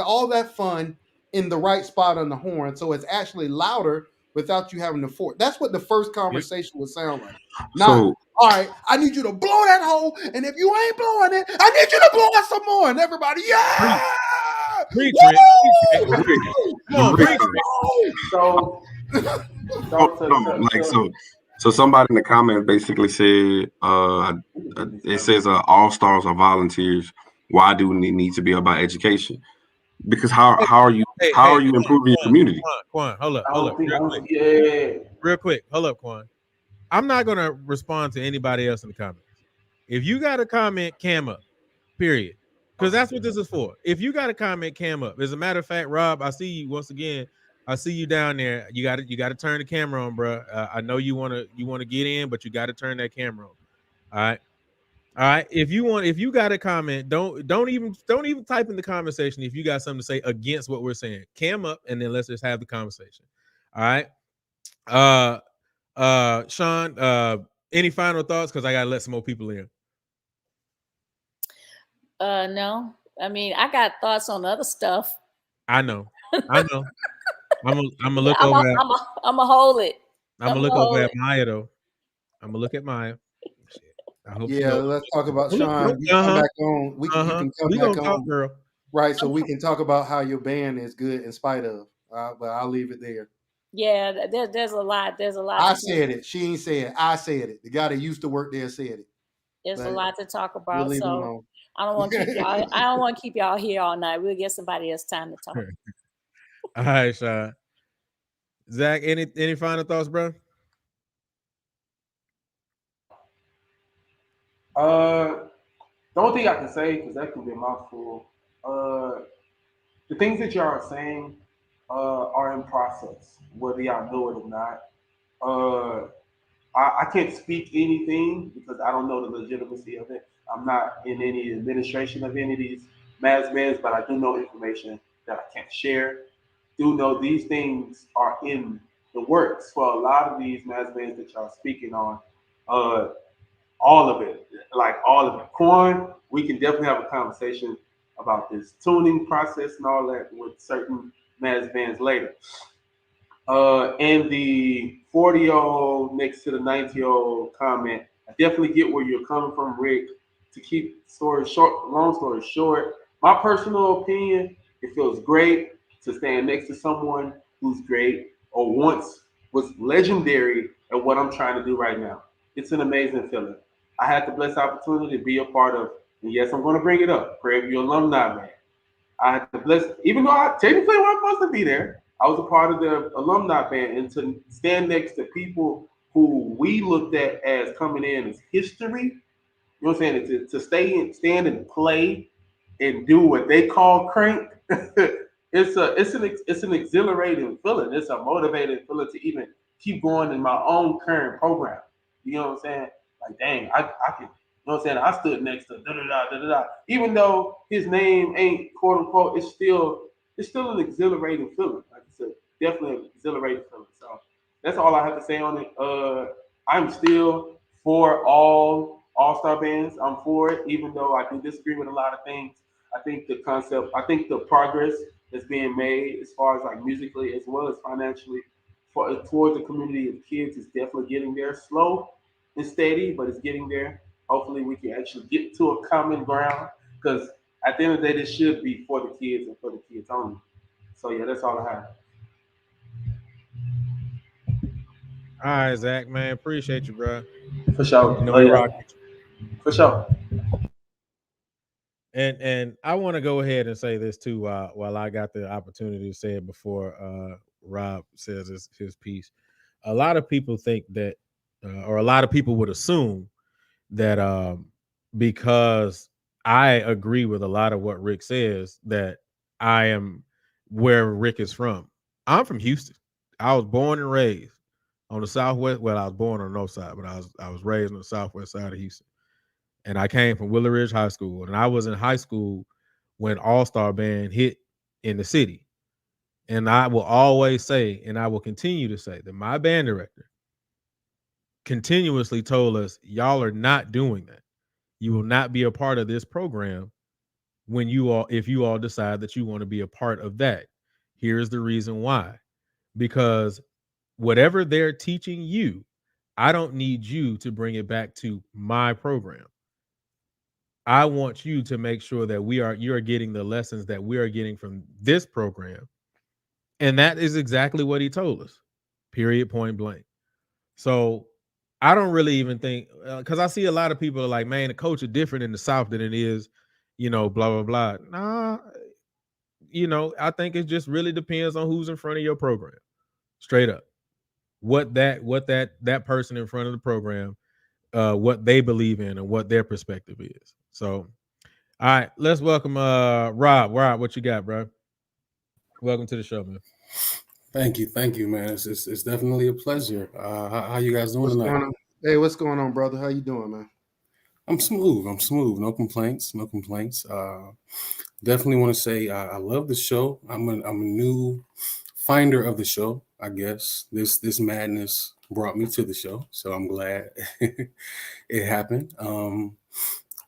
B: all that fun in the right spot on the horn so it's actually louder without you having to force. That's what the first conversation would sound like. Not,
C: So
B: all right, I need you to blow that hole, and if you ain't blowing it, I need you to blow it some more. And everybody, yeah!
A: preach,
B: Woo!
A: Rick.
C: Rick,
A: Come on,
C: Rick,
A: preach, Rick.
J: so
C: so somebody in the comments basically said, it says all stars are volunteers. Why do we need to be about education? Because how are you
A: Hey,
C: improving your community?
A: Quan, hold up,
J: I don't think,
A: real quick, hold up, Quan. I'm not gonna respond to anybody else in the comments. If you got a comment, cam up, period. Because that's what this is for. If you got a comment, cam up. As a matter of fact, Rob, I see you once again. I see you down there. You got to turn the camera on, bro. I know you wanna get in, but you got to turn that camera on. All right. All right. If you got a comment, don't even type in the conversation if you got something to say against what we're saying. Cam up and then let's just have the conversation. All right. Sean, any final thoughts? Because I gotta let some more people in.
I: no. I mean, I got thoughts on other stuff.
A: I know. I'm gonna look
I: I'm
A: over.
I: I'm a hold it.
A: I'm gonna look over at Maya though. I'm gonna look at Maya. I hope she knows.
B: Let's talk about Sean. You come back on. You can come
A: we
B: back
A: gonna talk,
B: on,
A: girl.
B: right? So we can talk about how your band is good in spite of. But I'll leave it there.
I: Yeah, there's a lot. There's a lot.
B: I said it. She ain't said it. I said it. The guy that used to work there said it.
I: There's a lot to talk about.
B: We'll leave it
I: So
B: alone.
I: I don't want to keep y'all. I don't want to keep y'all here all night. We'll get somebody else time to talk.
A: All right, Sean. Zach, any final thoughts, bro?
J: The only thing I can say, because that could be a mouthful, the things that y'all are saying are in process, whether y'all know it or not. I can't speak anything because I don't know the legitimacy of it. I'm not in any administration of any of these mass bands, but I do know information that I can't share. Do know these things are in the works for a lot of these mass bands that y'all speaking on. All of it, like all of it. Corn, we can definitely have a conversation about this tuning process and all that with certain mass bands later. And the 40-year-old next to the 90-year-old comment, I definitely get where you're coming from, Rick. To keep story short, long story short, my personal opinion, it feels great to stand next to someone who's great or once was legendary at what I'm trying to do right now. It's an amazing feeling. I had the blessed opportunity to be a part of, and yes, I'm going to bring it up, Prairie View alumni, man. I had the blessed, even though I technically wasn't supposed to be there, I was a part of the alumni band, and to stand next to people who we looked at as coming in as history, you know what I'm saying, to stand and play and do what they call crank, it's an exhilarating feeling. It's a motivating feeling to even keep going in my own current program. You know what I'm saying? Like, dang, I can, you know what I'm saying? I stood next to da da da da da. Even though his name ain't quote unquote, it's still an exhilarating feeling. Like I said, definitely an exhilarating feeling. So that's all I have to say on it. I'm still for all-star bands. I'm for it, even though I do disagree with a lot of things. I think the concept, I think the progress that's being made as far as like musically as well as financially towards the community of kids is definitely getting there. Slow and steady, but it's getting there. Hopefully we can actually get to a common ground because at the end of the day, this should be for the kids and for the kids only. So yeah, that's all I have.
A: All right, Zach, man, appreciate you, bro.
J: For sure.
A: You know
J: Oh
A: we
J: yeah.
A: rock with
J: For sure.
A: you. And I want to go ahead and say this too, while I got the opportunity to say it before Rob says his piece. A lot of people think that, or a lot of people would assume that because I agree with a lot of what Rick says, that I am where Rick is from. I'm from Houston. I was born and raised on the southwest. Well, I was born on the north side, but I was raised on the southwest side of Houston. And I came from Willow Ridge High School. And I was in high school when All Star Band hit in the city. And I will always say, and I will continue to say, that my band director continuously told us, y'all are not doing that. You will not be a part of this program when if you all decide that you want to be a part of that. Here's the reason why. Because whatever they're teaching you, I don't need you to bring it back to my program. I want you to make sure that you're getting the lessons that we are getting from this program. And that is exactly what he told us. Period, point blank. So I don't really even think, because I see a lot of people are like, man, the coach is different in the South than it is, blah, blah, blah. Nah, I think it just really depends on who's in front of your program. Straight up. What that person in front of the program, what they believe in and what their perspective is. So, all right, let's welcome Rob. Rob, what you got, bro? Welcome to the show, man.
K: Thank you, man. It's definitely a pleasure. How you guys doing
B: What's
K: tonight?
B: going on? Hey, what's going on, brother? How you doing, man?
K: I'm smooth. No complaints. Definitely want to say I love the show. I'm a new finder of the show. I guess this madness brought me to the show, so I'm glad it happened.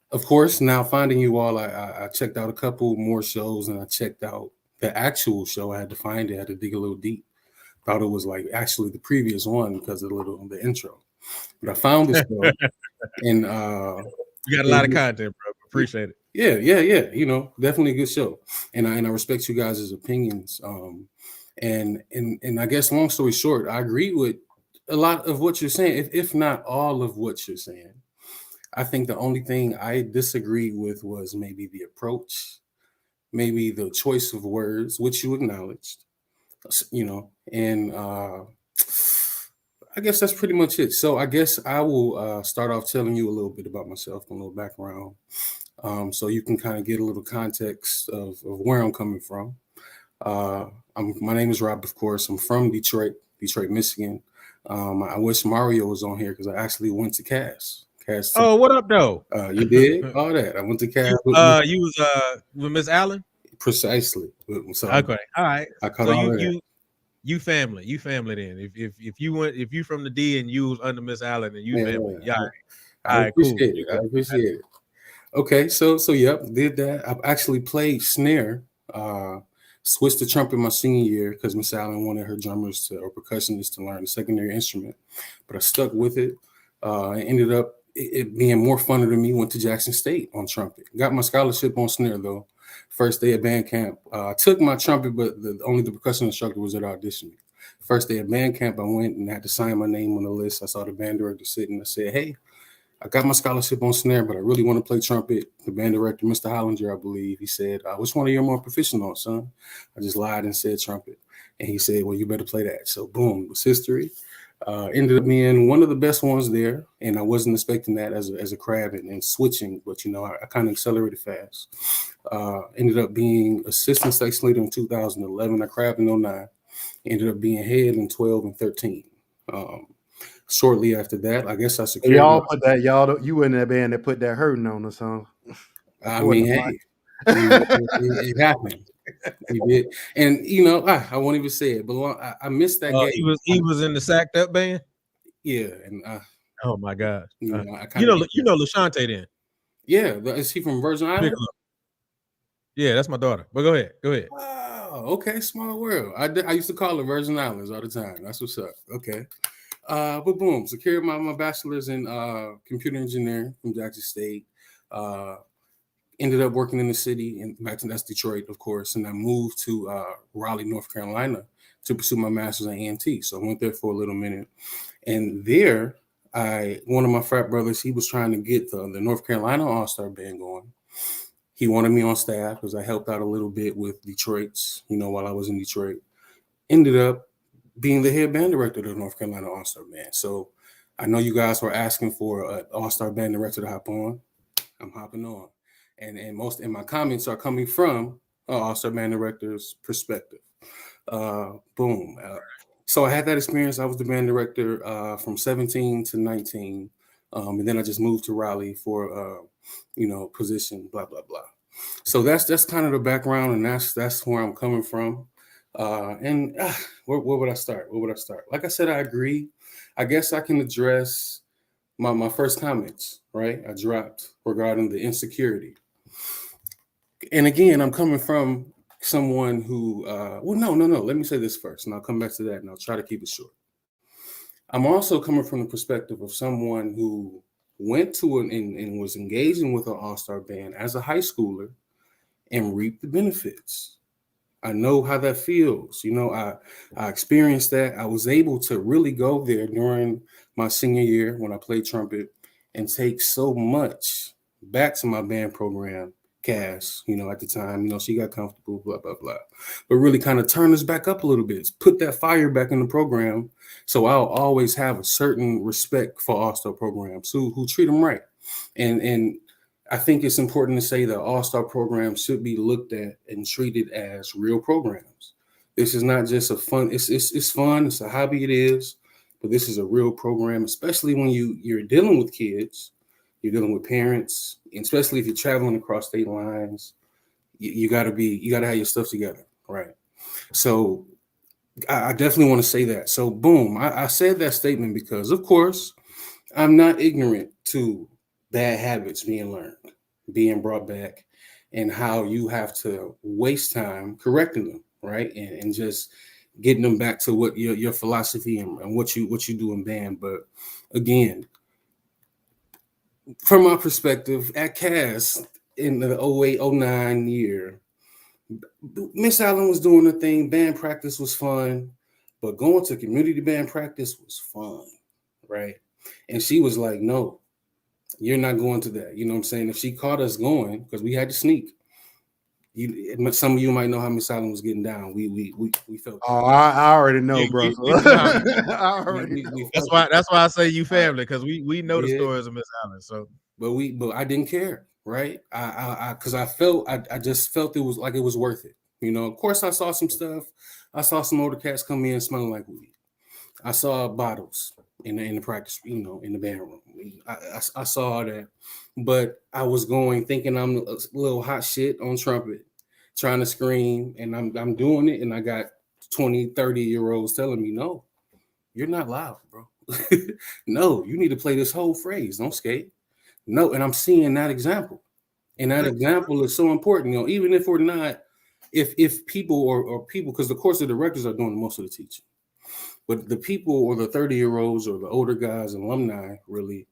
K: Of course, now finding you all, I checked out a couple more shows, and I checked out the actual show. I had to find it. I had to dig a little deep. Thought it was like actually the previous one because of the intro. But I found this show, and
A: you got a lot of content, bro. Appreciate it.
K: Yeah. Definitely a good show, and I respect you guys' opinions. And I guess long story short, I agree with a lot of what you're saying, if not all of what you're saying. I think the only thing I disagreed with was maybe the approach, maybe the choice of words, which you acknowledged, and I guess that's pretty much it. So I guess I will start off telling you a little bit about myself, a little background, so you can kind of get a little context of where I'm coming from. My name is Rob, of course. I'm from Detroit, Michigan. I wish Mario was on here because I actually went to Cass.
A: Oh, what up, though?
K: You did all that. I went to Cass.
A: You was with Miss Allen.
K: Precisely. So
A: okay, all right.
K: I caught
A: so
K: all of that.
A: You family then. If you from the D and you was under Miss Allen and you family, yeah.
K: I appreciate it. I appreciate it. Okay, so yep, did that. I've actually played snare. Switched to trumpet my senior year because Miss Allen wanted her drummers or percussionists to learn a secondary instrument, but I stuck with it. I ended up it being more funner to me. Went to Jackson State on trumpet. Got my scholarship on snare though. First day at band camp, I took my trumpet, but only the percussion instructor was at audition. First day at band camp, I went and had to sign my name on the list. I saw the band director sitting. I said, "Hey, I got my scholarship on snare, but I really want to play trumpet." The band director, Mr. Hollinger, I believe, he said, "Which one are you more proficient on, son?" I just lied and said trumpet. And he said, "Well, you better play that." So boom, it was history. Ended up being one of the best ones there. And I wasn't expecting that as a crab and switching, but I kind of accelerated fast. Ended up being assistant section leader in 2011. I crabbed in 09. Ended up being head in 12 and 13. Shortly after that, I guess I secured.
B: You were in that band that put that hurting on us, huh?
K: I mean, hey, it happened. He did, and I won't even say it, but I missed that game.
A: He was in the Sacked Up band.
K: Yeah, and
A: oh my God,
K: LaShante
A: then.
K: Yeah, is he from Virgin Islands?
A: Yeah, that's my daughter. But go ahead.
K: Oh, okay, small world. I used to call her Virgin Islands all the time. That's what's up. Okay. But boom, secured my bachelor's in computer engineering from Jackson State. ended up working in the city, and that's Detroit, of course. And I moved to Raleigh, North Carolina, to pursue my master's in A&T. So I went there for a little minute, and there, one of my frat brothers, he was trying to get the North Carolina All-Star Band going. He wanted me on staff because I helped out a little bit with Detroit's, while I was in Detroit. Ended up being the head band director of the North Carolina All-Star Band. So I know you guys were asking for an All-Star Band director to hop on. I'm hopping on. And most in my comments are coming from All-Star Band director's perspective. Boom. So I had that experience. I was the band director from 17 to 19. And then I just moved to Raleigh for position, blah, blah, blah. So that's kind of the background, and that's where I'm coming from. Where would I start? Like I said, I agree. I guess I can address my first comments, right? I dropped regarding the insecurity. And again, I'm coming from someone who, no. Let me say this first, and I'll come back to that, and I'll try to keep it short. I'm also coming from the perspective of someone who went to and was engaging with an all-star band as a high schooler and reaped the benefits. I know how that feels. I experienced that. I was able to really go there during my senior year when I played trumpet and take so much back to my band program. Cass, at the time, she got comfortable, blah, blah, blah. But really kind of turn us back up a little bit, put that fire back in the program. So I'll always have a certain respect for all-star programs who treat them right. And I think it's important to say that all-star programs should be looked at and treated as real programs. This is not just a fun, it's fun, it's a hobby, it is, but this is a real program, especially when you're dealing with kids. You're dealing with parents, and especially if you're traveling across state lines, you gotta have your stuff together, right? So I definitely want to say that. So boom, I said that statement because, of course, I'm not ignorant to bad habits being learned, being brought back, and how you have to waste time correcting them, right? And just getting them back to what your philosophy and what you do in band. But again, from my perspective, at Cass in the 08-09 year, Miss Allen was doing her thing. Band practice was fun, but going to community band practice was fun, right? And she was like, no, you're not going to that. You know what I'm saying? If she caught us going, because we had to sneak. Some of you might know how Miss Allen was getting down. We felt.
B: Oh, I already know, bro.
A: That's why I say you family, because we know the stories of Miss Allen. So,
K: but I didn't care, right? Because I just felt it was worth it. Of course, I saw some stuff. I saw some older cats come in smelling like weed. I saw bottles in the practice, in the band room. I saw that, but I was going thinking I'm a little hot shit on trumpet, trying to scream, and I'm doing it, and I got 20, 30-year-olds telling me, no, you're not loud, bro. No, you need to play this whole phrase. Don't skate. No, and I'm seeing that example, and that example is so important. Even if we're not, if people or people, because of course the directors are doing most of the teaching, but the people or the 30-year-olds or the older guys and alumni, really,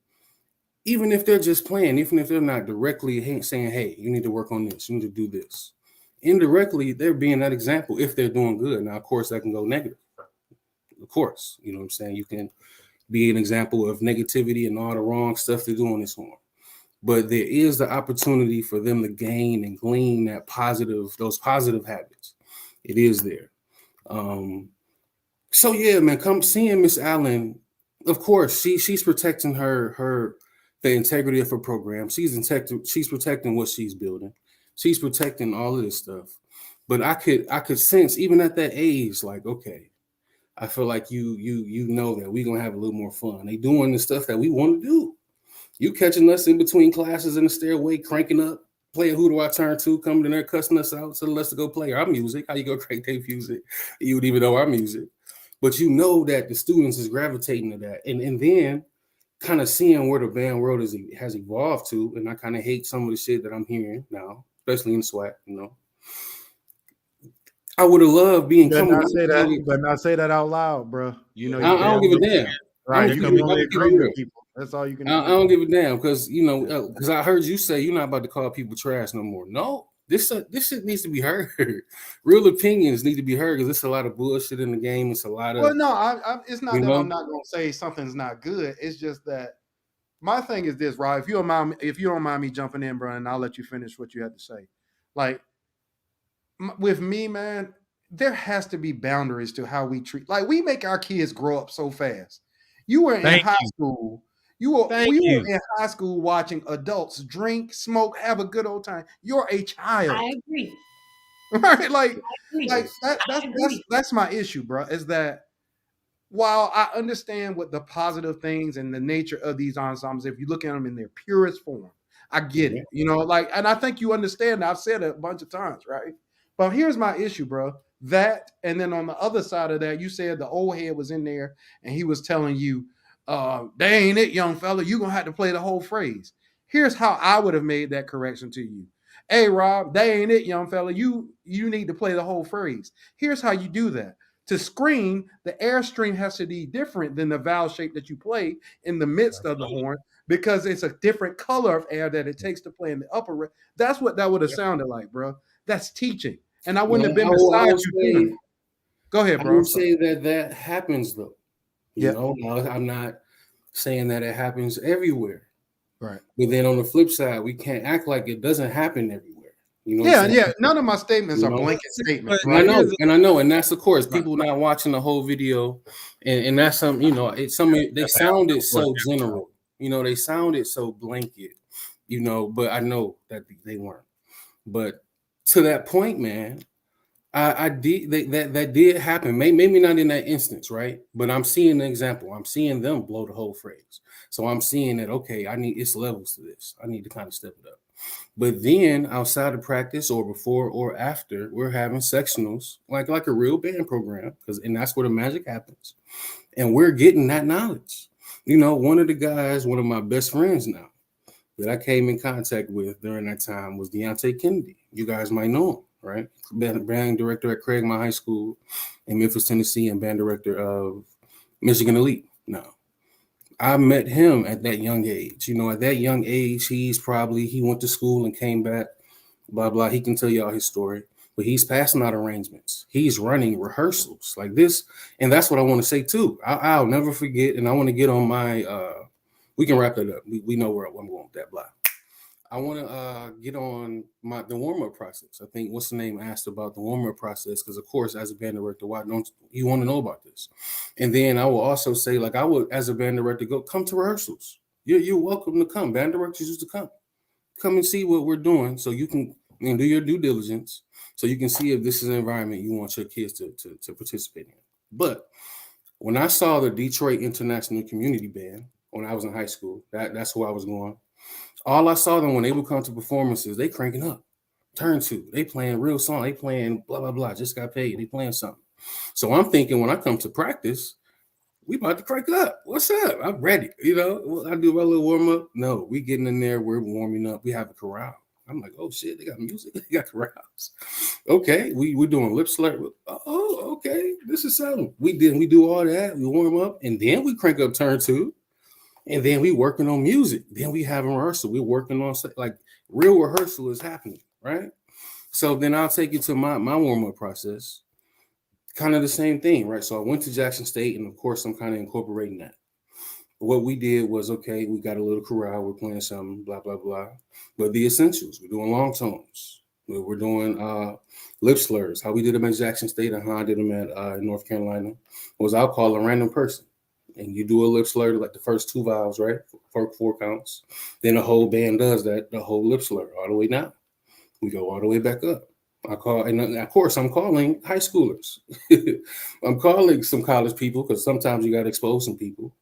K: even if they're just playing, even if they're not directly saying, hey, you need to work on this, you need to do this, indirectly, they're being that example if they're doing good. Now, of course, that can go negative. Of course, you know what I'm saying? You can be an example of negativity and all the wrong stuff they're doing this form. But there is the opportunity for them to gain and glean those positive habits. It is there. So yeah, man, come seeing Miss Allen. Of course, she's protecting the integrity of her program. She's protecting what she's building. She's protecting all of this stuff. But I could sense, even at that age, like, okay, I feel like you know that we're gonna have a little more fun. They doing the stuff that we want to do. You catching us in between classes in the stairway, cranking up, playing Who Do I Turn To, coming in there cussing us out, telling us to go play our music. How you go crank their music? You would even know our music. But you know that the students is gravitating to that. And then kind of seeing where the band world has evolved to, and I kind of hate some of the shit that I'm hearing now, especially in SWAT, I would have loved being
B: coming. But not say that out loud, bro.
K: I don't give a damn.
B: Right, you can only agree with people. That's all you can
K: I
B: do.
K: don't give a damn because because I heard you say you're not about to call people trash no more. No, this shit needs to be heard. Real opinions need to be heard because there's a lot of bullshit in the game. It's a lot of
B: Well, no, it's not that I'm not going to say something's not good. It's just that my thing is this, Rob. If you don't mind me jumping in, bro, and I'll let you finish what you had to say. Like with me, man, there has to be boundaries to how we treat. Like we make our kids grow up so fast. You were in high school. We were in high school watching adults drink, smoke, have a good old time. You're a child.
I: I agree.
B: Right? Like that's my issue, bro. Is that while I understand what the positive things and the nature of these ensembles, if you look at them in their purest form, I get it. And I think you understand. I've said it a bunch of times, right? But here's my issue, bro. That, and then on the other side of that, you said the old head was in there and he was telling you, "That ain't it, young fella. You're gonna have to play the whole phrase." Here's how I would have made that correction to you. Hey, Rob, that ain't it, young fella. You need to play the whole phrase. Here's how you do that. To scream, the airstream has to be different than the vowel shape that you play in the midst of the horn because it's a different color of air that it takes to play in the upper. That's what that would have sounded like, bro. That's teaching. And I wouldn't have been beside you. Go ahead, bro.
K: I would say that happens, though. You know, I'm not saying that it happens everywhere.
B: Right.
K: But then on the flip side, we can't act like it doesn't happen everywhere. You know
B: yeah. None of my statements are blanket statements.
K: Right? I know, and that's of course people not watching the whole video, and that's some. They sounded so general. They sounded so blanket. But I know that they weren't. But to that point, man, I did that did happen. Maybe not in that instance, right? But I'm seeing the example. I'm seeing them blow the whole phrase. So I'm seeing that it's levels to this. I need to kind of step it up. But then outside of practice or before or after, we're having sectionals like a real band program, and that's where the magic happens. And we're getting that knowledge. One of the guys, one of my best friends now that I came in contact with during that time was Deontay Kennedy. You guys might know him, right? Band director at Craigmont High School in Memphis, Tennessee, and band director of Michigan Elite. Now, I met him at that young age. At that young age, he went to school and came back, blah, blah. He can tell y'all his story, but he's passing out arrangements. He's running rehearsals like this. And that's what I want to say too. I'll never forget. And I want to get on my, we can wrap that up. We know where I'm going with that, blah. I want to get on the warm-up process. I think what's the name asked about the warm-up process because, of course, as a band director, why don't you want to know about this? And then I will also say, I would, as a band director, come to rehearsals. You're welcome to come. Band directors used to come and see what we're doing, so you can do your due diligence, so you can see if this is an environment you want your kids to participate in. But when I saw the Detroit International Community Band when I was in high school, that's who I was going. All I saw them when they would come to performances, they cranking up. Turn two, they playing real song, they playing blah, blah, blah, just got paid, they playing something. So I'm thinking when I come to practice, we about to crank up. What's up? I'm ready. I do my little warm up. No, we getting in there, we're warming up, we have a chorale. I'm like, oh shit, they got music, they got chorales. Okay, we're doing lip slur. Oh, okay, this is something. We do all that, we warm up, and then we crank up turn two. And then we working on music. Then we have a rehearsal. We're working on real rehearsal is happening, right? So then I'll take you to my warm-up process. Kind of the same thing, right? So I went to Jackson State, and of course I'm kind of incorporating that. What we did was, okay, we got a little chorale, we're playing something, blah, blah, blah. But the essentials, we're doing long tones. We're doing lip slurs. How we did them at Jackson State and how I did them at North Carolina was I'll call a random person. And you do a lip slur like the first two vowels, right? Four counts. Then the whole band does that, the whole lip slur all the way down. We go all the way back up. And of course, I'm calling high schoolers. I'm calling some college people because sometimes you got to expose some people,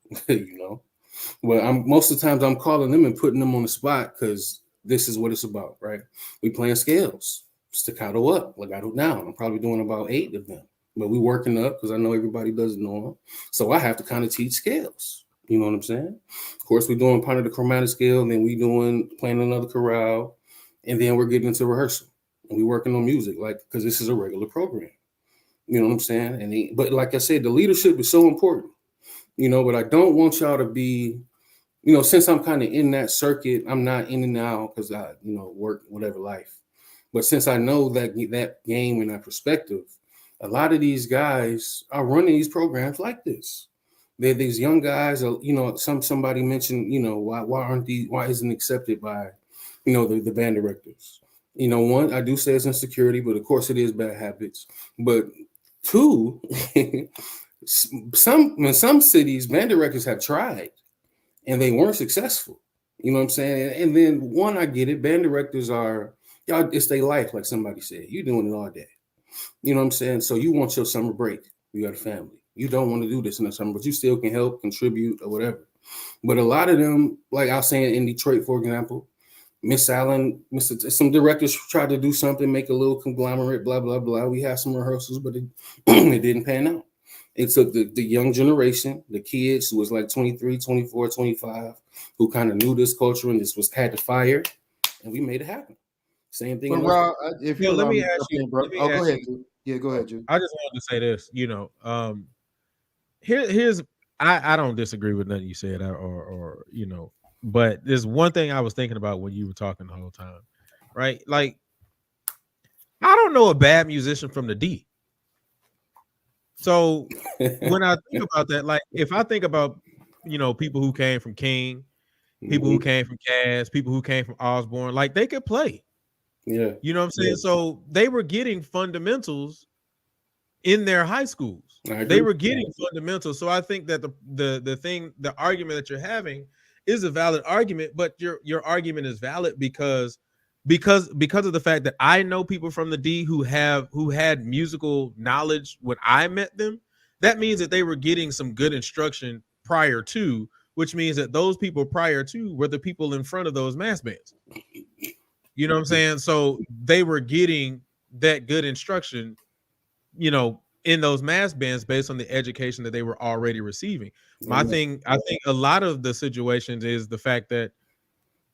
K: But most of the times I'm calling them and putting them on the spot because this is what it's about, right? We playing scales, staccato up, legato down. I'm probably doing about 8 of them. But we working up because I know everybody doesn't know them. So I have to kind of teach scales. You know what I'm saying? Of course, we're doing part of the chromatic scale, and then playing another chorale, and then we're getting into rehearsal. And we're working on music, because this is a regular program. You know what I'm saying? But like I said, the leadership is so important. But I don't want y'all to be since I'm kind of in that circuit, I'm not in and out because I, work, whatever life. But since I know that game and that perspective, a lot of these guys are running these programs like this. They're these young guys, somebody mentioned, why isn't it accepted by, the band directors? One, I do say it's insecurity, but of course it is bad habits. But two, some cities, band directors have tried and they weren't successful. You know what I'm saying? And then one, I get it. Band directors are, y'all, it's their life, like somebody said. You're doing it all day. You know what I'm saying? So you want your summer break. You got a family. You don't want to do this in the summer, but you still can help, contribute, or whatever. But a lot of them, like I was saying in Detroit, for example, Miss Allen, some directors tried to do something, make a little conglomerate, blah, blah, blah. We had some rehearsals, but it didn't pan out. It took the young generation, the kids who was like 23, 24, 25, who kind of knew this culture and had to fire, and we made it happen. Same thing.
B: But Rob, if you
A: let me ask you,
B: bro. Oh, go ahead, Drew. Yeah, go ahead, Drew.
A: I just wanted to say this. Here's I don't disagree with nothing you said, or but there's one thing I was thinking about when you were talking the whole time, right? Like, I don't know a bad musician from the D. So when I think about that, like if I think about, people who came from King, people who came from Cass, people who came from Osborne, like they could play.
K: Yeah.
A: You know what I'm saying? Yeah. So they were getting fundamentals in their high schools. They were getting fundamentals. So I think that the argument that you're having is a valid argument, but your argument is valid because of the fact that I know people from the D who had musical knowledge when I met them. That means that they were getting some good instruction prior to, which means that those people prior to were the people in front of those mass bands. You know what I'm saying? So they were getting that good instruction, in those mass bands based on the education that they were already receiving. I think a lot of the situations is the fact that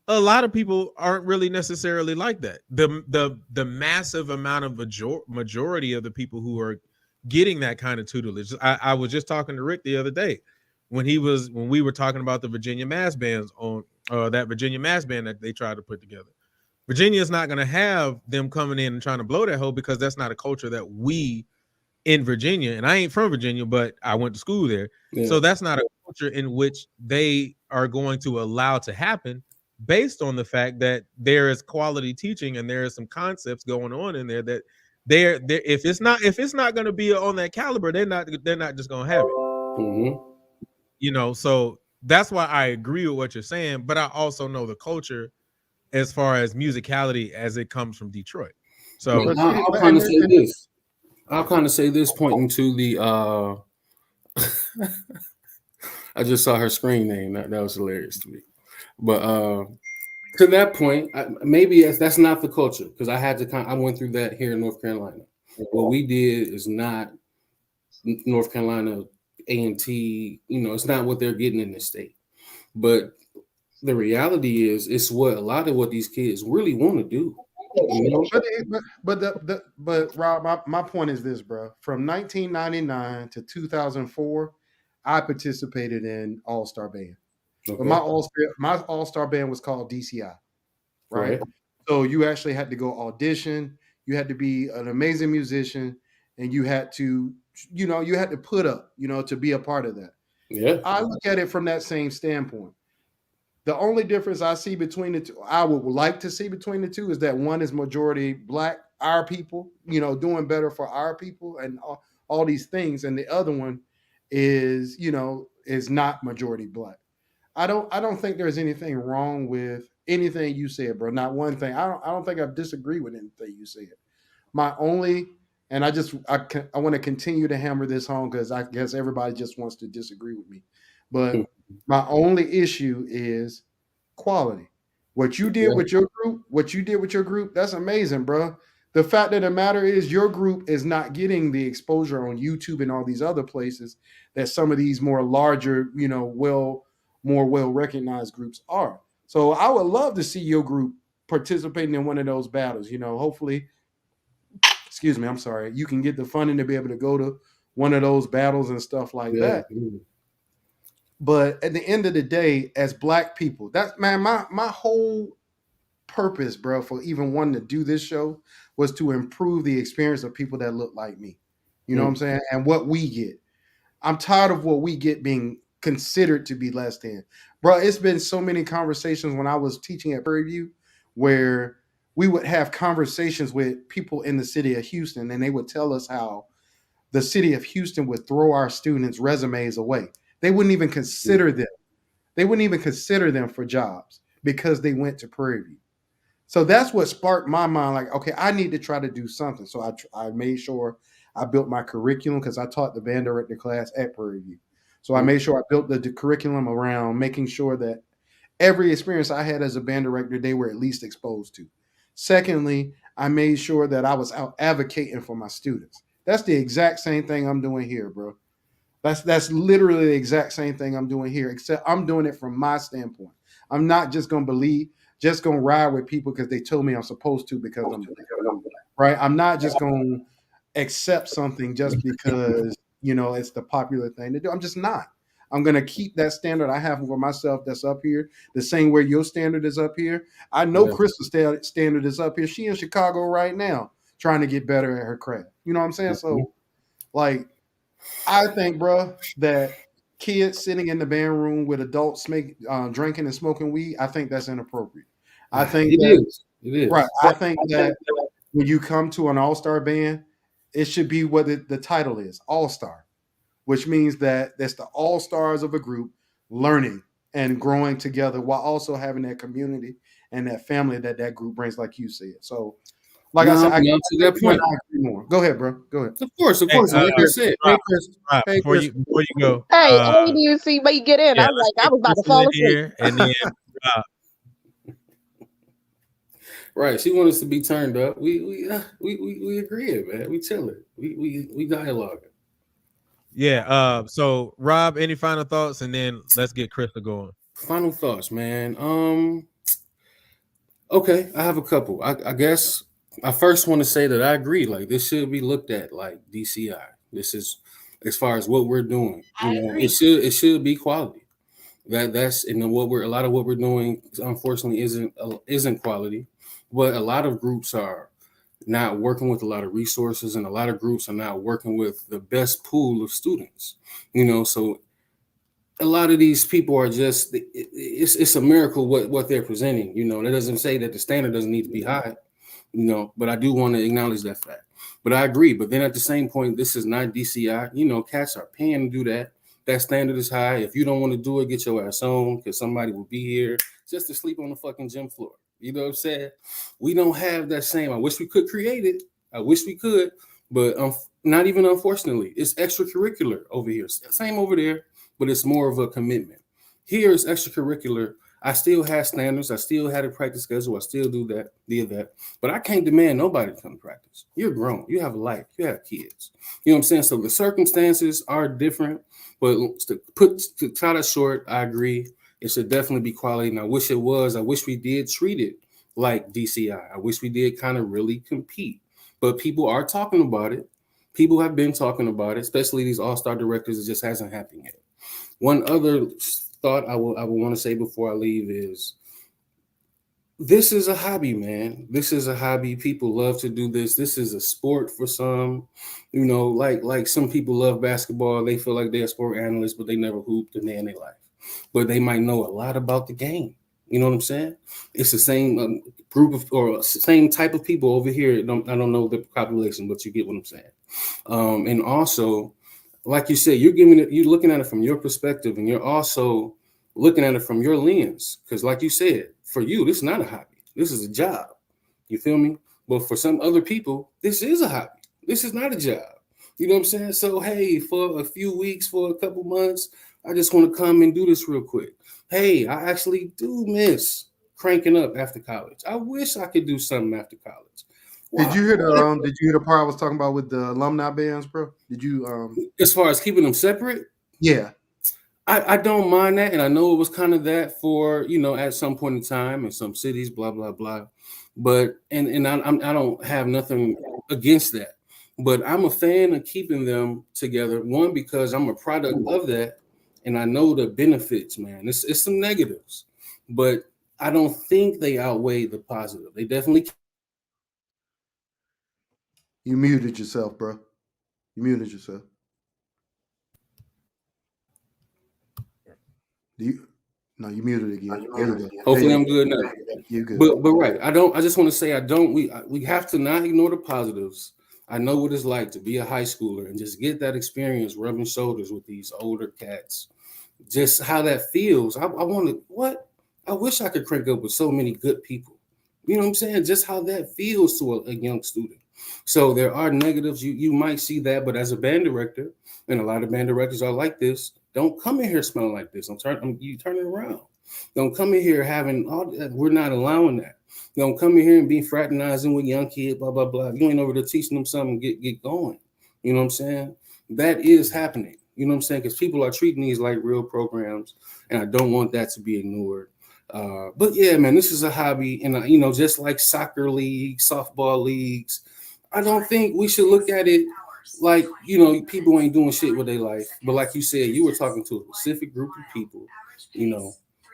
A: a lot of people aren't really necessarily like that. The massive amount of majority of the people who are getting that kind of tutelage. I was just talking to Rick the other day when we were talking about the Virginia mass bands on that Virginia mass band that they tried to put together. Virginia is not going to have them coming in and trying to blow that hole because that's not a culture that we in Virginia, and I ain't from Virginia, but I went to school there. Yeah. So that's not a culture in which they are going to allow to happen based on the fact that there is quality teaching and there is some concepts going on in there that they're if it's not going to be on that caliber, they're not just going to have it. So that's why I agree with what you're saying, but I also know the culture as far as musicality as it comes from Detroit. So
K: I'll kind of say this. I'll kind of say this, pointing to the I just saw her screen name. That was hilarious to me. But to that point, maybe that's not the culture, because I went through that here in North Carolina. What we did is not North Carolina A&T, it's not what they're getting in this state. But the reality is, it's what a lot of what these kids really want to do.
B: But Rob, my point is this, bro. From 1999 to 2004, I participated in All-Star Band. Okay. But my All-Star Band was called DCI, right? So you actually had to go audition. You had to be an amazing musician, and you had to, you had to put up, to be a part of that. Yeah, I look at it from that same standpoint. The only difference I see between the two, I would like to see between the two, is that one is majority Black, our people, doing better for our people and all these things. And the other one is, is not majority Black. I don't think there's anything wrong with anything you said, bro. Not one thing. I don't think I disagree with anything you said. My only, and I want to continue to hammer this home because I guess everybody just wants to disagree with me. But my only issue is quality. What you did with your group, that's amazing, bro. The fact of the matter is your group is not getting the exposure on YouTube and all these other places that some of these more larger, more well-recognized groups are. So I would love to see your group participating in one of those battles. Hopefully, excuse me, I'm sorry, you can get the funding to be able to go to one of those battles and stuff like that. But at the end of the day, as Black people, that's man, my whole purpose, bro, for even wanting to do this show was to improve the experience of people that look like me. You know what I'm saying? And what we get. I'm tired of what we get being considered to be less than. Bro, it's been so many conversations when I was teaching at Prairie View where we would have conversations with people in the city of Houston and they would tell us how the city of Houston would throw our students' resumes away. They wouldn't even consider them. They wouldn't even consider them for jobs because they went to Prairie View. So that's what sparked my mind. Like, okay, I need to try to do something. So I made sure I built my curriculum because I taught the band director class at Prairie View. So I made sure I built the curriculum around making sure that every experience I had as a band director, they were at least exposed to. Secondly, I made sure that I was out advocating for my students. That's the exact same thing I'm doing here, bro. That's literally the exact same thing I'm doing here, except I'm doing it from my standpoint. I'm not just gonna ride with people because they told me I'm supposed to because I'm Black, right. I'm not just gonna accept something just because it's the popular thing to do. I'm just not. I'm gonna keep that standard I have for myself that's up here, the same way your standard is up here. I know Crystal's standard is up here. She in Chicago right now trying to get better at her craft. You know what I'm saying? So, like, I think, bro, that kids sitting in the band room with adults drinking and smoking weed, I think that's inappropriate. I think
K: it is.
B: Right. I think that when you come to an all-star band, it should be what the title is, all-star, which means that that's the all-stars of a group learning and growing together while also having that community and that family that group brings, like you said. So, like I said,
K: to that point,
B: I agree more. Go ahead, bro. Go ahead.
K: Of course. Like I said,
A: before you go,
L: Hey, you see me get in.
A: yeah,
L: I was like, I was about to fall asleep.
A: here, and then
K: right. She wants us to be turned up. We agree, man. We chilling. We dialoguing.
A: Yeah. So Rob, any final thoughts, and then let's get Crystal going.
K: Final thoughts, man. Okay, I have a couple. I guess I first want to say that I agree. Like, this should be looked at like DCI. This is as far as what we're doing. It should be quality. That's a lot of what we're doing, unfortunately, isn't quality. But a lot of groups are not working with a lot of resources, and a lot of groups are not working with the best pool of students. So a lot of these people are just, it's a miracle what they're presenting. That doesn't say that the standard doesn't need to be high, but I do want to acknowledge that fact. But I agree. But then at the same point, this is not DCI. Cats are paying to do that. That standard is high. If you don't want to do it, get your ass on, because somebody will be here just to sleep on the fucking gym floor. You know what I'm saying? We don't have that same. I wish we could create it. I wish we could, but not even unfortunately. It's extracurricular over here. Same over there, but it's more of a commitment. Here is extracurricular. I still have standards. I still had a practice schedule. I still do that. But I can't demand nobody to come to practice. You're grown. You have a life. You have kids. You know what I'm saying? So the circumstances are different. But to cut it short, I agree. It should definitely be quality. And I wish it was. I wish we did treat it like DCI. I wish we did kind of really compete. But people are talking about it. People have been talking about it, especially these all-star directors. It just hasn't happened yet. One other thought I will want to say before I leave is, this is a hobby, man. This is a hobby. People love to do this. This is a sport for some. Like some people love basketball. They feel like they're a sport analyst, but they never hooped a day in their life. But they might know a lot about the game. You know what I'm saying? It's the same group of, or same type of people over here. I don't know the population, but you get what I'm saying. And also, like you said, you're looking at it from your perspective, and you're also looking at it from your lens. Because like you said, for you, this is not a hobby. This is a job. You feel me? But for some other people, this is a hobby. This is not a job. You know what I'm saying? So, hey, for a few weeks, for a couple months, I just want to come and do this real quick. Hey, I actually do miss cranking up after college. I wish I could do something after college. Wow.
B: Did you hear the part I was talking about with the alumni bands, bro? Did you
K: as far as keeping them separate?
B: Yeah.
K: I don't mind that, and I know it was kind of that for, at some point in time in some cities, blah blah blah. But and I don't have nothing against that, but I'm a fan of keeping them together. One, because I'm a product of that, and I know the benefits, man. It's some negatives, but I don't think they outweigh the positive. They definitely.
B: You muted yourself, bro. You muted yourself. No, you muted again. There you go.
K: Hopefully, I'm good now.
B: You're good.
K: But right, I just want to say we have to not ignore the positives. I know what it's like to be a high schooler and just get that experience rubbing shoulders with these older cats. Just how that feels. I wish I could crank up with so many good people. You know what I'm saying? Just how that feels to a young student. So there are negatives. You might see that, but as a band director, and a lot of band directors are like this, don't come in here smelling like this. You turn it around. Don't come in here having all that. We're not allowing that. Don't come in here and be fraternizing with young kids, blah, blah, blah. You ain't over there teaching them something, get going. You know what I'm saying? That is happening. You know what I'm saying? Because people are treating these like real programs, and I don't want that to be ignored. But yeah, man, this is a hobby, and just like soccer leagues, softball leagues, I don't think we should look at it like, people ain't doing shit with their life. But like you said, you were talking to a specific group of people,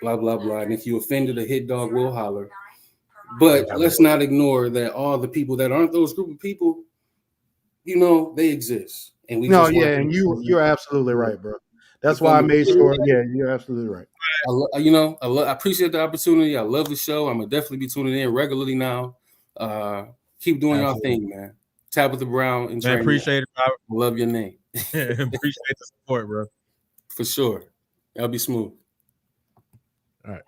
K: blah, blah, blah. And if you offended, a hit dog will holler. But let's not ignore that all the people that aren't those group of people, they exist. And we
B: and you're absolutely right, bro. That's why I made sure. Yeah, you're absolutely right.
K: I appreciate the opportunity. I love the show. I'm gonna definitely be tuning in regularly now. Keep doing your thing, man. Tabitha Brown and
A: man, appreciate it, Robert.
K: Love your name.
A: Appreciate the support, bro.
K: For sure. I'll be smooth.
A: All right.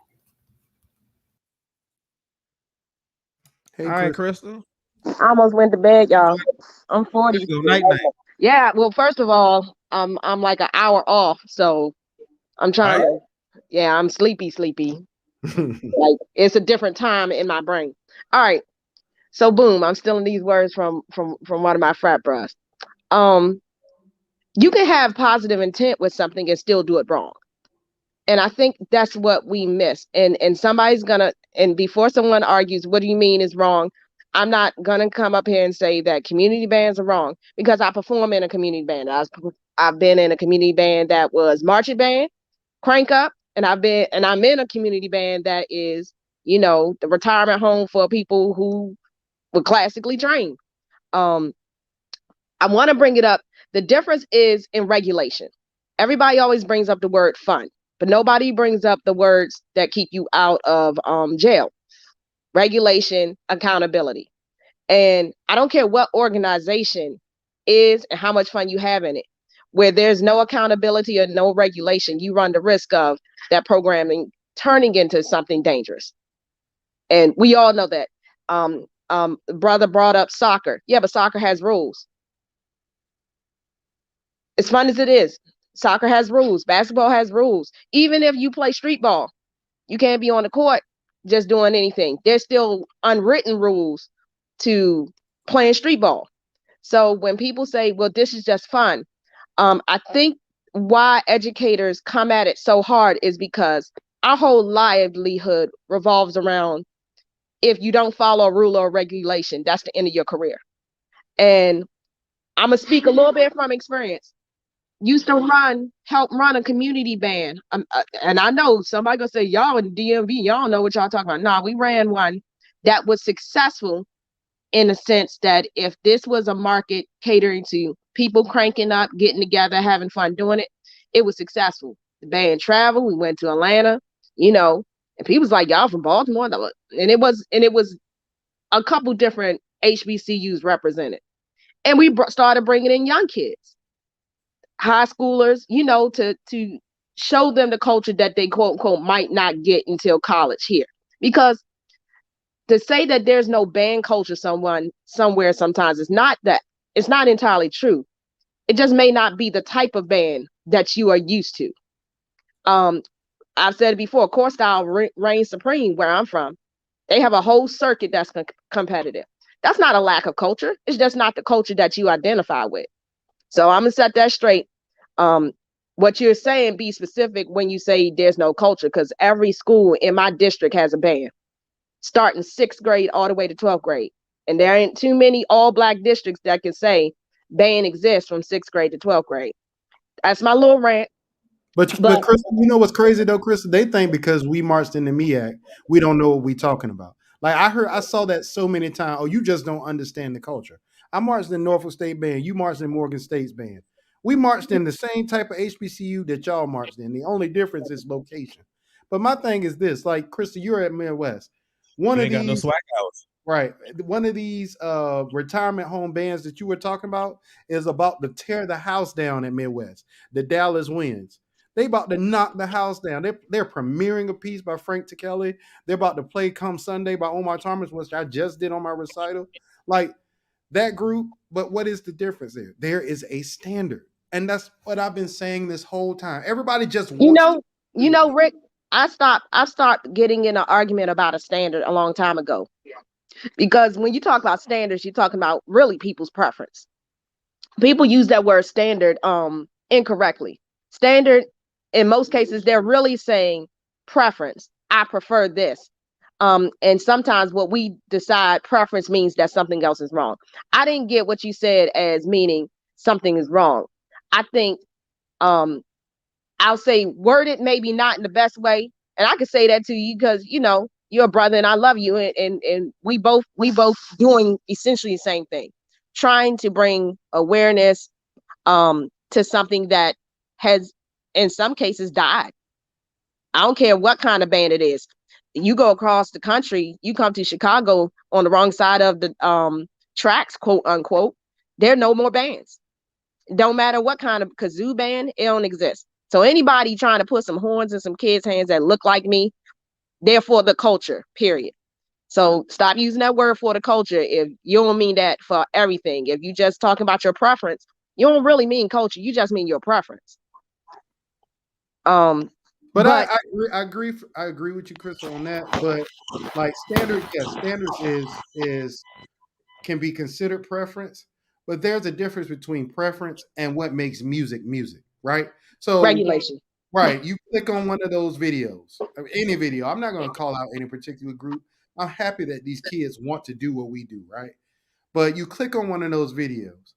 B: Hey,
A: all right, Crystal.
L: I almost went to bed, y'all. I'm 40.
A: Night.
L: Yeah. Well, first of all, I'm like an hour off, so I'm trying to. Yeah, I'm sleepy. Like it's a different time in my brain. All right. So boom, I'm stealing these words from one of my frat bros. You can have positive intent with something and still do it wrong. And I think that's what we miss. And somebody's gonna, and before someone argues, what do you mean is wrong? I'm not gonna come up here and say that community bands are wrong, because I perform in a community band. I've been in a community band that was marching band, crank up, and I'm in a community band that is, the retirement home for people who were classically trained. I want to bring it up. The difference is in regulation. Everybody always brings up the word fun, but nobody brings up the words that keep you out of jail. Regulation, accountability. And I don't care what organization is and how much fun you have in it. Where there's no accountability or no regulation, you run the risk of that programming turning into something dangerous. And we all know that. Brother brought up soccer. Yeah, but soccer has rules. As fun as it is, soccer has rules. Basketball has rules. Even if you play street ball, you can't be on the court just doing anything. There's still unwritten rules to playing street ball. So when people say, well, this is just fun, I think why educators come at it so hard is because our whole livelihood revolves around, if you don't follow a rule or regulation, that's the end of your career. And I'm going to speak a little bit from experience. Used to help run a community band. And I know somebody gonna say, y'all in DMV, y'all know what y'all talking about. No, we ran one that was successful in the sense that if this was a market catering to people cranking up, getting together, having fun doing it, it was successful. The band traveled, we went to Atlanta, and people was like, y'all from Baltimore? And it was a couple different HBCUs represented. And we started bringing in young kids, high schoolers, to show them the culture that they quote unquote might not get until college here. Because to say that there's no band culture somewhere sometimes it's not entirely true. It just may not be the type of band that you are used to. I've said it before, core style reigns supreme where I'm from. They have a whole circuit that's competitive. That's not a lack of culture. It's just not the culture that you identify with. So I'm gonna set that straight. What you're saying, be specific when you say there's no culture, because every school in my district has a band, starting 6th grade all the way to 12th grade. And there ain't too many all Black districts that can say band exists from 6th grade to 12th grade. That's my little rant.
B: But Chris, you know what's crazy though, Chris? They think because we marched in the MEAC, we don't know what we talking about. Like I saw that so many times. Oh, you just don't understand the culture. I marched in Norfolk State Band. You marched in Morgan State's band. We marched in the same type of HBCU that y'all marched in. The only difference is location. But my thing is this: like, Krista, you're at Midwest. One
A: You
B: of
A: ain't got no
B: these,
A: swag house.
B: right? One of these retirement home bands that you were talking about is about to tear the house down at Midwest. The Dallas Winds. They about to knock the house down. They're premiering a piece by Frank Kelly. They're about to play Come Sunday by Omar Thomas, which I just did on my recital. Like that group, but what is the difference there? There is a standard. And that's what I've been saying this whole time. Everybody just wants to
L: Rick, I stopped getting in an argument about a standard a long time ago. Because when you talk about standards, you're talking about really people's preference. People use that word standard incorrectly. Standard, in most cases, they're really saying preference. I prefer this. And sometimes what we decide preference means that something else is wrong. I didn't get what you said as meaning something is wrong. I think I'll say worded maybe not in the best way. And I can say that to you because, you're a brother and I love you. And we both doing essentially the same thing, trying to bring awareness to something that has in some cases died. I don't care what kind of band it is. You go across the country, you come to Chicago on the wrong side of the tracks, quote unquote, there are no more bands. Don't matter what kind of kazoo band, it don't exist. So anybody trying to put some horns in some kids' hands that look like me, they're for the culture, period. So stop using that word for the culture if you don't mean that for everything. If you just talking about your preference, you don't really mean culture. You just mean your preference.
B: But I agree with you, Chris, on that. But like standards is can be considered preference, but there's a difference between preference and what makes music, right? So
L: regulation.
B: Right. You click on one of those videos, any video. I'm not going to call out any particular group. I'm happy that these kids want to do what we do, right? But you click on one of those videos.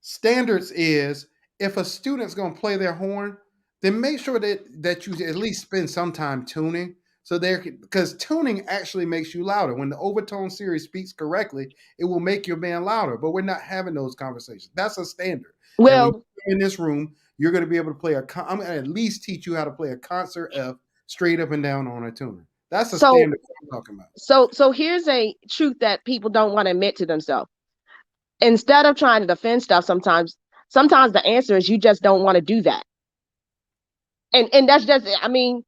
B: Standards is if a student's going to play their horn, then make sure that you at least spend some time tuning. So because tuning actually makes you louder. When the overtone series speaks correctly, it will make your band louder. But we're not having those conversations. That's a standard.
L: Well,
B: in this room, you're going to be able to play I'm going to at least teach you how to play a concert F straight up and down on a tuner. That's a standard I'm talking about.
L: So here's a truth that people don't want to admit to themselves. Instead of trying to defend stuff, sometimes the answer is you just don't want to do that. And that's just, I mean,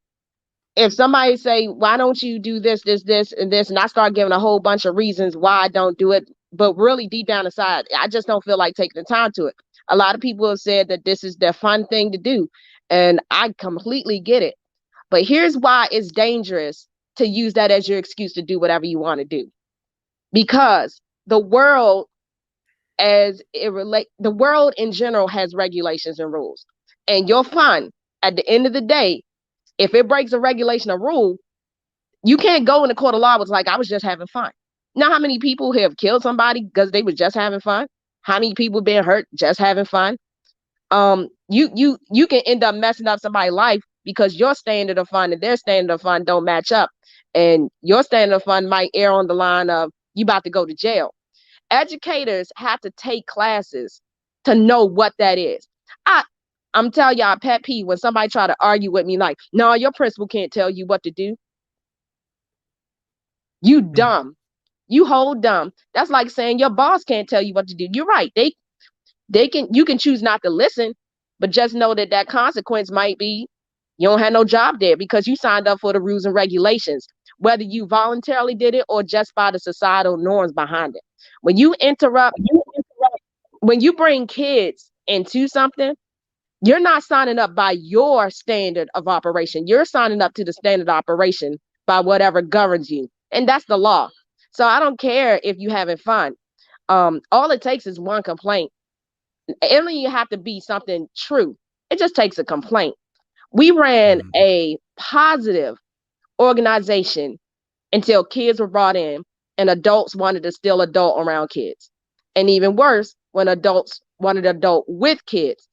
L: if somebody say, why don't you do this, and this, and I start giving a whole bunch of reasons why I don't do it, but really deep down inside, I just don't feel like taking the time to it. A lot of people have said that this is their fun thing to do, and I completely get it. But here's why it's dangerous to use that as your excuse to do whatever you want to do. Because the world the world in general has regulations and rules. And your fun, at the end of the day, if it breaks a regulation or rule, you can't go in the court of law with like, I was just having fun. Now, how many people have killed somebody because they were just having fun? How many people been hurt just having fun? You can end up messing up somebody's life because your standard of fun and their standard of fun don't match up. And your standard of fun might err on the line of you about to go to jail. Educators have to take classes to know what that is. I'm telling y'all, pet peeve when somebody try to argue with me like, no, your principal can't tell you what to do. You dumb. You whole dumb. That's like saying your boss can't tell you what to do. You're right. You can choose not to listen, but just know that consequence might be you don't have no job there because you signed up for the rules and regulations, whether you voluntarily did it or just by the societal norms behind it. When you when you bring kids into something, you're not signing up by your standard of operation. You're signing up to the standard of operation by whatever governs you. And that's the law. So I don't care if you're having fun. All it takes is one complaint. It only you have to be something true. It just takes a complaint. We ran a positive organization until kids were brought in and adults wanted to still adult around kids. And even worse, when adults wanted to adult with kids.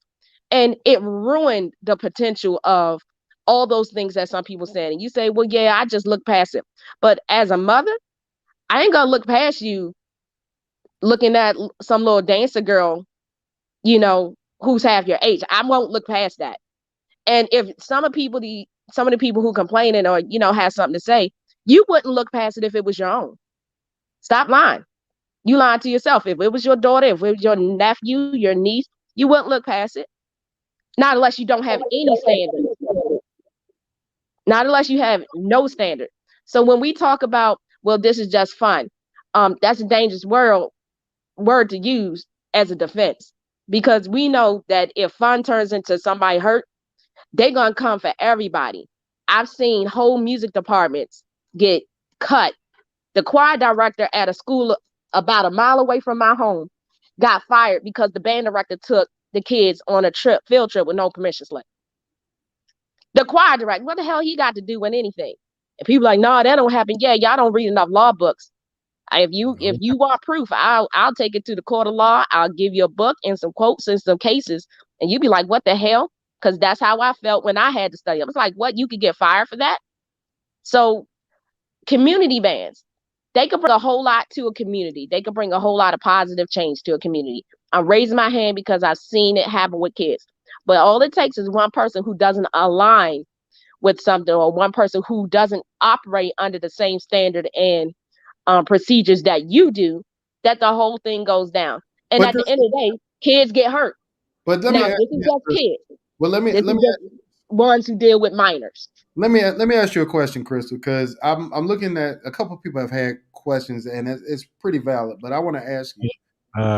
L: And it ruined the potential of all those things that some people said. And you say, well, yeah, I just look past it. But as a mother, I ain't gonna look past you looking at some little dancer girl, you know, who's half your age. I won't look past that. And if some of the people who complaining or, you know, have something to say, you wouldn't look past it if it was your own. Stop lying. You lying to yourself. If it was your daughter, if it was your nephew, your niece, you wouldn't look past it. Not unless you don't have any standard. Not unless you have no standard. So when we talk about, well, this is just fun, that's a dangerous word to use as a defense, because we know that if fun turns into somebody hurt, they're gonna come for everybody. I've seen whole music departments get cut. The choir director at a school about a mile away from my home got fired because the band director took the kids on a field trip with no permission slip. The choir director, what the hell he got to do with anything? And people like, no, that don't happen. Yeah, y'all don't read enough law books. If you want proof, I'll take it to the court of law. I'll give you a book and some quotes and some cases, and you be like, what the hell? Because that's how I felt when I had to study. I was like, what? You could get fired for that? So community bands, they could bring a whole lot to a community. They could bring a whole lot of positive change to a community. I'm raising my hand because I've seen it happen with kids. But all it takes is one person who doesn't align with something, or one person who doesn't operate under the same standard and procedures that you do, that the whole thing goes down. And at the end of the day, kids get hurt.
B: But
L: this is just kids.
B: Well, let me
L: ones who deal with minors.
B: Let me ask you a question, Crystal, because I'm looking at a couple of people have had questions, and it's pretty valid. But I want to ask you,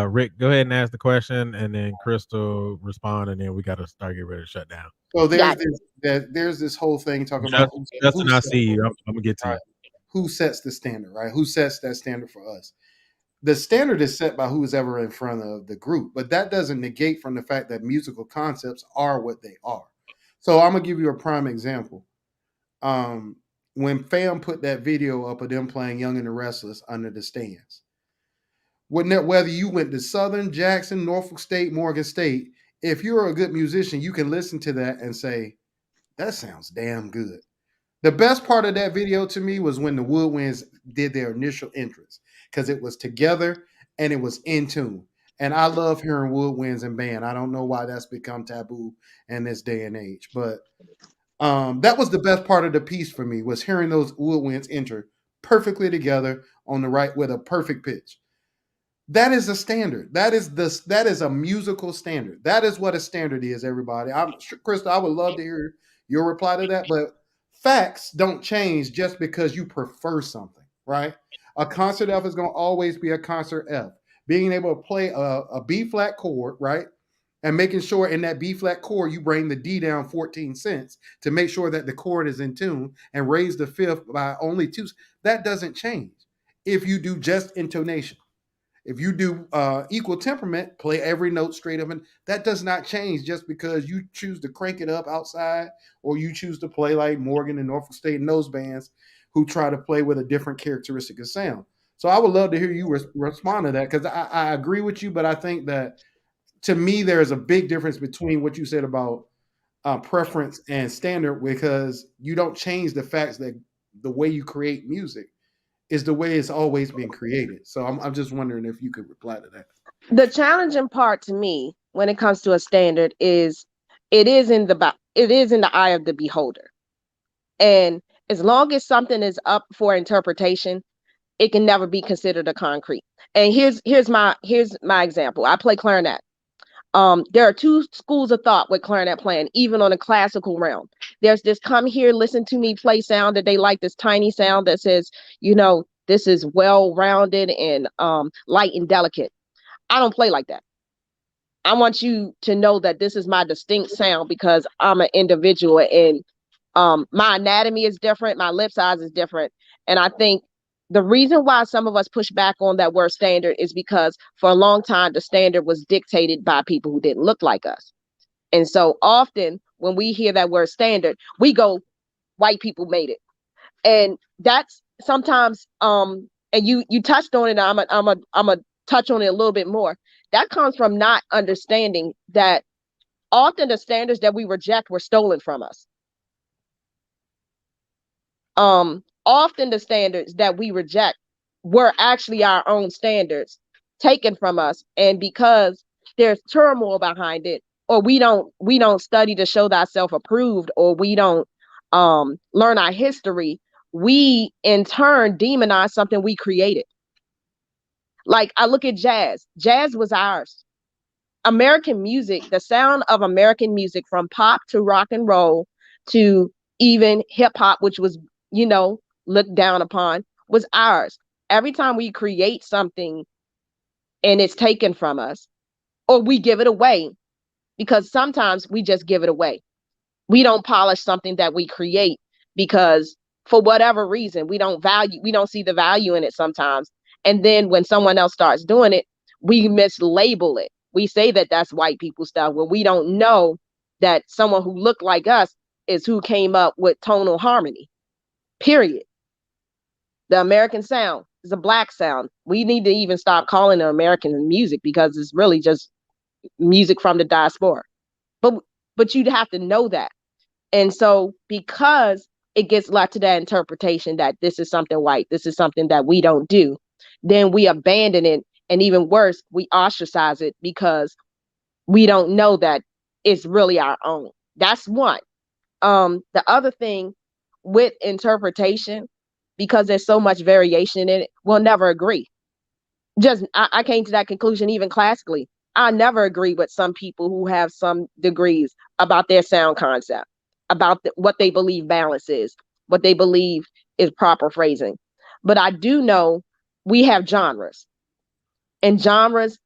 A: Rick, go ahead and ask the question, and then Crystal respond, and then we got to start getting ready to shut down.
B: So there's this whole thing talking about
A: Justin, I see you. I'm gonna get to you.
B: Who sets the standard, right? Who sets that standard for us? The standard is set by who's ever in front of the group, but that doesn't negate from the fact that musical concepts are what they are. So I'm gonna give you a prime example. When Fam put that video up of them playing Young and the Restless under the stands, whether you went to Southern, Jackson, Norfolk State, Morgan State, if you're a good musician, you can listen to that and say, that sounds damn good. The best part of that video to me was when the Woodwinds did their initial entrance, because it was together and it was in tune. And I love hearing Woodwinds and band. I don't know why that's become taboo in this day and age, but that was the best part of the piece for me, was hearing those Woodwinds enter perfectly together on the right with a perfect pitch. That is a standard. That is a musical standard. That is what a standard is, everybody. Krista, I would love to hear your reply to that, but facts don't change just because you prefer something, right? A concert F is going to always be a concert F. Being able to play a B flat chord, right? And making sure in that B flat chord, you bring the D down 14 cents to make sure that the chord is in tune, and raise the fifth by only 2. That doesn't change if you do just intonation. If you do equal temperament, play every note straight up, and that does not change just because you choose to crank it up outside, or you choose to play like Morgan and Norfolk State and those bands who try to play with a different characteristic of sound. So I would love to hear you respond to that, because I agree with you, but I think that, to me, there's a big difference between what you said about preference and standard, because you don't change the facts that the way you create music is the way it's always been created. So I'm just wondering if you could reply to that.
L: The challenging part to me when it comes to a standard is it is in the eye of the beholder. And as long as something is up for interpretation, it can never be considered a concrete. And here's my example. I play clarinet. There are 2 schools of thought with clarinet playing, even on a classical realm. There's this come here, listen to me play sound that they like, this tiny sound that says, this is well-rounded and light and delicate. I don't play like that. I want you to know that this is my distinct sound, because I'm an individual, and my anatomy is different, my lip size is different. And I think the reason why some of us push back on that word standard is because for a long time, the standard was dictated by people who didn't look like us. And so often when we hear that word standard, we go, white people made it. And that's sometimes, and you touched on it, I'm a touch on it a little bit more. That comes from not understanding that often the standards that we reject were stolen from us. Often the standards that we reject were actually our own standards taken from us. And because there's turmoil behind it, or we don't study to show thyself approved, or we don't learn our history, we in turn demonize something we created. Like I look at jazz. Jazz was ours. American music, the sound of American music, from pop to rock and roll to even hip hop, which was, looked down upon, was ours. Every time we create something and it's taken from us, or we give it away, because sometimes we just give it away. We don't polish something that we create because for whatever reason, we don't see the value in it sometimes. And then when someone else starts doing it, we mislabel it. We say that that's white people stuff, when we don't know that someone who looked like us is who came up with tonal harmony, period. The American sound is a black sound. We need to even stop calling it American music, because it's really just music from the diaspora. But you'd have to know that. And so because it gets left to that interpretation that this is something white, this is something that we don't do, then we abandon it. And even worse, we ostracize it because we don't know that it's really our own. That's one. The other thing with interpretation, because there's so much variation in it, we'll never agree. I came to that conclusion even classically. I never agree with some people who have some degrees about their sound concept, about what they believe balance is, what they believe is proper phrasing. But I do know we have genres, and genres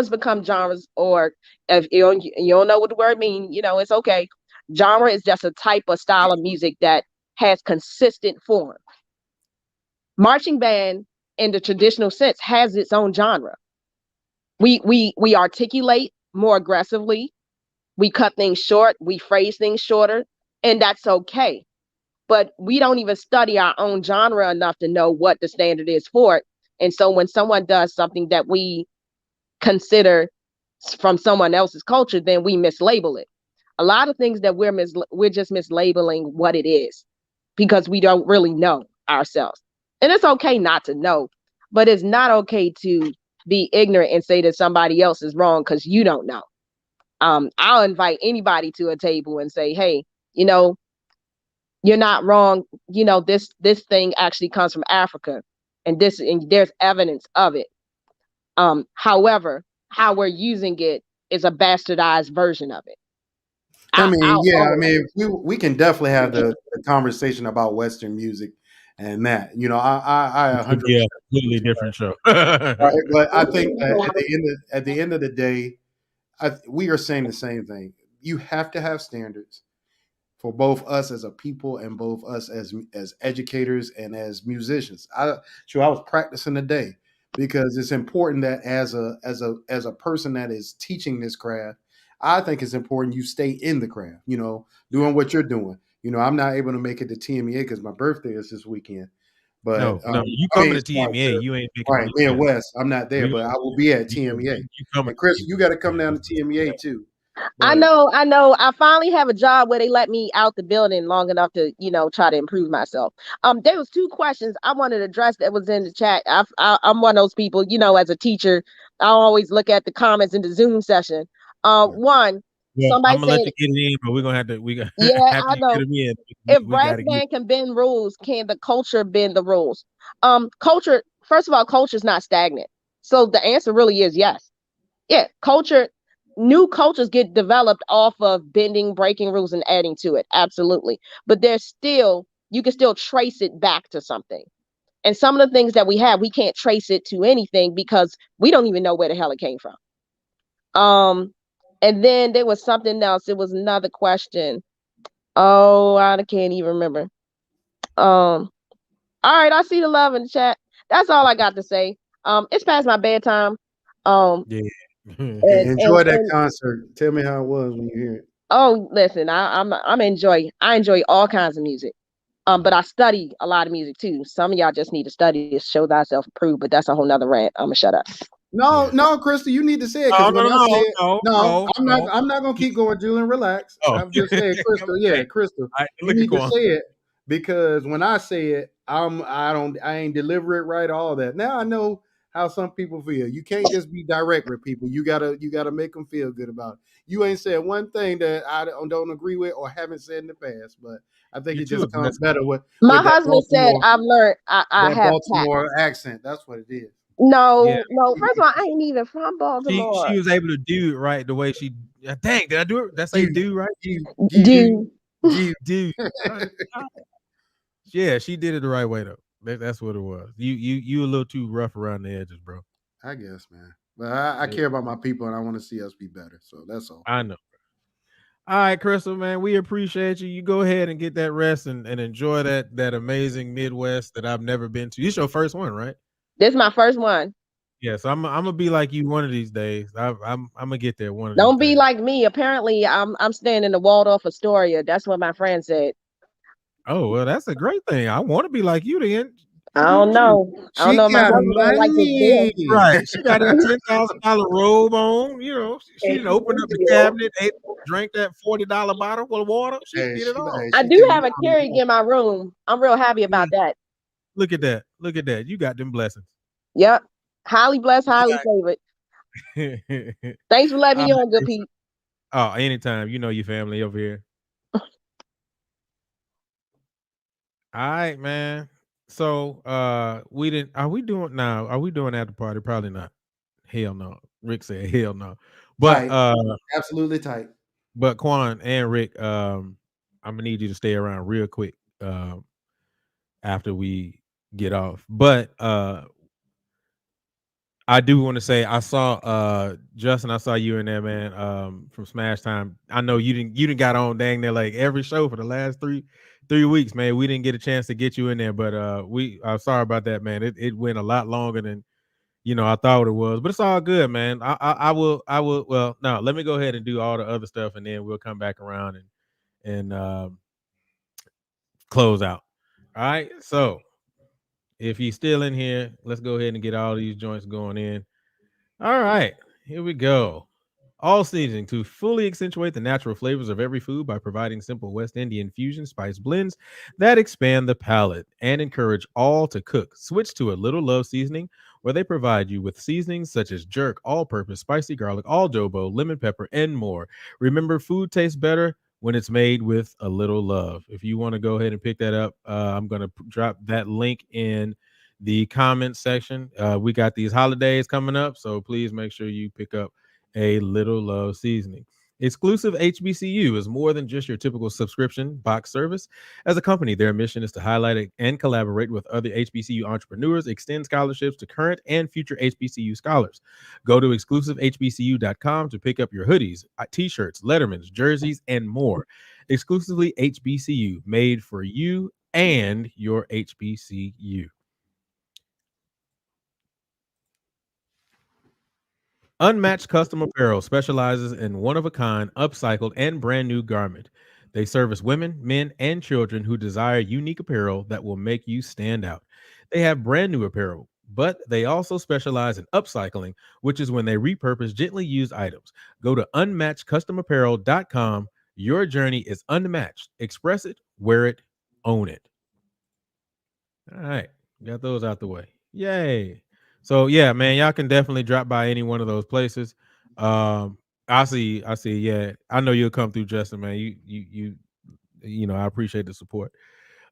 L: become genres, or if you don't know what the word means, it's okay. Genre is just a type of style of music that has consistent form. Marching band in the traditional sense has its own genre. We articulate more aggressively. We cut things short. We phrase things shorter, and that's okay. But we don't even study our own genre enough to know what the standard is for it. And so when someone does something that we consider from someone else's culture, then we mislabel it. A lot of things that we're just mislabeling what it is, because we don't really know ourselves. And it's okay not to know, but it's not okay to be ignorant and say that somebody else is wrong because you don't know. I'll invite anybody to a table and say, hey, you're not wrong. This thing actually comes from Africa, and there's evidence of it. However, how we're using it is a bastardized version of it.
B: We can definitely have the conversation about Western music and that. I 100%.
A: Yeah, completely different show.
B: Right, but I think that at the end of the day, we are saying the same thing. You have to have standards for both us as a people and both us as educators and as musicians. I was practicing today, because it's important that as a person that is teaching this craft, I think it's important you stay in the craft, doing what you're doing. I'm not able to make it to TMEA because my birthday is this weekend. But
A: no, you coming to TMEA, you ain't making
B: right. Me and Wes, I'm not there, but I will be at TMEA. And Chris, you got to come down to TMEA too.
L: I know. I finally have a job where they let me out the building long enough to, try to improve myself. There was 2 questions I wanted to address that was in the chat. I'm one of those people, as a teacher, I always look at the comments in the Zoom session. One, somebody
A: I'm gonna let you get it in, but we're gonna have to.
L: I know.
A: Get them in,
L: if brass band can bend rules, can the culture bend the rules? Culture. First of all, culture is not stagnant. So the answer really is yes. Yeah, culture. New cultures get developed off of bending, breaking rules, and adding to it. Absolutely. But you can still trace it back to something. And some of the things that we have, we can't trace it to anything because we don't even know where the hell it came from. And then there was something else. It was another question. Oh, I can't even remember. All right, I see the love in the chat. That's all I got to say. It's past my bedtime.
A: Yeah.
B: Enjoy that concert. Tell me how it was when you hear it.
L: Oh, listen, I enjoy all kinds of music. But I study a lot of music too. Some of y'all just need to study to show thyself approved, but that's a whole nother rant. I'm gonna shut up.
B: No, Crystal, you need to say it because when I say it, I'm not gonna keep going, Julian. Relax.
A: Oh.
B: I'm just saying, Crystal. Yeah, Crystal, you need to say it because when I say it, I ain't deliver it right. All that. Now I know how some people feel. You can't just be direct with people. You gotta make them feel good about it. You ain't said one thing that I don't agree with or haven't said in the past, but I think it just comes better with
L: my
B: that
L: husband said
B: Baltimore,
L: I've learned I
B: that
L: have
B: Baltimore accent. That's what it is.
L: No, first of all, I ain't even from Baltimore.
A: She was able to do it right the way she. Dang, did I do it? Did I say do right?
L: Do.
A: Yeah, she did it the right way though. That's what it was. You a little too rough around the edges, bro.
B: I guess, man. But I care about my people and I want to see us be better. So that's all.
A: I know. All right, Crystal, man, we appreciate you. You go ahead and get that rest and enjoy that amazing Midwest that I've never been to. It's your first one, right?
L: This is my first one.
A: Yeah, so I'm gonna be like you one of these days. I'm gonna get there one of
L: Don't
A: these
L: be
A: days.
L: like me. Apparently, I'm staying in the Waldorf Astoria. That's what my friend said.
A: Oh well, that's a great thing. I want to be like you then.
L: I don't know. I don't know if my husband gonna like this bill.
A: Right. She got that $10,000 robe on. You know, she didn't open up the cabinet, drank that $40 bottle full of water. She did it all.
L: I do have a Keurig in my room. I'm real happy about that.
A: Look at that. Look at that. You got them blessings.
L: Yep. Highly blessed, highly favored. Thanks for letting me on, good Pete.
A: Oh, anytime. You know your family over here. All right, man. So are we doing after party? Probably not. Hell no. Rick said hell no. But
B: absolutely tight.
A: But Quan and Rick, I'm gonna need you to stay around real quick after we get off. But I do want to say I saw Justin, I saw you in there, man, from Smash Time. I know you didn't got on dang near like every show for the last three weeks, man. We didn't get a chance to get you in there, but I'm sorry about that, man. It went a lot longer than I thought it was, but it's all good, man. I will well, no, let me go ahead and do all the other stuff and then we'll come back around and close out. All right. So if you're still in here, let's go ahead and get all these joints going in. All right, here we go. All seasoning to fully accentuate the natural flavors of every food by providing simple West Indian fusion spice blends that expand the palate and encourage all to cook. Switch to a Little Love seasoning, where they provide you with seasonings such as jerk, all-purpose, spicy garlic, adobo, lemon pepper, and more. Remember, food tastes better when it's made with a little love. If you want to go ahead and pick that up, I'm going to drop that link in the comment section. We got these holidays coming up, so please make sure you pick up a Little Love seasoning. Exclusive HBCU is more than just your typical subscription box service. As a company, their mission is to highlight and collaborate with other HBCU entrepreneurs, extend scholarships to current and future HBCU scholars. Go to exclusivehbcu.com to pick up your hoodies, t-shirts, lettermans, jerseys, and more. Exclusively HBCU, made for you and your HBCU. Unmatched Custom Apparel specializes in one-of-a-kind, upcycled, and brand new garment. They service women, men, and children who desire unique apparel that will make you stand out. They have brand new apparel, but they also specialize in upcycling, which is when they repurpose gently used items. Go to unmatchedcustomapparel.com. Your journey is unmatched. Express it, wear it, own it. All right, got those out the way. Yay. So yeah, man, y'all can definitely drop by any one of those places. I see. Yeah, I know you'll come through, Justin, man. You know, I appreciate the support.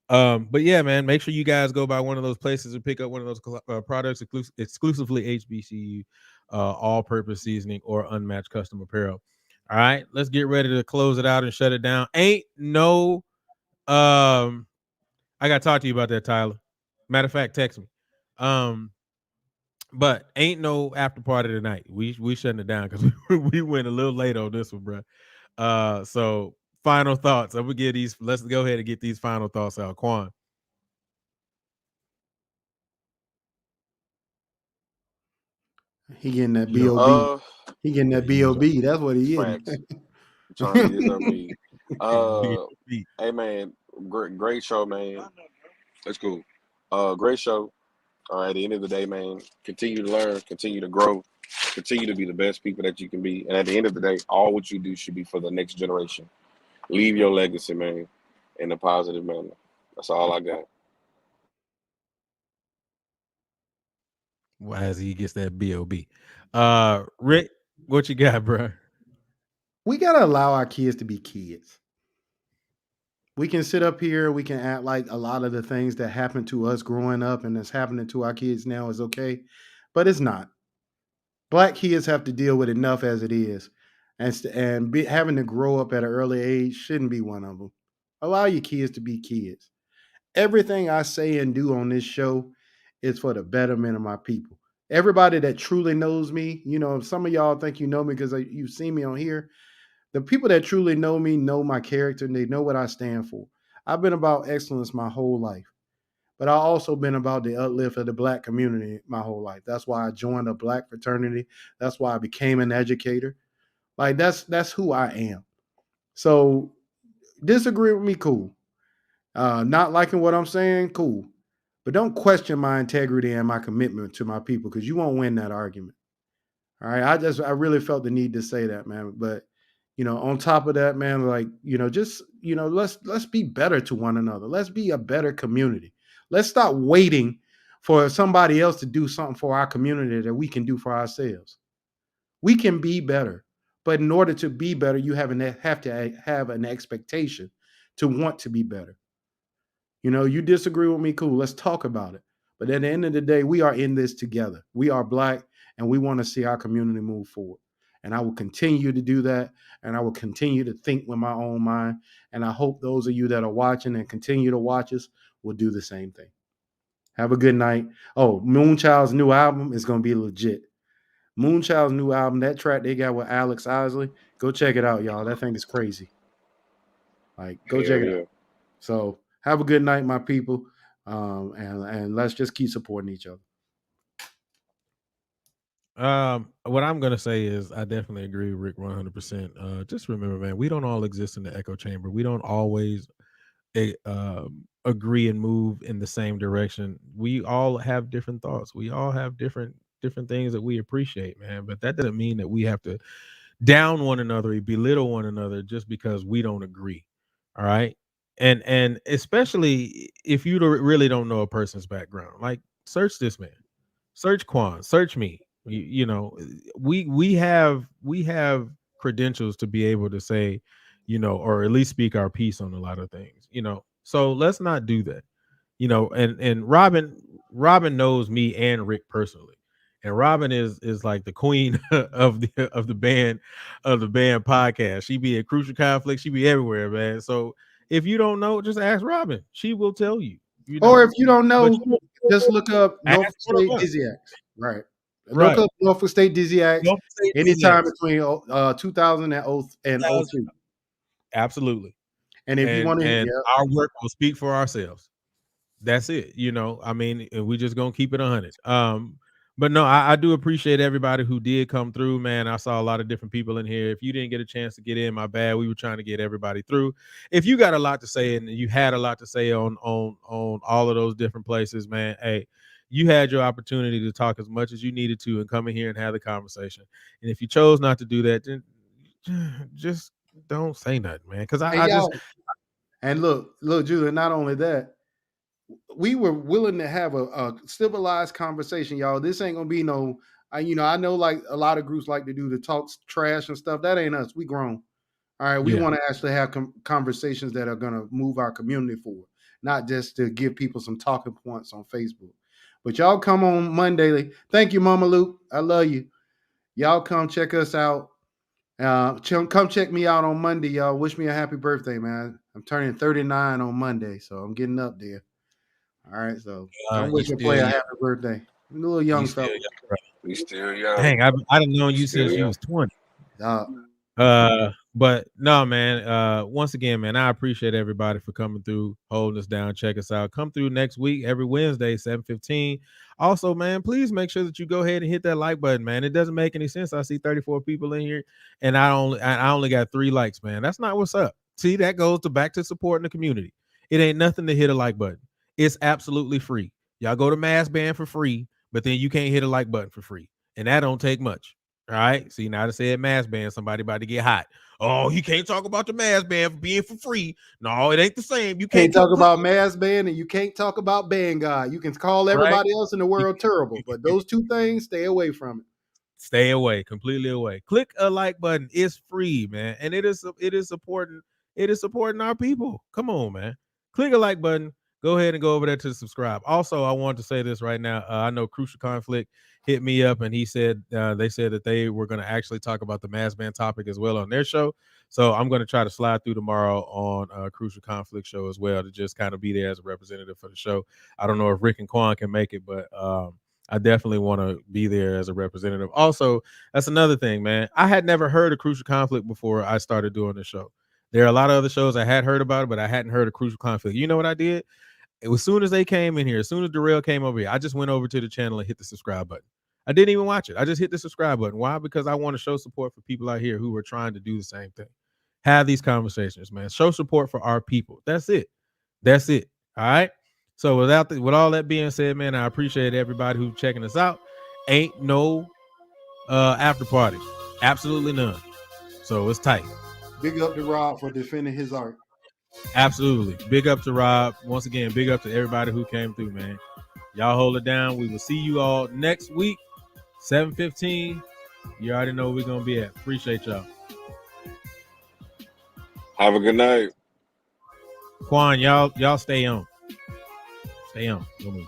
A: But yeah, man, make sure you guys go by one of those places and pick up one of those products exclusively HBCU, all-purpose seasoning or unmatched custom apparel. All right, let's get ready to close it out and shut it down. I gotta talk to you about that, Tyler. Matter of fact, text me. But ain't no after party tonight. We shutting it down because we went a little late on this one, bro. So final thoughts. I'm gonna get these. Let's go ahead and get these final thoughts out. Quan.
B: He getting that B.O.B. He getting that B.O.B. That's what he is.
C: Trying to get his hey man, great show, man. That's cool. Great show.
M: At the end of the day, man, continue to learn, continue to grow, continue to be the best people that you can be. And at the end of the day, all what you do should be for the next generation. Leave your legacy, man, in a positive manner. That's all I got.
A: As he gets that B.O.B. Rick, what you got, bro?
B: We got to allow our kids to be kids. We can sit up here, we can act like a lot of the things that happened to us growing up and that's happening to our kids now is okay, but it's not. Black kids have to deal with enough as it is, and having to grow up at an early age shouldn't be one of them. Allow your kids to be kids. Everything I say and do on this show is for the betterment of my people. Everybody that truly knows me, some of y'all think you know me because you've seen me on here. The people that truly know me know my character and they know what I stand for. I've been about excellence my whole life, but I've also been about the uplift of the Black community my whole life. That's why I joined a Black fraternity. That's why I became an educator. Like that's who I am. So disagree with me, cool. Not liking what I'm saying, cool. But don't question my integrity and my commitment to my people because you won't win that argument. All right. I really felt the need to say that, man. But on top of that, man, like, let's be better to one another. Let's be a better community. Let's stop waiting for somebody else to do something for our community that we can do for ourselves. We can be better. But in order to be better, you have to have an expectation to want to be better. You disagree with me, cool. Let's talk about it. But at the end of the day, we are in this together. We are Black, and we want to see our community move forward. And I will continue to do that, and I will continue to think with my own mind. And I hope those of you that are watching and continue to watch us will do the same thing. Have a good night. Oh, Moonchild's new album is going to be legit. Moonchild's new album, that track they got with Alex Isley, go check it out, y'all. That thing is crazy. Like, go check it out. So have a good night, my people, and let's just keep supporting each other.
A: What I'm gonna say is I definitely agree with Rick 100%. Just remember, man, we don't all exist in the echo chamber. We don't always agree and move in the same direction. We all have different thoughts. We all have different things that we appreciate, man. But that doesn't mean that we have to down one another, belittle one another just because we don't agree. All right. And especially if you really don't know a person's background, like search this man, search Quan, search me. We have credentials to be able to say, or at least speak our piece on a lot of things, So let's not do that, and Robin knows me and Rick personally. And Robin is like the queen of the band podcast. She be at Crucial Conflict. She be everywhere, man. So if you don't know, just ask Robin. She will tell you.
B: Or if you don't know, just look up Norfolk State Dizzy Acts. Right. Look up Norfolk State Dizzy Acts anytime between 2000 and 02.
A: Absolutely.
B: And if you want to,
A: our work will speak for ourselves. That's it. I mean, we just gonna keep it 100. But no, I do appreciate everybody who did come through, man. I saw a lot of different people in here. If you didn't get a chance to get in, my bad. We were trying to get everybody through. If you got a lot to say and you had a lot to say on all of those different places, man, hey, you had your opportunity to talk as much as you needed to and come in here and have the conversation. And if you chose not to do that, then just don't say nothing, man. Because
B: and look, Julian, not only that, we were willing to have a civilized conversation, y'all. This ain't gonna be no, I know like a lot of groups like to do the talks trash and stuff. That ain't us. We grown. All right. We want to actually have conversations that are gonna move our community forward, not just to give people some talking points on Facebook. But y'all come on Monday. Thank you, Mama Luke. I love you. Y'all come check us out. Come check me out on Monday, y'all. Wish me a happy birthday, man. I'm turning 39 on Monday, so I'm getting up there. All right, so come wish your player a happy birthday. I'm a little young fella.
M: We still young.
A: Dang, I've known you since you was 20. But no, man. Once again, man, I appreciate everybody for coming through, holding us down. Check us out. Come through next week, every Wednesday, 7:15. Also, man, please make sure that you go ahead and hit that like button, man. It doesn't make any sense. I see 34 people in here, and I only got 3 likes, man. That's not what's up. See, that goes back to supporting the community. It ain't nothing to hit a like button. It's absolutely free. Y'all go to Mass Band for free, but then you can't hit a like button for free. And that don't take much. All right. See, now I said Mass Band, somebody about to get hot. Oh, you can't talk about the Mass Band for being for free. No, it ain't the same. You
B: can't talk about Mass Band and you can't talk about Band God. You can call everybody else in the world terrible, but those two things, stay away from it.
A: Stay away, completely away. Click a like button. It's free, man. And it is supporting our people. Come on, man. Click a like button. Go ahead and go over there to subscribe. Also, I want to say this right now. I know Crucial Conflict hit me up and he said they said that they were going to actually talk about the Mass Band topic as well on their show. So I'm going to try to slide through tomorrow on Crucial Conflict show as well to just kind of be there as a representative for the show. I don't know if Rick and Quan can make it, but I definitely want to be there as a representative. Also, that's another thing, man. I had never heard of Crucial Conflict before I started doing the show. There are a lot of other shows I had heard about it, but I hadn't heard of Crucial Conflict. You know what I did? As soon as they came in here, as soon as Darrell came over here, I just went over to the channel and hit the subscribe button. I didn't even watch it. I just hit the subscribe button. Why? Because I want to show support for people out here who are trying to do the same thing. Have these conversations, man. Show support for our people. That's it. That's it. All right. So with all that being said, man, I appreciate everybody who's checking us out. Ain't no after party. Absolutely none. So it's tight.
B: Big up to Rob for defending his art.
A: Absolutely. Big up to Rob. Once again, big up to everybody who came through, man. Y'all hold it down. We will see you all next week, 7:15. You already know where we're going to be at. Appreciate y'all.
M: Have a good night.
A: Quan, y'all stay on. Stay on. Go move.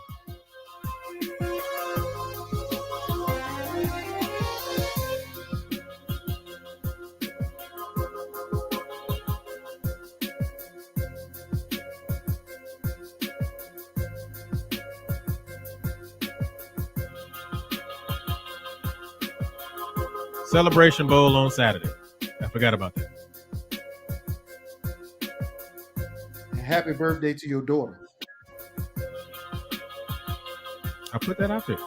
A: Celebration Bowl on Saturday. I forgot about that.
B: And happy birthday to your daughter.
A: I put that out there.